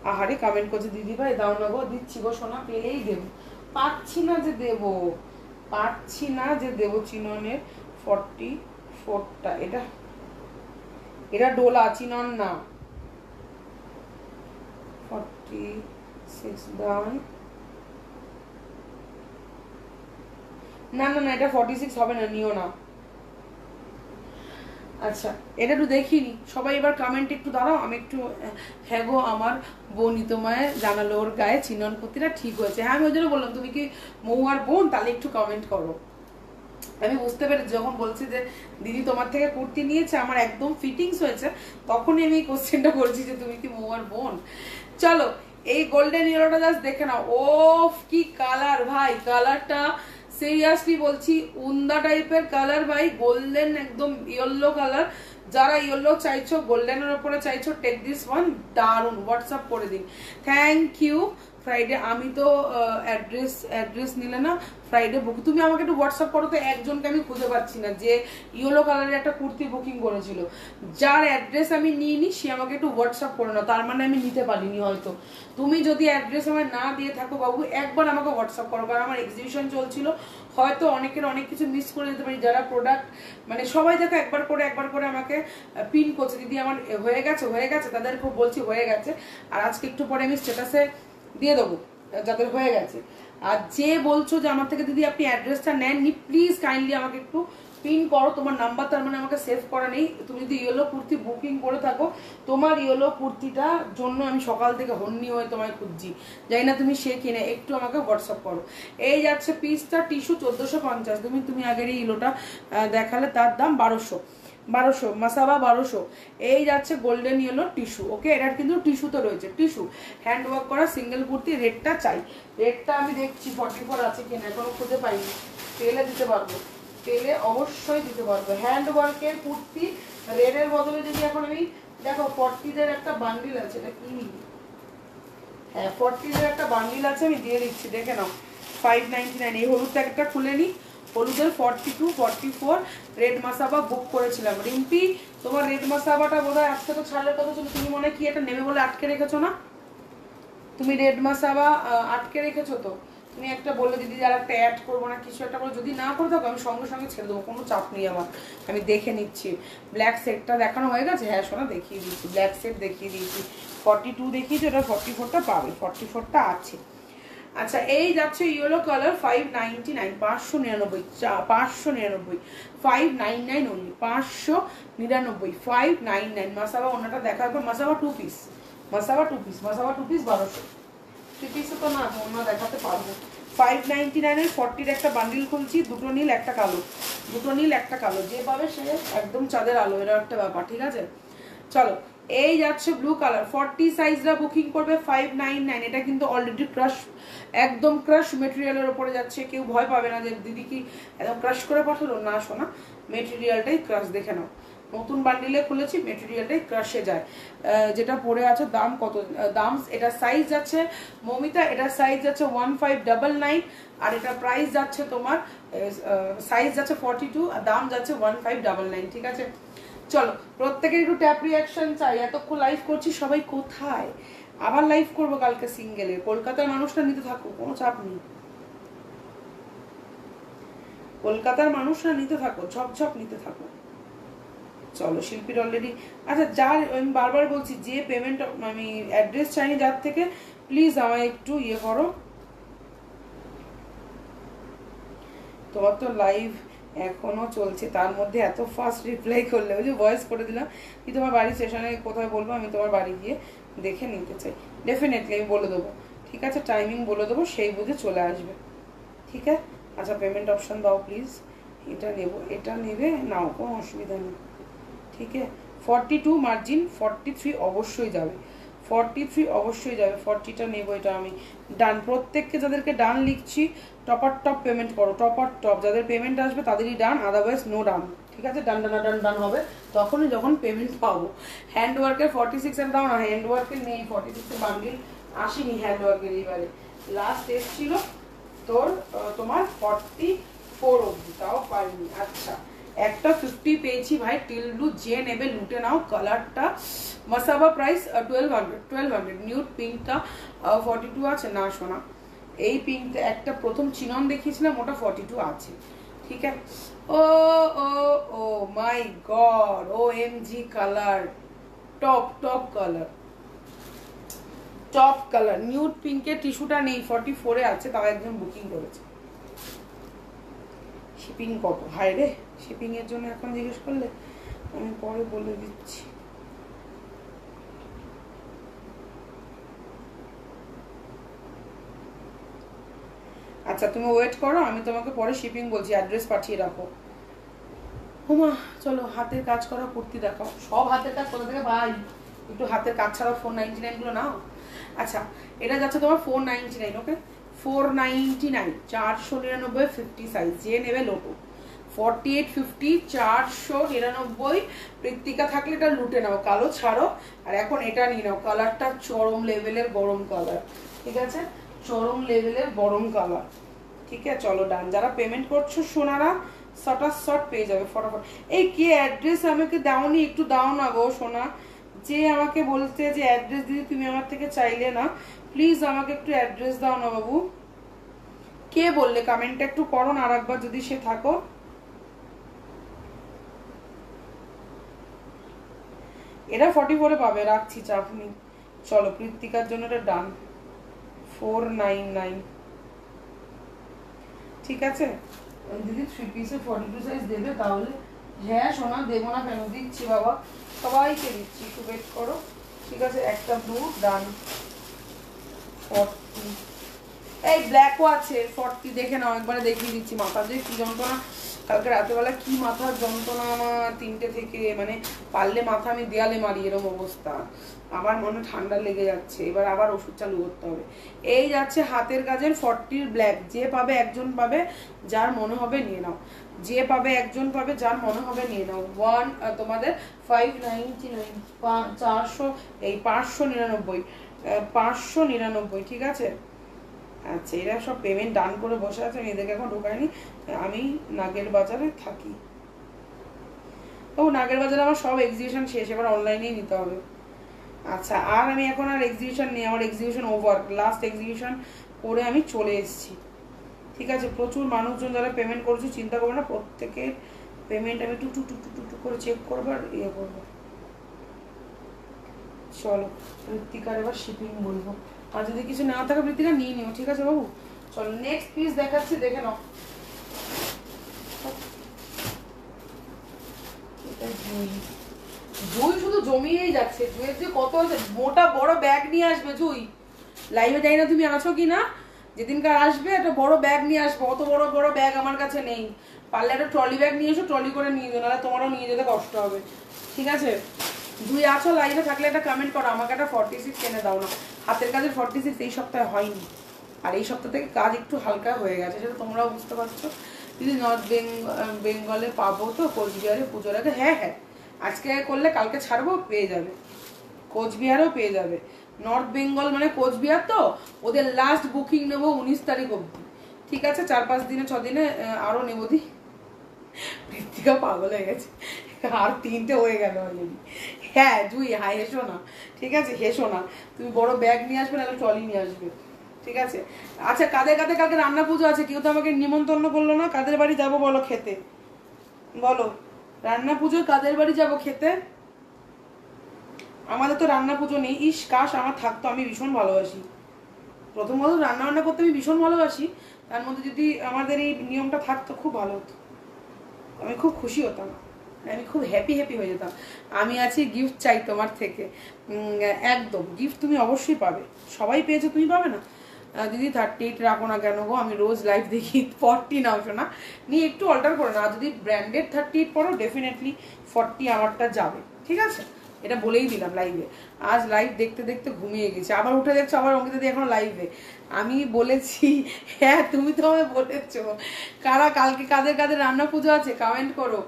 A: আহারে কমেন্ট করছে দিদি ভাই দাও না গো, দিচ্ছি গো সোনা, পেলেই দেবো, পাচ্ছি না যে দেবো। চিননের 44টা, এটা ডোলা, চিনন না। 40 46 ডান। না না না, এটা 46 হবে না, নিও না। আচ্ছা, এটা একটু দেখিনি সবাই, এবার কমেন্ট একটু দাঁড়াও, আমি একটু, হ্যাঁ গো আমার বোনই তোমায় জানালো ওর গায়ে চিনন কুর্তিটা ঠিক হয়েছে। হ্যাঁ, আমি ওই জন্য বললাম তুমি কি মৌয়ার বোন, তাহলে একটু কমেন্ট করো। আমি বুঝতে পেরেছি যখন বলছি যে দিদি তোমার থেকে কুর্তি নিয়েছে আমার একদম ফিটিংস হয়েছে, তখনই আমি এই কোশ্চেনটা করছি যে তুমি কি মৌয়ার বোন। চলো, এই গোল্ডেন ইয়েলোটা জাস্ট দেখে নাও। ও কি কালার ভাই, কালারটা সিরিয়াসলি বলছি উন্দা টাইপের কালার ভাই, গোল্ডেন একদম ইয়েলো কালার। যারা ইয়েলো চাইছো, গোল্ডেনের উপরে চাইছো, টেক দিস ওয়ান, দারুন। হোয়াটসঅ্যাপ করে দিন। Thank you. ফ্রাইডে আমি তো অ্যাড্রেস নিলে না, ফ্রাইডে বুক। তুমি আমাকে একটু হোয়াটসঅ্যাপ করো তো, একজনকে আমি খুঁজে পাচ্ছি না যে ইয়েলো কালারের একটা কুর্তি বুকিং করেছিল। যার অ্যাড্রেস আমি নিইনি সে আমাকে একটু হোয়াটসঅ্যাপ করে নাও, তার মানে আমি নিতে পারিনি হয়তো। তুমি যদি অ্যাড্রেস আমার না দিয়ে থাকো বাবু, একবার আমাকে হোয়াটসঅ্যাপ করো, কারণ আমার এক্সিবিশন চলছিল, হয়তো অনেকের অনেক কিছু মিস করে যেতে পারি। যারা প্রোডাক্ট মানে সবাই দেখো একবার করে আমাকে পিন করছে, দিদি আমার হয়ে গেছে, তাদেরকে বলছি হয়ে গেছে। আর আজকে একটু পরে আমি স্ট্যাটাসে দিয়ে দেবো যাদের হয়ে গেছে। আর যে বলছো যে আমার থেকে দিদি আপনি অ্যাড্রেসটা নেননি, প্লিজ কাইন্ডলি আমাকে একটু পিন করো তোমার নাম্বার, তার মানে আমাকে সেভ করা নেই। তুমি যদি ইয়েলো কুর্তি বুকিং করে থাকো, তোমার ইয়েলো কুর্তিটার জন্য আমি সকাল থেকে হন্নি হয়ে তোমায় খুঁজছি, জানি না তুমি সে কিনে, একটু আমাকে হোয়াটসঅ্যাপ করো। এই যাচ্ছে পিসটা টিস্যু 1450। তুমি আগের এই ইয়েলোটা দেখালে, তার দাম 1200 মাসাবা 1200। এই যাচ্ছে গোল্ডেন ইয়েলো টিস্যু। ওকে, এটার কিন্তু টিস্যুতে রয়েছে, টিস্যু হ্যান্ড ওয়ার্ক করা সিঙ্গেল কুর্তি। রেটটা চাই, রেটটা আমি দেখছি 44 আছে কিনা, এখনো খুঁজে পাইনি। তেলে দিতে পারবো, তেলে অবশ্যই দিতে পারবো। হ্যান্ড ওয়ার্কের কুর্তি রেডের বদলে যদি এখন আমি দেখো 40 একটা বান্ডিল আছে, এটা কি, হ্যাঁ 40 একটা বান্ডিল আছে, আমি দিয়ে দিচ্ছি, দেখে নাও 599। এই হলুদটা একটা খুলে নিই, হলুদের 42 44 রেড মাসাবা বুক করেছিলাম। রিম্পি, তোমার রেড মাসাবাটা বোধহয় আজকে তো ছাড়ের কথা ছিল, তুমি মনে কি এটা নেবে বলে আটকে রেখেছো না? তুমি রেড মাসাবা আটকে রেখেছো তো, তুমি একটা বললে দিদি আর একটা অ্যাড করবো না, কিছু একটা বলে, যদি না করে থাকো আমি সঙ্গে সঙ্গে ছেড়ে দেবো, কোনো চাপ নেই আমার, আমি দেখে নিচ্ছি। ব্ল্যাক সেটটা দেখানো হয়ে গেছে, হ্যাঁ সোনা দেখিয়ে দিয়েছি, ব্ল্যাক সেট দেখিয়ে দিয়েছি। 42 দেখিয়েছি, ওটা 44টা পাবে, 44টা আছে। আচ্ছা, এই যাচ্ছে ইয়েলো কালার 599, 599 599 অনলি, 599 599। মাসাবা ওনাটা দেখার পর, মাসাবা টু পিস 1200। থ্রি পিসে তো না, ওনা দেখাতে পারবো। 599 40 একটা বান্ডিল খুলছি, দুটো নীল একটা কালো, যে পাবে সে একদম চাঁদের আলো, এরা একটা ব্যাপার, ঠিক আছে। চলো, এই যাচ্ছে ব্লু কালার 40 সাইজরা বুকিং করবে 599। এটা কিন্তু অলরেডি ক্রাশ, একদম ক্রাশ মেটেরিয়ালের উপরে যাচ্ছে, কেউ ভয় পাবে না যে দিদি কি একদম ক্রাশ করে পাঠালো, না শোনা, মেটেরিয়ালটাই ক্রাশ। দেখে নাও, নতুন বান্ডিলে খুলেছি, মেটেরিয়ালটাই ক্রাশে যায়। যেটা পরে আছে দাম কত, দাম এটা সাইজ যাচ্ছে মমিতা, এটা সাইজ যাচ্ছে 1599, আর এটা প্রাইস যাচ্ছে তোমার, সাইজ যাচ্ছে 42 আর দাম যাচ্ছে 1599, ঠিক আছে। চলো, প্রত্যেকের একটু ট্যাপ রিয়াকশন চাই। এতক্ষণ লাইভ করছি, সবাই কোথায়? আবার লাইভ করবো কালকে সিঙ্গেলে। কলকাতার মানুষরা নিতে থাকো, কোনো চাপ নেই, কলকাতার মানুষরা নিতে থাকো, ঝপঝপ নিতে থাকো। চলো, শিল্পীর অলরেডি, আচ্ছা যার, আমি বারবার বলছি যে পেমেন্ট, আমি অ্যাড্রেস চাইনি যার থেকে, প্লিজ আমায় একটু ইয়ে করো। তোমার তো লাইভ এখনো চলছে, তার মধ্যে এত ফাস্ট রিপ্লাই করলে, ওই যে ভয়েস করে দিলাম কি তোমার বাড়ি স্টেশনে কোথায় বলবো, আমি তোমার বাড়ি গিয়ে দেখে নিতে চাই, ডেফিনেটলি আমি বলে দেবো, ঠিক আছে, টাইমিং বলে দেবো, সেই বুঝে চলে আসবে, ঠিক আছে। আচ্ছা, পেমেন্ট অপশন দাও প্লিজ, এটা নেবো, এটা নেবে নাও, কোনো অসুবিধা নেই, ঠিক আছে। 42 মার্জিন, 43 অবশ্যই যাবে, 43 অবশ্যই যাবে, 40টা নেবো, এটা আমি ডান। প্রত্যেককে যাদেরকে ডান লিখছি, টপার টপ পেমেন্ট করো, টপার টপ যাদের পেমেন্ট আসবে তাদেরই ডান, আদারওয়াইজ নো ডান, ঠিক আছে। ডান ডান ডান ডান হবে তখনই যখন পেমেন্ট পাবো। হ্যান্ড ওয়ার্কের 46 এর দাও না, হ্যান্ড ওয়ার্কের নেই, 46 এর বান্ডিল আসেনি হ্যান্ড ওয়ার্কের, এইবারে লাস্ট এসেছিল তোর তোমার 44 অবধি, তাও পাইনি। আচ্ছা, একটা 50 পেয়েছি ভাই, টিল ব্লু, যে নেবে লুটে নাও। কালারটা মাসাবা প্রাইস 1200 নিউড পিঙ্কটা 42 আছে না সোনা, এই পিঙ্কটা একটা প্রথম চিনন দেখিয়েছিলাম, ওটা 42 আছে, ঠিক আছে। Oh oh oh my god, O M G colour, top colour, top colour nude পিঙ্কের টিস্যুটা নেই, 44-এ আছে, তাও একজন বুকিং করেছে। শিপিং কত হাই রে, শিপিং এর জন্য এখন জিজ্ঞেস করলে আমি পরে বলে দিচ্ছি। আচ্ছা তুমি ওয়েট করো, আমি তোমাকে পরে শিপিং বলছি, অ্যাড্রেস পাঠিয়ে রাখো। হুমা চলো হাতের কাজ করা কুর্তি দেখাও। সব হাতের কাজ কোথা থেকে ভাই, একটু হাতের কাজ ছাড়াও 499 গুলো নাও। আচ্ছা এটা যাচ্ছে তোমার 499, ওকে 499, 499 50 সাইজ, যে নেবে লোটো 4850, 499। প্রীতিকা থাকলে এটা লুটে নাও, কালো ছাড়ো, আর এখন এটা নিয়ে নাও, কালারটা চরম লেভেলের গরম কালার, ঠিক আছে, চরম লেভেলের গরম কালার, ঠিক আছে চলো ডান। যারা পেমেন্ট করছো সোনারা শর্ট পেয়ে যাবে ফটাফট। এই কে অ্যাড্রেস আমাকে দাওনি, একটু দাও না গো সোনা, যে আমাকে বলতে যে অ্যাড্রেস দিদি তুমি আমার থেকে চাইলে না, প্লিজ আমাকে একটু অ্যাড্রেস দাও না বাবু। কে বললে কমেন্টটা একটু করো না আরেকবার যদি সে থাকো। এটা 44-এ পাবে, রাখছি চাপ নেই। চলো প্রীতিকার জন্য এটা ডান, 499, ঠিক আছে দিদি 3 পিসে 42 সাইজ দেবে তাহলে? হ্যাঁ সোনা দেবো না কেন, দিচ্ছি বাবা, সবাইকে দিচ্ছি, একটু ওয়েট করো, ঠিক আছে। একটা ব্লু ডান, 40, এই ব্ল্যাকও আছে 40, দেখে নাও একবারে দেখিয়ে দিচ্ছি। মাথা যে কি যন্ত্রণা, কালকে রাতেবেলা কি মাথার যন্ত্রণা আমার 3টে থেকে, মানে পারলে মাথা আমি দেয়ালে মারি এরকম অবস্থা, আবার মনে ঠান্ডা লেগে যাচ্ছে, এবার আবার ওষুধ চালু করতে হবে। এই যাচ্ছে হাতের কাজের 40 ব্ল্যাক, যে পাবে একজন পাবে, যার মনে হবে নিয়ে নাও, যে পাবে একজন পাবে, যার মনে হবে নিয়ে নাও। তোমাদের 599, 400, এই 599, 599, ঠিক আছে। আচ্ছা এরা সব পেমেন্ট ডান করে বসে আছে, আমি এদেরকে এখন ঢোকাইনি, আমি নাগের বাজারে থাকি। ও নাগের বাজারে আমার সব এক্সিবিশন শেষ, এবার অনলাইনেই নিতে হবে। আচ্ছা আর আমি এখন আর এক্সিবিশন নেই, আমার এক্সিবিশন ওভার, লাস্ট এক্সিবিশন করে আমি চলে এসেছি, ঠিক আছে। প্রচুর মানুষজন যারা পেমেন্ট করেছে চিন্তা করবে না, প্রত্যেকের পেমেন্ট আমি টুক টুক টুক টুক টুক করে চেক করবো আর ইয়ে করবো। চলো প্রীতিকার এবার শিপিং বলবো, আর যদি কিছু না থাকে প্রীতিকা নিয়ে নিও, ঠিক আছে বাবু। চলো নেক্সট পিস দেখাচ্ছি, দেখে নাও। জুই শুধু জমিয়েই যাচ্ছে, জুইয়ের যে কত মোটা বড় ব্যাগ নিয়ে আসবে জুই, লাইভে যাই না তুমি আছো কি না, যেদিনকার আসবে একটা বড় ব্যাগ নিয়ে আসবো, অত বড় বড় ব্যাগ আমার কাছে নেই, পারলে একটা ট্রলি ব্যাগ নিয়ে এসো, ট্রলি করে নিয়ে যাও, নাহলে তোমারও নিয়ে যেতে কষ্ট হবে, ঠিক আছে। জুই আছো লাইভে থাকলে একটা কমেন্ট করো, আমাকে একটা 46 এনে দাও না, হাতের কাজের 46 এই সপ্তাহে হয়নি, আর এই সপ্তাহ থেকে কাজ একটু হালকা হয়ে গেছে, সেটা তোমরাও বুঝতে পারছো। যদি নর্থ বেঙ্গলে পাবো তো কোচবিহারে পুজোর আগে, হ্যাঁ হ্যাঁ আজকে করলে কালকে ছাড়বো, পেয়ে যাবে, কোচবিহারেও পেয়ে যাবে। নর্থ বেঙ্গল মানে কোচবিহার, তো ওদের লাস্ট বুকিং নেবো 19 তারিখ অব্দি, ঠিক আছে, 4-5 দিনে 6 দিনে আরো নেবো দি। মৃত্তিকা পাগল হয়ে গেছে, আর 3টে হয়ে গেল অলরেডি। হ্যাঁ জুই হাই হেসো না, ঠিক আছে হেসো না, তুমি বড় ব্যাগ নিয়ে আসবে, নাহলে ট্রলি নিয়ে আসবে, ঠিক আছে। আচ্ছা কাদের কাদের কালকে রান্না পুজো আছে, কেউ তো আমাকে নিমন্ত্রণ করলো না, কাদের বাড়ি যাবো বলো খেতে, বলো রান্না পুজো কাদের বাড়ি যাবো খেতে? আমাদের তো রান্না পুজো নেই, ইস কাশ আমার থাকতো, আমি ভীষণ ভালোবাসি, প্রথম কথা রান্না বান্না করতে আমি ভীষণ ভালোবাসি, তার মধ্যে যদি আমাদের এই নিয়মটা থাকতো খুব ভালো হতো, আমি খুব খুশি হতাম, আমি খুব হ্যাপি হয়ে যেতাম। আমি আছি, গিফট চাই তোমার থেকে, একদম গিফট তুমি অবশ্যই পাবে, সবাই পেয়েছো তুমি পাবে না? দিদি 38 রাখো না কেন গো, আমি রোজ লাইভ দেখি, 40 নাও শোনা, নিয়ে একটু অল্টার করো না, যদি ব্র্যান্ডেড 38 পরো ডেফিনেটলি 40 আমারটা যাবে, ঠিক আছে, এটা বলেই দিলাম লাইভে। আজ লাইভ দেখতে দেখতে ঘুমিয়ে গেছে, আবার উঠে দেখছো, আবার অঙ্কিতা দিয়ে এখন লাইভে, আমি বলেছি, হ্যাঁ তুমি তো আমায় বলেছো, কারা কালকে কাদের কাদের রান্না পুজো আছে কমেন্ট করো,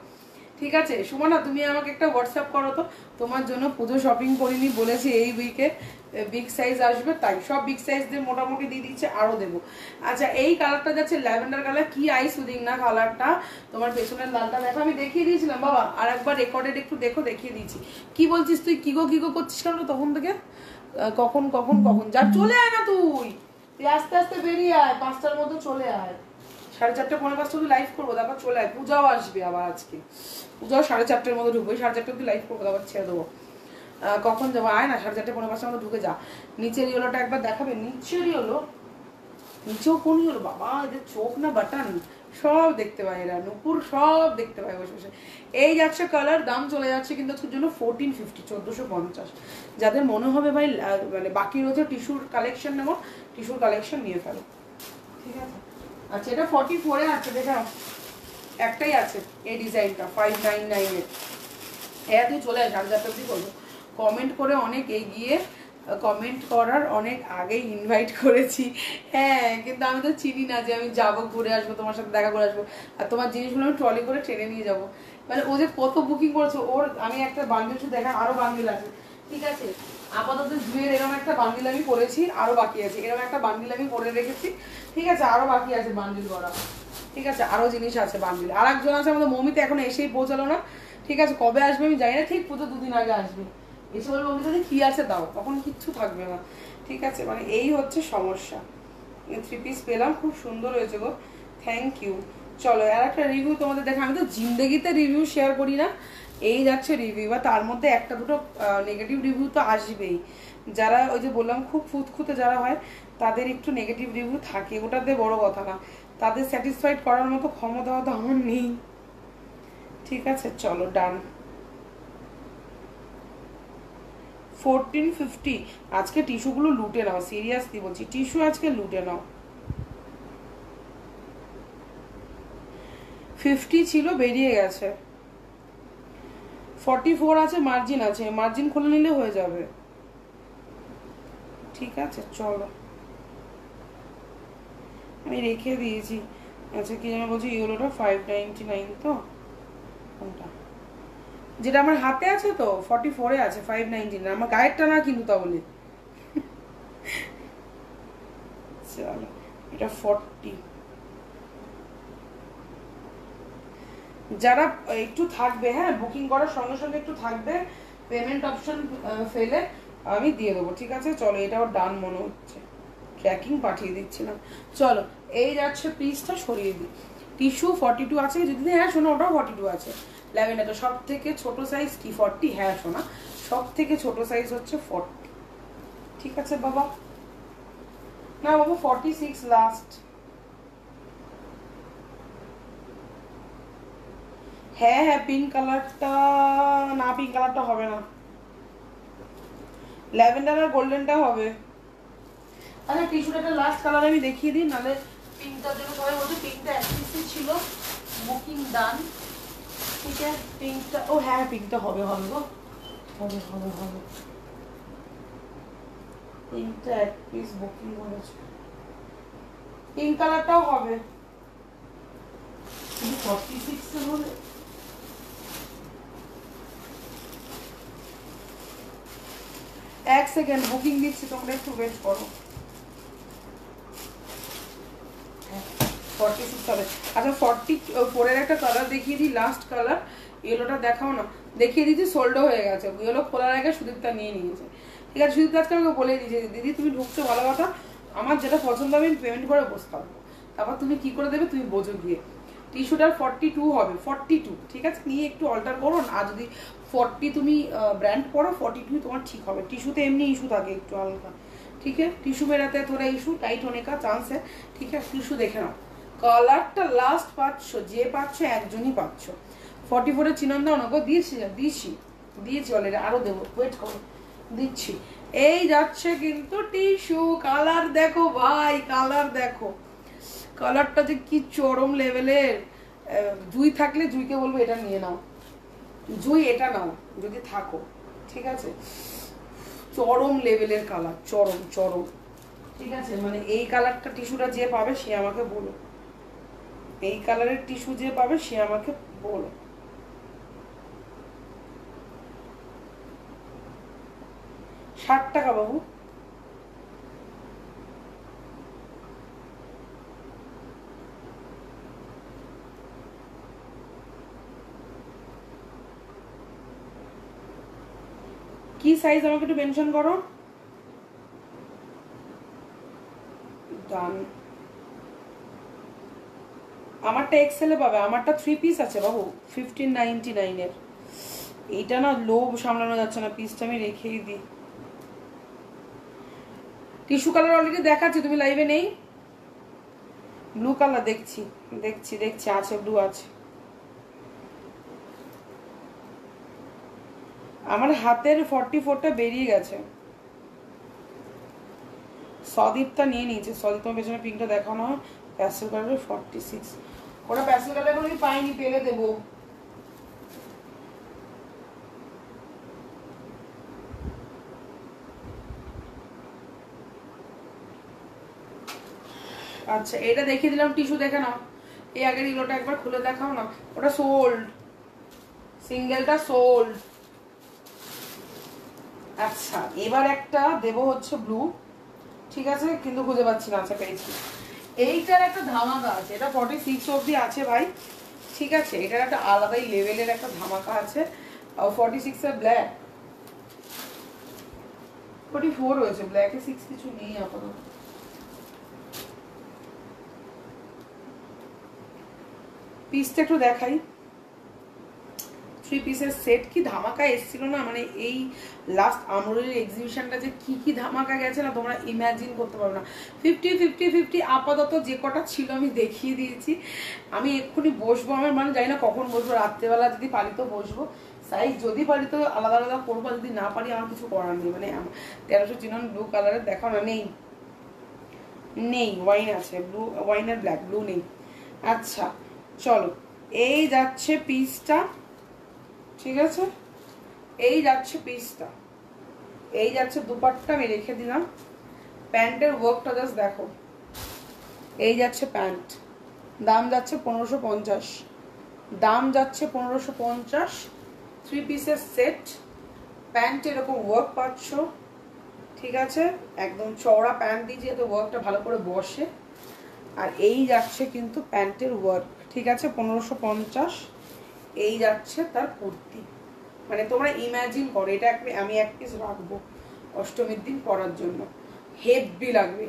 A: ঠিক আছে। সুমনা তুমি আমাকে একটা হোয়াটসঅ্যাপ করো তো, তোমার জন্য পুজো শপিং করিনি, বলেছি এই উইকে বিগ সাইজ আসবে, তাই সব বিগ সাইজদের মোটামুটি দিয়ে দিচ্ছে, আরো দেবো। আচ্ছা এই কালারটা যাচ্ছে ল্যাভেন্ডার কালার, কি আই সুদিং না কালারটা, তোমার পেছনের লালটা দেখো, আমি দেখিয়ে দিয়েছিলাম বাবা, আর একবার রেকর্ডেড একটু দেখো, দেখিয়ে দিয়েছি। কি বলছিস তুই, কি গো করছিস কেন তখন থেকে, কখন কখন কখন যা, চলে আয় না তুই, তুই আস্তে আস্তে বেরিয়ে আয়, 5টার মতো চলে আয়, 4:30 পৌনে 5টা অব্দি লাইভ করবো, তারপর চলে আয়, পূজাও আসবে আবার, আজকে পূজাও 4:30টার মধ্যে ঢুকবো, 4:30 অব্দি লাইভ করবো, তারপর ছেড়ে দেবো। কখন যাবো, আয় না 4:30 5:45 মতো ঢুকে যা। নিচের ইয়েলোটা একবার দেখাবে, নিচের ইয়েলো, নিচেও কোন ইয়েলো, বাবা এদের চোখ না বাটন সব দেখতে পায় এরা, নুপুর সব দেখতে পায় বসে বসে। এই যাচ্ছে কালার, দাম চলে যাচ্ছে কিন্তু আজকের জন্য 1450, 1450। যাদের মনে হবে ভাই মানে বাকি রয়েছে টিস্যুর কালেকশন নেবো, টিস্যুর কালেকশন নিয়ে ফেলো, ঠিক আছে। আচ্ছা এটা 44 এ আছে, দেখা একটাই আছে এই ডিজাইনটা 599 এর। তুই চলে আস, 4:30 অবধি করবো। কমেন্ট করে অনেক এগিয়ে, কমেন্ট করার অনেক আগেই ইনভাইট করেছি, হ্যাঁ, কিন্তু আমি তো চিনি না যে আমি যাবো, ঘুরে আসবো, তোমার সাথে দেখা করে আসবো, আর তোমার জিনিসগুলো আমি ট্রলি করে ট্রেনে নিয়ে যাবো। মানে ও যে কত বুকিং করেছে, ওর আমি একটা বান্ডিল দেখা, আরো বান্ডিল আছে, ঠিক আছে। আপাতত জুয়ের এরকম একটা বান্ডিল আমি করেছি, আরো বাকি আছে, এরকম একটা বান্ডিল আমি করে রেখেছি, ঠিক আছে, আরো বাকি আছে বান্ডিল করা, ঠিক আছে, আরো জিনিস আছে বান্ডিল। আর একজন আছে আমাদের মমিতে, এখন এসেই পৌঁছালো না, ঠিক আছে, কবে আসবে আমি জানি না, ঠিক পুজো 2 দিন আগে আসবে, এসে বলবো মমিতাদি কি আছে দাও, তখন কিচ্ছু থাকবে না, ঠিক আছে। মানে এই হচ্ছে সমস্যা। 3 পিস পেলাম, খুব সুন্দর হয়েছে গো, থ্যাংক ইউ। চলো আর একটা রিভিউ তোমাদের দেখা, আমি তো জিন্দেগিতে রিভিউ শেয়ার করি না, এই যাচ্ছে রিভিউ, বা তার মধ্যে একটা দুটো নেগেটিভ রিভিউ তো আসবেই। যারা ওই যে বললাম খুব ফুতখুতে যারা হয়, তাদের একটু নেগেটিভ রিভিউ থাকে, ওটাতে বড় কথা না, তাদের স্যাটিসফাইড করার মতো ক্ষমতা তো আমার নেই, ঠিক আছে। চলো ডান। 1450। আজকে টিস্যুগুলো লুটে নাও, সিরিয়াসলি বলছি, টিস্যু আজকে লুটে নাও। 50 ছিল, বেরিয়ে গেছে। 44 আছে, মার্জিন আছে, মার্জিন খুলে নিলে হয়ে যাবে, ঠিক আছে। চলো আমি রেখে দিয়েছি। আচ্ছা কি যেন বলছি, ইউরোটা 599 তো, কোনটা যেটা আমার হাতে আছে তো 44 এ আছে, 599, আমার গায়েরটা না কিন্তু তাহলে। চলো এটা 40। যারা একটু থাকবে, হ্যাঁ, বুকিং করার সঙ্গে সঙ্গে একটু থাকবে, পেমেন্ট অপশন ফেলে আমি দিয়ে দেবো, ঠিক আছে। চলো এটাও ডান মনে হচ্ছে, ট্র্যাকিং পাঠিয়ে দিচ্ছিলাম। চলো এই যাচ্ছে পিসটা সরিয়ে দিই। টিস্যু 42 আছে যদি, হ্যাঁ শোনো ওটাও 42 আছে। ল্যাভেন্ডারটা সব থেকে ছোট সাইজ কি 40, হ্যাঁ শোনা সব থেকে ছোট সাইজ হচ্ছে 40, ঠিক আছে বাবা। না বাবু 46 লাস্ট। হ্যাঁ হ্যাঁ পিঙ্ক কালারটা, না পিঙ্ক কালারটা হবে না, ল্যাভেন্ডার আর গোল্ডেনটা হবে। আচ্ছা টিস্যুটা একটা লাস্ট কালার আমি দেখিয়ে দিই, নাহলে পিঙ্কটার জন্য সবাই বলছে পিঙ্কটা অ্যাক্টিভ ছিল, বুকিং ডান, ঠিক আছে। পিঙ্কটা, ও হ্যাঁ পিঙ্কটা হবে, হবে গো, হবে হবে হবে, পিঙ্কটা এক পিস বুকিং করেছে, পিঙ্ক কালারটাও হবে। 46 এর হবে, এক সেকেন্ড বুকিং দিচ্ছি, তোমরা একটু ওয়েট করো। 46 হবে। আচ্ছা 44 এর একটা কালার দেখিয়ে দিই, লাস্ট কালার, ইয়েলোটা দেখাও না, দেখিয়ে দিচ্ছি, সোল্ডও হয়ে গেছে, ইয়েলো খোলার আগে সুদীপটা নিয়ে নিয়েছে, ঠিক আছে। সুদীপ আজকে আমাকে বলে দিয়েছে, দিদি তুমি ঢুকছো ভালো কথা, আমার যেটা পছন্দ আমি পেমেন্ট করে বসে থাকবো, তারপর তুমি কি করে দেবে তুমি বোঝো গিয়ে। টিস্যুটার 42 হবে, 42, ঠিক আছে, নিয়ে একটু অল্টার করো, আর যদি 40 তুমি ব্র্যান্ড পড়ো 42 তোমার ঠিক হবে। টিস্যুতে এমনি ইস্যু থাকে একটু হালকা, ঠিক আছে, টিস্যু মেরাতে थोड़ा ইস্যু টাইট होने का चांस है, ठीक है। টিস্যু দেখে নাও, কালারটা লাস্ট পাচ্ছ, যে পাচ্ছ একজনই পাচ্ছ। 44 এর চিনন দাও না গো, দিয়েছি দিয়েছি অলরেডি, আরো দেবো, ওয়েট করো, দিচ্ছি। এই যাচ্ছে কিন্তু টিস্যু, কালার দেখো ভাই, কালার দেখো, কালারটা যে কি চরম লেভেলের। জুই থাকলে জুইকে বলবো এটা নিয়ে নাও, জুই এটা নাও যদি থাকো, ঠিক আছে। চরম লেভেলের কালার, চরম চরম, ঠিক আছে। মানে এই কালারটা টিস্যুটা যে পাবে সে আমাকে বলো, এই কালারের টিস্যু যে পাবে সে আমাকে বলো। ৳60 বাবু। কি সাইজ আমাকে একটু মেনশন করো, ডান। আমারটা এক্সেলে পাবে, আমারটা 3 পিস আছে বাবু, 1599 এর, এইটা না লোভ সামলানো যাচ্ছে না, পিসটা আমি রেখেই দিই। টিস্যু কালার অলরেডি দেখাচ্ছি, তুমি লাইভে নেই। ব্লু কালার দেখছি দেখছি দেখছি, আছে ব্লু আছে। আমার হাতের 44টা বেরিয়ে গেছে। সদীপটা নিয়ে নিয়েছে, সদীপ তোমার পেছনে পিঙ্কটা দেখানো, প্যাস্টেল কালারের 46। ওটা প্যাস্টেল কালার এখন আমি পাইনি, পেলে দেবো। আচ্ছা এটা দেখিয়ে দিলাম, টিস্যু দেখে নাও। এই আগের ইলোটা একবার খুলে দেখাও না। ওটা সোল্ড, সিঙ্গেলটা সোল্ড। আচ্ছা এবার একটা দেবো হচ্ছে ব্লু, ঠিক আছে, কিন্তু খুঁজে পাচ্ছি না। আচ্ছা পেয়েছি, এইটার একটা ধামাকা আছে, এটা 46 অবধি আছে ভাই, ঠিক আছে। এটার একটা আলাদাই লেভেলের একটা ধামাকা আছে। 46 এর ব্ল্যাক, 44 হয়েছে, ব্ল্যাকে 6 কিছু নেই আপাতত। পিসটা একটু দেখাই। 3 পিসের সেট কি ধামাকা এসেছিল না, মানে এই লাস্ট আমরুলের এক্সিবিশনটা যে কি ধামাকা গেছে না, তোমরা ইমাজিন করতে পারবে না। 50 আপাতত যে কটা ছিল আমি দেখিয়ে দিয়েছি। আমি এক্ষুনি বসবো, আমার মানে জানি না কখন বসবো, রাত্রেবেলা যদি পারি তো বসবো, সাইজ যদি পারি তো আলাদা আলাদা করবো, যদি না পারি আমার কিছু করার নেই। মানে 1300 চিনন ব্লু কালারের দেখাও না, নেই নেই, ওয়াইন আছে, ব্লু ওয়াইন আর ব্ল্যাক, ব্লু নেই। আচ্ছা চলো, এই যাচ্ছে পিসটা, ঠিক আছে, এই যাচ্ছে পিসটা, এই যাচ্ছে দুপাট্টা, আমি রেখে দিলাম। প্যান্টের ওয়ার্কটা জাস্ট দেখো, এই যাচ্ছে প্যান্ট, দাম যাচ্ছে 1550, দাম যাচ্ছে 1550। 3 পিসের সেট, প্যান্ট এরকম ওয়ার্ক পাচ্ছ, ঠিক আছে, একদম চওড়া প্যান্ট দিয়ে যেহেতু ওয়ার্কটা ভালো করে বসে। আর এই যাচ্ছে কিন্তু প্যান্টের ওয়ার্ক, ঠিক আছে, 1550। এই যাচ্ছে তার কুর্তি, মানে তোমরা ইমাজিন করো, এটা আমি এক পিস রাখবো অষ্টমীর দিন পরার জন্য, হেভি লাগবে।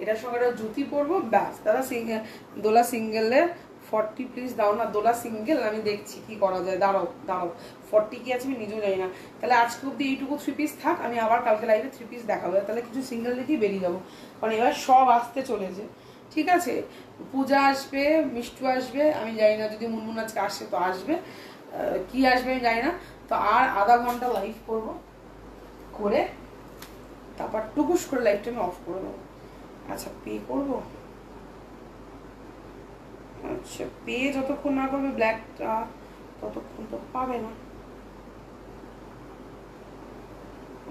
A: এটার সঙ্গে একটা জুতি পরবো, ব্যাস। দাদা দোলা সিঙ্গেলের 40 প্লিজ দাও না, দোলা সিঙ্গেল, আমি দেখছি কি করা যায়। দাঁড়াও দাঁড়াও, 40 কি আছে আমি নিজেও জানি না। তাহলে আজকে অব্দি এইটুকু 3 পিস থাক, আমি আবার কালকে লাইভে 3 পিস দেখাবো, তাহলে কিছু সিঙ্গেল দেখেই বেরিয়ে যাবো, কারণ এবার সব আসতে চলেছে, ঠিক আছে। পূজা আসবে, মিষ্টু আসবে, আমি জানি না, যদি মুনমুন আজকে আসে তো আসবে, কি আসবে আমি জানি না। তো আর আধা ঘন্টা লাইভ করবো, করে তারপর টুকুস করে লাইভটা আমি অফ করে দেবো। আচ্ছা পে করবো, আচ্ছা পে যতক্ষণ না করবে ব্ল্যাকটা ততক্ষণ তো পাবে না।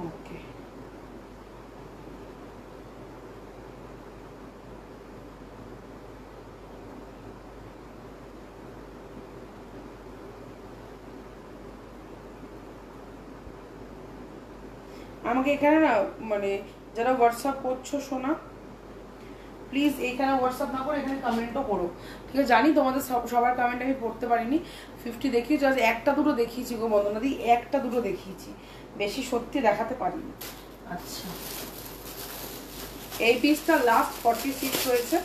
A: ওকে, আমাকে এখানে না, মানে যারা হোয়াটসঅ্যাপ করছো শোনা, প্লিজ এইখানে হোয়াটসঅ্যাপ না করে এখানে কমেন্টও করো, ঠিক আছে। জানি তোমাদের সবার কমেন্ট আমি পড়তে পারিনি, 50 দেখিয়েছি, আজ একটা দুটো দেখিয়েছি গো বন্দনা দি, একটা দুটো দেখিয়েছি, বেশি সত্যি দেখাতে পারিনি। আচ্ছা এই পিসটা লাস্ট 46 হয়েছে,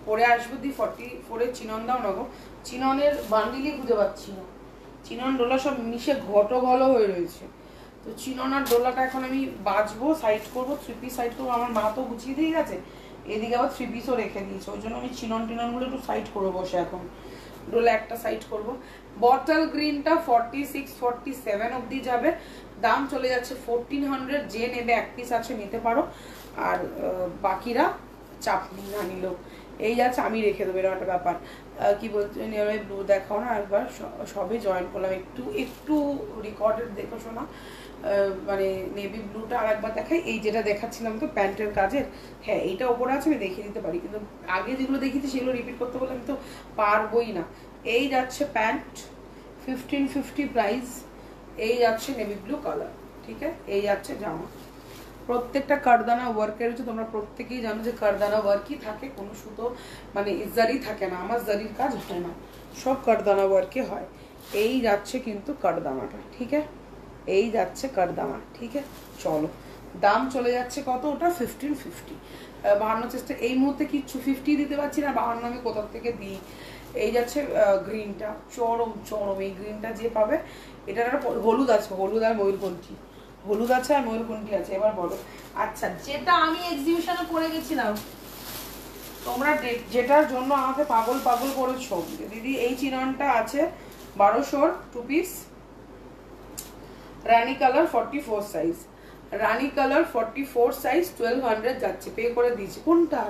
A: পরে আসবো দি 44-এর চিনন দাও না গো, চিননের বান্ডিলই খুঁজে পাচ্ছি না, চিনন ডোলা সব মিশে ঘটো ঘলো হয়ে রয়েছে। তো চিনন আর ডোলাটা এখন আমি বাজবো, সাইড করবো, 3 পিস সাইড করবো। আমার মা তো গুছিয়ে দিয়ে গেছে, এদিকে আবার 3 পিসও রেখে দিয়েছে, ওই জন্য আমি চিনন টিননগুলো একটু সাইড করবো বসে, এখন ডোলা একটা সাইড করব। বটল গ্রিনটা 46-47 অবধি যাবে, দাম চলে যাচ্ছে 1400। যে নেবে এক পিস আছে নিতে পারো, আর বাকিরা চাপ না নিলেও এই যাচ্ছে, আমি রেখে দেবো, এরকম একটা ব্যাপার। কি বলছে ব্লু দেখাও না একবার, সবে জয়েন করলাম, একটু একটু রেকর্ডেড দেখো শোনা, মানে নেভি ব্লুটা আর একবার দেখাই। এই যেটা দেখাচ্ছিলাম তো প্যান্টের কাজের, হ্যাঁ এইটা ওপরে আছে, আমি দেখিয়ে দিতে পারি, কিন্তু আগে যেগুলো দেখিয়েছি সেগুলো রিপিট করতে বলে আমি তো পারবোই না। এই যাচ্ছে প্যান্ট 1550 প্রাইস, এই যাচ্ছে নেভি ব্লু কালার, ঠিক আছে। এই যাচ্ছে জামা, প্রত্যেকটা কারদানা ওয়ার্কের হচ্ছে, তোমরা প্রত্যেকেই জানো যে কারদানা ওয়ার্কই থাকে, কোনো সুতো মানে জারি থাকে না, আমার জারির কাজ হয় না, সব কারদানা ওয়ার্কে হয়। এই যাচ্ছে কিন্তু কারদানাটা, ঠিক আছে, এই যাচ্ছে কারদানা, ঠিক আছে। চলো দাম চলে যাচ্ছে কত, ওটা 1550। 52 চেষ্টা এই মুহূর্তে কিচ্ছু 50 দিতে পারছি না, 52 আমি কোথার থেকে দিই, এই যাচ্ছে গ্রিনটা, চরম চরম। এই গ্রিনটা যে পাবে, এটার একটা হলুদ আছে, হলুদ আর ময়ূরকণ্ঠী, হলুদ আছে আর ময়ূরকণ্ঠী আছে। এবার বলো। আচ্ছা, যেটা আমি এক্সিবিশনে পরে গেছিলাম, তোমরা যেটার জন্য আমাকে পাগল পাগল করেছো, দিদি এই চিননটা আছে 1200 টু পিস, রানী কালার 44 সাইজ, রানী কালার 44 সাইজ 1200 যাচ্ছে, পে করে দিয়েছি। কোনটা?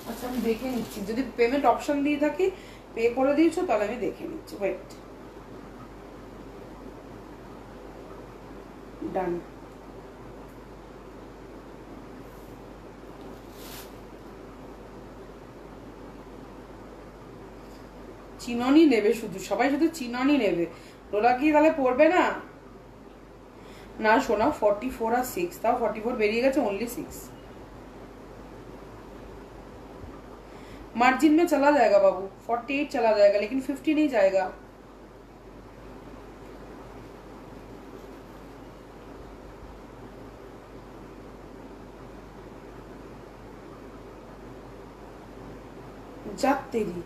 A: আচ্ছা আমি দেখে নিচ্ছি, যদি পেমেন্ট অপশন দিয়ে থাকি, পে করে দিয়েছো, তাহলে আমি দেখে নিচ্ছি। ওয়েট, ডান। চিননই নেবে শুধু, সবাই শুধু চিননই নেবে। লোলা কি তাহলে পড়বে না? ना सोना 44 और 6 তাও 44 বেরিয়ে গেছে, ओनली 6 मार्जिन में चला जाएगा बाबू, 48 चला जाएगा, लेकिन 50 नहीं जाएगा। जात तेरी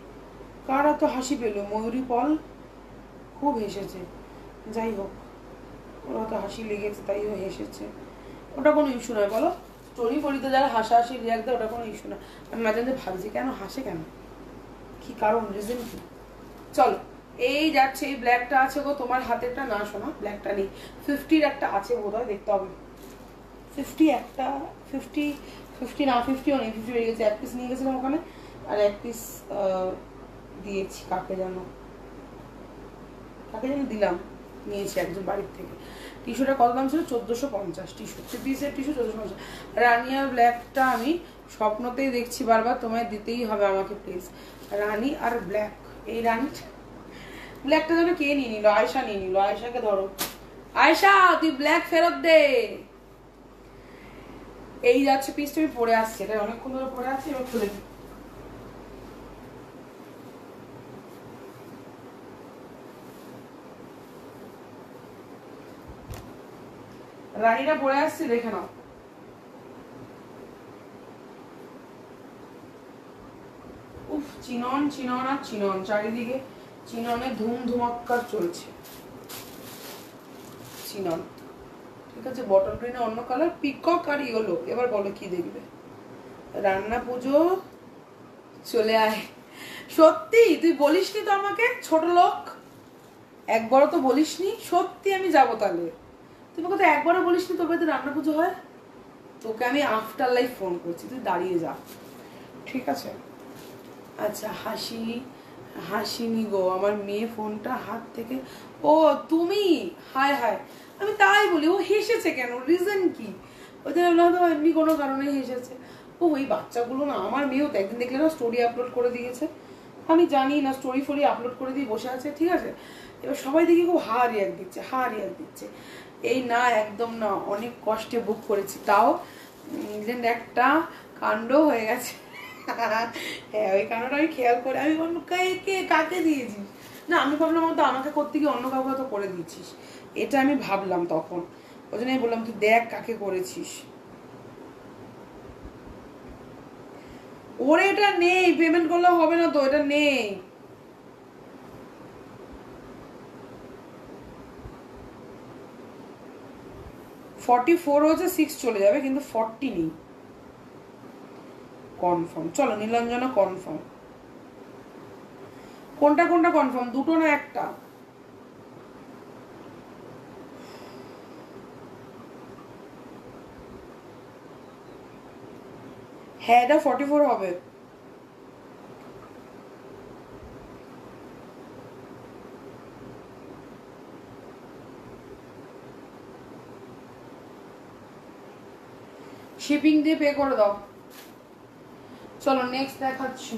A: কারা তো হাসি পেল, ময়ূরী পল খুব হেসেছে। যাই হোক, ওরা তো হাসি লেগেছে তাই ও হেসেছে, ওটা কোনো ইস্যু নয়। বলো, স্টোরি ফরিতে যারা হাসাহাসি রিয়াক্ট দেয়, ওটা কোনো ইস্যু না। আমি মাঝে মাঝে ভাবছি কেন হাসে, কেন, কি কারণ, রিজন কি? চলো, এই যাচ্ছে। এই ব্ল্যাকটা আছে গো তোমার হাতেরটা, না শোনা ব্ল্যাকটা নেই, 50-র একটা আছে বোধহয়, দেখতে হবে। 50 একটা, 50 না, 50ও নেই, 50 বেরিয়ে গেছে। এক পিস নিয়ে গেছিলাম ওখানে, আর এক পিস দিয়েছি কাকে যেন দিলাম, নিয়েছি একজন বাড়ির থেকে। টিস্যুটা কত দাম ছিল? 1450 টিস্যু, 3 পিসের টিস্যু 1450। রানী আর ব্ল্যাকটা আমি স্বপ্নতেই দেখছি বারবার, তোমায় দিতেই হবে আমাকে প্লিজ। রানী আর ব্ল্যাক, এই রানী ব্ল্যাকটা যেন কে নিয়ে নিল? আয়শা নিয়ে নিল। আয়শাকে ধরো, আয়শা তুই ব্ল্যাক ফেরত দে। এই যাচ্ছে পিস, তুমি পরে আসছে, এটা অনেকক্ষণ ধরে পরে আসছে, এবার খুলে দিই। রানীটা পরে আসছে, দেখে নাও। উফ, চিনন চিনন আর চিনন, চারিদিকে চিননের ধুম ধুমাক্কার চলছে। চিনন ঠিক আছে, বটল গ্রিনে অন্য কালার, পিকক আর ইয়েলো। এবার বলো কি দেখবে? রান্না পুজো চলে আয়। সত্যি তুই বলিসনি তো আমাকে, ছোট লোক, একবারও তো বলিসনি। সত্যি আমি যাবো তাহলে, তুমি কথা একবারও বলিসনি তোর বাড়িতে রান্না পুজো হয়। তোকে আমি আফটার লাইফ ফোন করছি, তুই দাঁড়িয়ে যা, ঠিক আছে? আচ্ছা, হাসিনি গো, আমার মেয়ে ফোনটা হাত থেকে। ও তুমি, হায় হায়, আমি তাই বলি ও হেসেছে কেন, রিজন কি? ওদের হয়তো এমনি কোনো কারণে হেসেছে। ও ওই বাচ্চাগুলো না, আমার মেয়েও তো একদিন দেখলে না স্টোরি আপলোড করে দিয়েছে, আমি জানি না, স্টোরি ফোরি আপলোড করে দিয়ে বসে আছে, ঠিক আছে? এবার সবাই দেখি খুব হা রিয়াক্ট দিচ্ছে। এই না, একদম না, অনেক কষ্টে বুক করেছি, তাও একটা কাণ্ড হয়ে গেছে। হ্যাঁ, ওই কারণটা আমি খেয়াল করে, আমি বলবো কাকে দিয়েছিস? না, আমি ভাবলাম তো আমাকে করতে গিয়ে অন্য কাউকে তো করে দিচ্ছিস, এটা আমি ভাবলাম তখন, ওই জন্য আমি বললাম তুই দেখ কাকে করেছিস। ওর এটা নেই, পেমেন্ট করলে হবে না তো, এটা নেই। $44 হচ্ছে, 6 চলে যাবে, কিন্তু 40 নেই। কনফার্ম, চলো নীলাঞ্জনা কনফার্ম। কোনটা কনফার্ম, দুটো না একটা? হ্যাঁ, এটা 44 হবে। শিপিং দিয়ে পে করে দাও। চলো নেক্সট দেখাচ্ছি।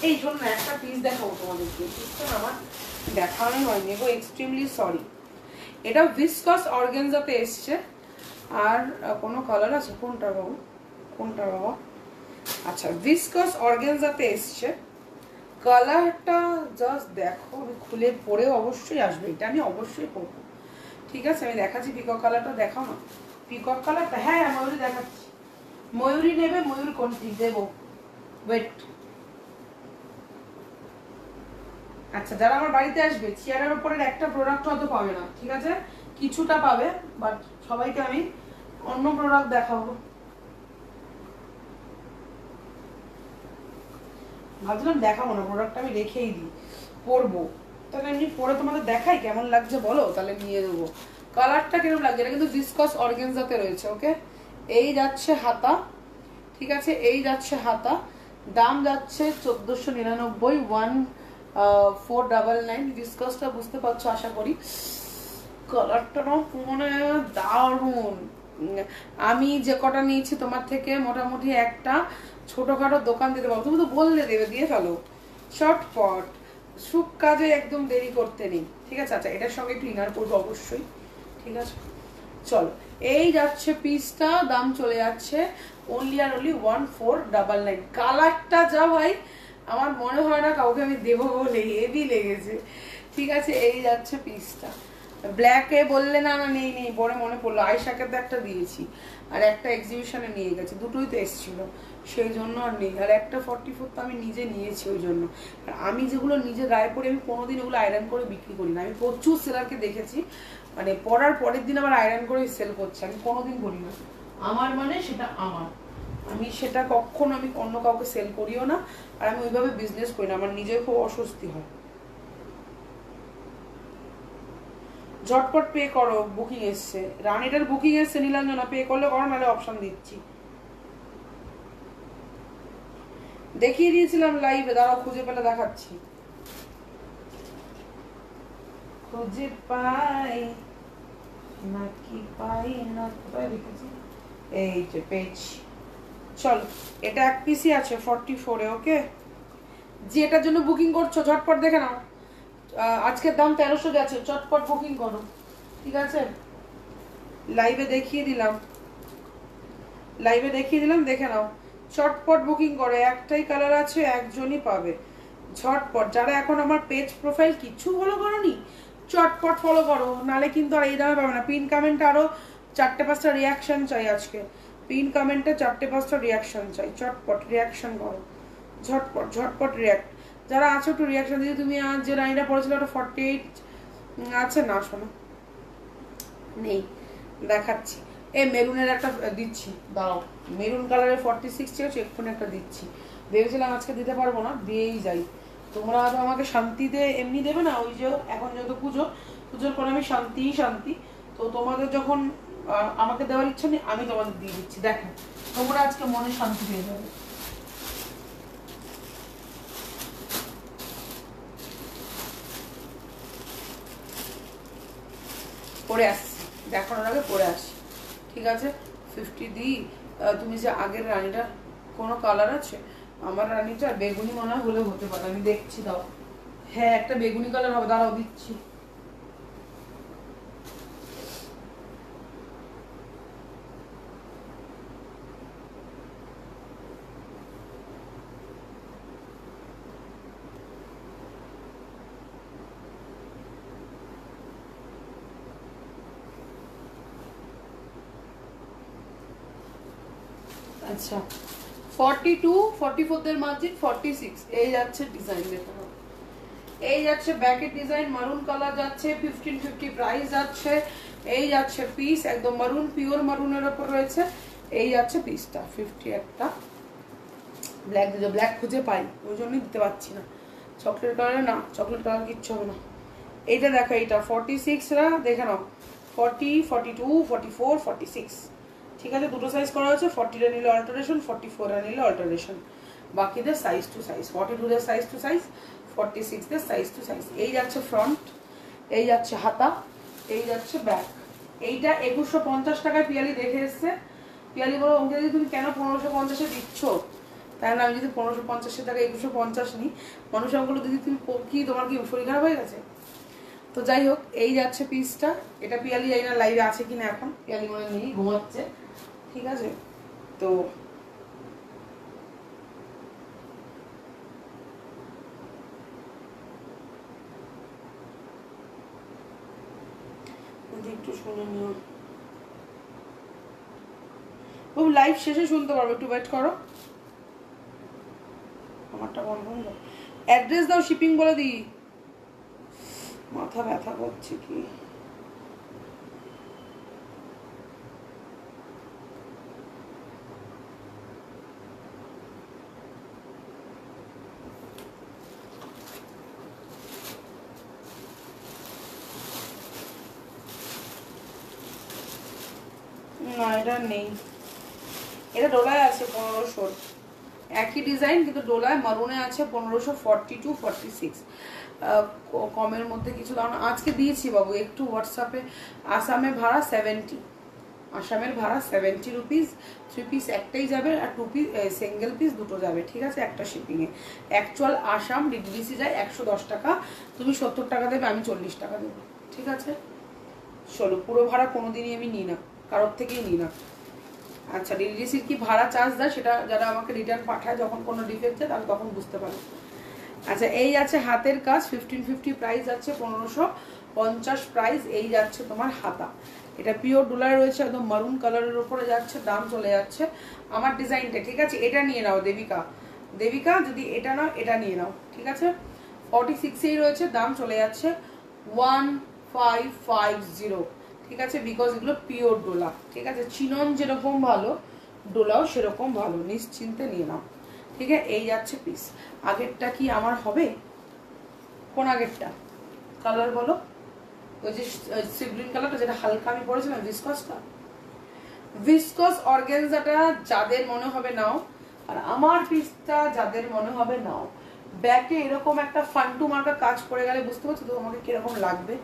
A: এই জন্য একটা পিস দেখাবো তোমাদেরকে, পিসটা আমার দেখানো হয়নি গো, এক্সট্রিমলি সরি। এটা ভিসকস অর্গানজাতে এসছে, আর কোনো কালার আছে? কোনটা বাবা? আচ্ছা, ভিসকস অর্গানজাতে এসছে, কালারটা জাস্ট দেখো, আমি খুলে পরে অবশ্যই আসবে, এটা আমি অবশ্যই পরবো, ঠিক আছে, আমি দেখাচ্ছি পিকক কালারটা, দেখাও না পিকক কালারটা। হ্যাঁ ময়ূরী দেখাচ্ছি, ময়ূরী নেবে, ময়ূর কোনটি দেবো, ওয়েট। আচ্ছা যারা আমার বাড়িতে আসবে, চেয়ারের উপরের একটা প্রোডাক্ট হয়তো পাবে না, ঠিক আছে, কিছুটা পাবে, বাট সবাইকে আমি অন্য প্রোডাক্ট দেখাবো। ভাবছিলাম দেখাবো না, প্রোডাক্টটা আমি রেখেই দিই, পরবো, তাহলে এমনি পরে তোমাদের দেখাই কেমন লাগছে বলো, তাহলে নিয়ে দেবো। কালারটা কিরকম লাগছে, এটা কিন্তু ভিসকস অর্গানজাতে রয়েছে। ওকে, এই যাচ্ছে হাতা, ঠিক আছে, এই যাচ্ছে হাতা, দাম যাচ্ছে 1499, 1499। ভিসকসটা বুঝতে পারছো আশা করি, কালারটা না মানে দারুণ। আমি যে কটা নিয়েছি তোমার থেকে মোটামুটি একটা ছোটখাটো দোকান দিতে পারো, তুমি তো বললে দেবে, দিয়ে ফেলো, শর্টপট, সুখ কাজে একদম দেরি করতে নেই, ঠিক আছে। আচ্ছা এটার সঙ্গে একটু ইনার করবো অবশ্যই, ঠিক আছে। চলো এই যাচ্ছে পিসটা, দাম চলে যাচ্ছে অনলি আর অনলি 1499। কালারটা যা ভাই, আমার মনে হয় না কাউকে আমি দেবো বলে, হেভি লেগেছে, ঠিক আছে। এই যাচ্ছে পিসটা, ব্ল্যাকে বললে না না নেই নেই, পরে মনে পড়লো আয়শাকে তো একটা দিয়েছি, আর একটা এক্সিবিশনে নিয়ে গেছে, দুটোই তো এসেছিল, সেই জন্য আর নেই। আর একটা 44 তো আমি নিজে নিয়েছি ওই জন্য। আর আমি যেগুলো নিজে গায়ে পরে, আমি কোনোদিন ওগুলো আয়রন করে বিক্রি করি না। আমি প্রচুর সেলারকে দেখেছি মানে পরার পরের দিন আবার আয়রন করে সেল করছে, আমি কোনোদিন করি না। আমার মানে সেটা আমার, আমি সেটা কখনো আমি অন্য কাউকে সেল করিও না, আর আমি ওইভাবে বিজনেস করি না, আমার নিজের খুব অস্বস্তি হয়। ঝটপট পে করো, বুকিং এসছে, রানীটার বুকিং এসছে, নীলাঞ্জনা পে করলে করো, নাহলে অপশন দিচ্ছি। দেখিয়ে দিয়েছিলাম লাইভে, দাঁড়াও খুঁজে পেলে দেখাচ্ছি, খুঁজে পাই নাকি পাই না, কোথায় রেখেছি, এই যে পেয়েছি। চলো এটা এক পিসই আছে 44-এ। ওকে, যে এটার জন্য বুকিং করছো ঝটপট দেখে নাও, আজকের দাম 1300 গেছে, চটপট বুকিং করো, ঠিক আছে। লাইভে দেখিয়ে দিলাম, লাইভে দেখিয়ে দিলাম, দেখে নাও, চটপট বুকিং করো, একটাই কালার আছে, একজনই পাবে, ঝটপট। যারা এখন আমার পেজ প্রোফাইল কিছু ফলো করোনি, চটপট ফলো করো, নালে কিন্তু আর এই দামে পাবে না। পিন কমেন্টে আরো 4-5টা রিয়াকশন চাই আজকে, পিন কমেন্টে 4-5টা রিয়াকশন চাই, চটপট রিয়াকশন করো, ঝটপট ঝটপট রিয়াক্ট। যারা আছো একটু রিয়াকশন দিদি। তুমি আজ যে রানিটা পড়েছিল ওটা 48 আছে না, শোনো নেই, দেখাচ্ছি। এই মেরুনের একটা দিচ্ছি, দাঁড়াও, মেরুন কালারের 46 ছিল, এক্ষুনি একটা দিচ্ছি, ভেবেছিলাম আজকে দিতে পারবো না, দিয়েই যাই। তোমরা তো আমাকে শান্তিতে এমনি দেবে না, ওই যে এখন যেহেতু পুজো, পুজোর পরে আমি শান্তিই শান্তি, তো তোমাদের যখন আমাকে দেওয়ার ইচ্ছা নেই, আমি তোমাদের দিয়ে দিচ্ছি, দেখো তোমরা আজকে মনে শান্তি পেয়ে যাবে। পরে আসছি, দেখানোর আগে পরে আসি, ঠিক আছে। 50 দিই। তুমি যে আগের রানীটা কোনো কালার আছে, আমার রানীটা বেগুনি মনে হয় হলেও হতে পারে, আমি দেখছি, দাও। হ্যাঁ একটা বেগুনি কালার হবে, দাঁড়াও দিচ্ছি। আচ্ছা 42, 44 মার্জিন, 46 এই যাচ্ছে ডিজাইন, দেখো এই যাচ্ছে ব্যাকের ডিজাইন, মারুন কালার যাচ্ছে, 1550 প্রাইস যাচ্ছে। এই যাচ্ছে পিস, একদম মারুন, পিওর মারুনের ওপর রয়েছে। এই যাচ্ছে পিসটা 50, একটা ব্ল্যাক দিতে, ব্ল্যাক খুঁজে পাই ওই জন্যই দিতে পারছি না, চকলেট কালারে না, চকলেট কালার কিচ্ছু হবে না। এইটা দেখো, এইটা 46রা দেখে নাও, 40, 42, 44, 46, ঠিক আছে। দুটো সাইজ করা হচ্ছে, 40টা নিলে অল্টারেশন, 44টা নিলে অল্টারেশন, বাকিদের সাইজ টু সাইজ, 42দের সাইজ টু সাইজ, 46দের সাইজ টু সাইজ। এই যাচ্ছে ফ্রন্ট, এই যাচ্ছে হাতা, এই যাচ্ছে ব্যাক। এইটা 2150 টাকায় পিয়ালি দেখে এসছে, পিয়ালি বলো ওকে যদি তুমি কেন 1550-এ দিচ্ছ, তাই না, আমি যদি 1550 টাকা 2150 নিই, মানুষ আমাকে দিদি তুমি কি, তোমার কি শরীর খারাপ হয়ে গেছে। তো যাই হোক এই যাচ্ছে পিসটা, এটা পিয়ালি জানি না লাইভে আছে কিনা, এখন পিয়ালি মনে নেই, ঘুমাচ্ছে, ঠিক আছে। তো একটু শুনে নিও বাবু, লাইভ শেষে শুনতে পারবে, একটু ওয়েট করো। আমারটা বন্ধ হয়ে যাবে। অ্যাড্রেস দাও, শিপিং বলে দিই। মাথা ব্যথা করছে কি। না এটা নেই, এটা ডোলায় আছে 1500, একই ডিজাইন কিন্তু ডোলায় মারুনে আছে 1542-46। কমের মধ্যে কিছু দাও না, আজকে দিয়েছি বাবু একটু হোয়াটসঅ্যাপে। আসামে ভাড়া 70, আসামের ভাড়া 70 রুপিস। 3 পিস একটাই যাবে আর 2 পিস সিঙ্গেল পিস দুটো যাবে, ঠিক আছে, একটা শিপিংয়ে। অ্যাকচুয়াল আসাম ডিডিসি যায় 110 টাকা, তুমি 70 টাকা দেবে, আমি 40 টাকা দেবো, ঠিক আছে। চলো, পুরো ভাড়া কোনোদিনই আমি নিই না, কারোর থেকেই নিই না। আচ্ছা, ডিডিসির কি ভাড়া চার্জ দেয় সেটা যারা আমাকে রিটার্ন পাঠায় যখন কোনো ডিফেক্ট যায় তাহলে তখন বুঝতে পারে। আচ্ছা, এই আছে হাতের কাজ 1550 প্রাইস যাচ্ছে, 1550 প্রাইস। এই যাচ্ছে তোমার হাতা, এটা পিওর ডোলার রয়েছে, একদম মারুন কালারের উপরে যাচ্ছে, দাম চলে যাচ্ছে আমার ডিজাইনটা, ঠিক আছে। এটা নিয়ে নাও দেবিকা, দেবিকা যদি এটা নাও, এটা নিয়ে নাও, ঠিক আছে। 46এই রয়েছে, দাম চলে যাচ্ছে 1550, ঠিক আছে, বিকজ এগুলো পিওর ডোলা, ঠিক আছে। চিনন যেরকম ভালো, ডোলাও সেরকম ভালো, নিশ্চিন্তে নিয়ে নাও, ঠিক আছে। এই যাচ্ছে পিস। আগেরটা কি আমার হবে? কোন আগেরটা কালার বলো? ওই যে সি গ্রিন কালারটা, যেটা হালকা আমি পরেছিলাম, ভিসকসটা, ভিসকস অর্গানজাটা যাদের মনে হবে নাও, আর আমার পিসটা যাদের মনে হবে নাও। ব্যাকে এরকম একটা ফান্টু মার্কা কাজ করে গেলে বুঝতে পারছো তো তোমাকে কিরকম লাগবে,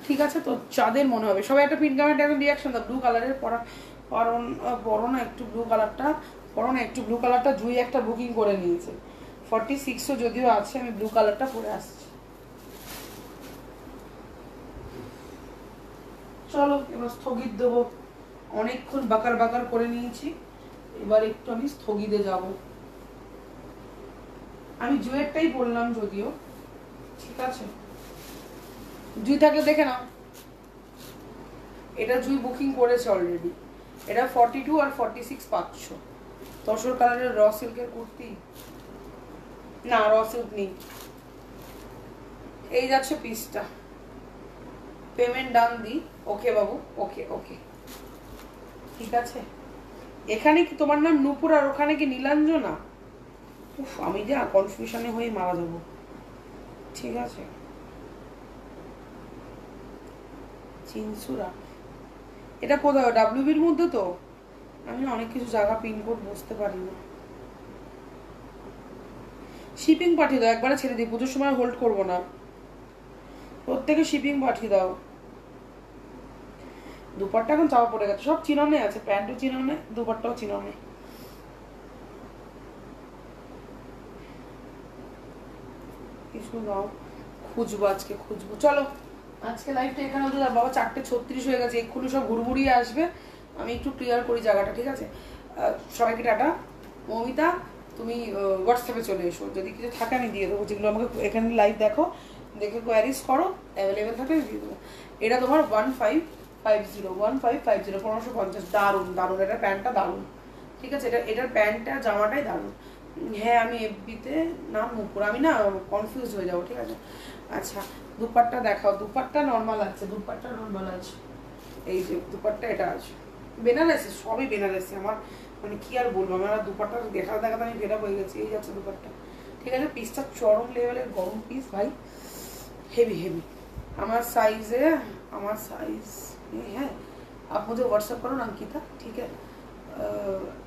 A: ঠিক আছে। তো যাদের মনে হবে সবাই একটা পিন কমেন্ট একদম রিয়াকশন দাও। ব্লু কালারের পরো না একটু ব্লু কালারটা, পরো না একটু ব্লু কালারটা। জুই একটা বুকিং করে নিয়েছে 46ও যদিও আছে, আমি ব্লু কালারটা পরে আসছি। চলো এবার স্থগিত দেবো, অনেকক্ষণ বাকার বাকার করে নিয়েছি, এবার একটু আমি স্থগিতে যাব। আমি জুয়েরটাই বললাম যদিও, ঠিক আছে। জুই থাকলে দেখে নাও, এটা জুই বুকিং করেছে অলরেডি। এটা 42 আর 46 পাচ্ছ। তসর কালারের র সিল্কের কুর্তি, না র সিল্ক নেই। এই যাচ্ছে পিসটা, পেমেন্ট ডান দি। ওকে বাবু, ওকে ওকে, ঠিক আছে। এখানে কি তোমার নাম নূপুর আর ওখানে কি নীলাঞ্জনা? উফ, আমি যা কনফিউশনে হয়ে মারা যাবো, ঠিক আছে। চিনসুরা, এটা কোথাও ডাব্লিউবির মধ্যে তো, আমি অনেক কিছু জায়গা পিনকোড বুঝতে পারি না। শিপিং পাঠিয়ে দাও, একবারে ছেড়ে দিই, পুজোর সময় হোল্ড করবো না, প্রত্যেকে শিপিং পাঠিয়ে দাও। দুপাট্টা এখন চাপা পড়ে গেছে, সব চিননে আছে, প্যান্টও চিননে, দুপাট্টাও চিননে। কিছু দাও, খুঁজবো আজকে, খুঁজবো। চলো আজকে লাইভটা এখানে হতে দাও বাবা, 4:36 হয়ে গেছে, এক্ষুনি সব ঘুরঘুরিয়ে আসবে, আমি একটু ক্লিয়ার করি জায়গাটা, ঠিক আছে। সবাইকে টাটা। মমিতা তুমি হোয়াটসঅ্যাপে চলে এসো, যদি কিছু থাকে আমি দিয়ে দেবো, যেগুলো আমাকে এখানে লাইভ দেখো, দেখে কোয়ারিজ করো, অ্যাভেলেবেল থাকে আমি দিয়ে দেবো। এটা তোমার 1550, 1550, দারুণ দারুণ, এটার প্যান্টটা দারুণ, ঠিক আছে। এটার প্যান্টটা জামাটাই দারুণ। হ্যাঁ, আমি এফবিতে নাম মুকুর, আমি না কনফিউজ হয়ে যাবো, ঠিক আছে। আচ্ছা, দুপাট্টা দেখাও, দুপাট্টা নর্মাল আছে, দুপাট্টা নর্মাল আছে, এই যে দুপাট্টা এটা আছে, বেনারসি, সবই বেনারসি। আমার মানে কি আর বলবো, আমার দুপাট্টা দেখাতে দেখাতে আমি বেরা হয়ে গেছি। এই যাচ্ছে দুপাট্টা, ঠিক আছে। পিসটা চরম লেভেলের গরম পিস ভাই, হেভি হেভি। আমার সাইজে, আমার সাইজ হ্যাঁ, आप मुझे व्हाट्सएप करो ना अंकिता, ठीक है।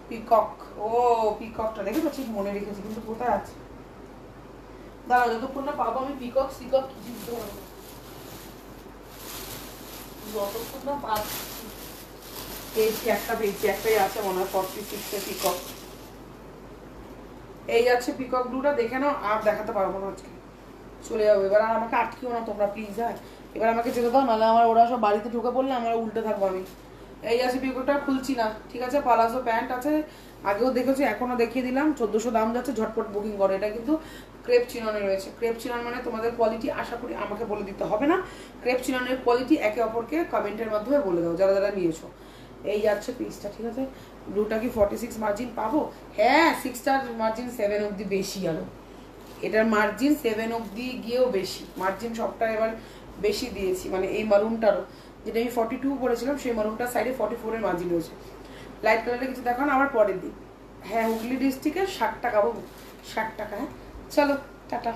A: পিকক, ও পিককটা দেখেছো, ঠিক মনে রেখেছি, কিন্তু কোথায় আছে দাঁড়াও, যতক্ষণ না পাবো আমি পিকক সিকক কি চিনতে পারবো, যতক্ষণ না পাচ্ছি। পেয়েছি একটা, পেয়েছি একটাই আছে মনে হয় 46 পিকক। এই যাচ্ছে পিকক ব্লুটা, দেখে নাও, আর দেখাতে পারবো না আজকে, চলে যাবো এবার। আর আমাকে আটকিও না তোমরা প্লিজ, হ্যাঁ এবার আমাকে যেতে দাও, নাহলে আমার ওরা সব বাড়িতে ঢুকে পড়লে আমার উল্টে থাকবো আমি, এই আছে পিকোটা, খুলছি না, ঠিক আছে। পালাজো প্যান্ট আছে, আগেও দেখেছি, এখনো দেখিয়ে দিলাম, 1400 দাম যাচ্ছে, ঝটপট বুকিং করো। এটা কিন্তু ক্রেপ চিননে রয়েছে। ক্রেপ চিনন মানে তোমাদের কোয়ালিটি আশা করি আমাকে বলে দিতে হবে না। ক্রেপ চিননের কোয়ালিটি একে অপরকে কমেন্টের মাধ্যমে বলে দাও যারা যারা নিয়েছো। এই যাচ্ছে পিসটা, ঠিক আছে। ব্লুটা কি 46 মার্জিন পাবো? হ্যাঁ, 6টার মার্জিন 7 অব্দি বেশি আরো। এটার মার্জিন 7 অব্দি গিয়েও বেশি, মার্জিন সবটা এবার বেশি দিয়েছি। মানে এই মারুনটারও, যেটা আমি 42 পরেছিলাম, সেই মারুনটার সাইডে 44 এর মার্জিন রয়েছে। লাইট কালারে কিছু দেখো না, আবার পরের দিন। হ্যাঁ, হুগলি ডিস্ট্রিক্টে 60 টাকা বাবু, 60 টাকা। হ্যাঁ, চলো টাটা।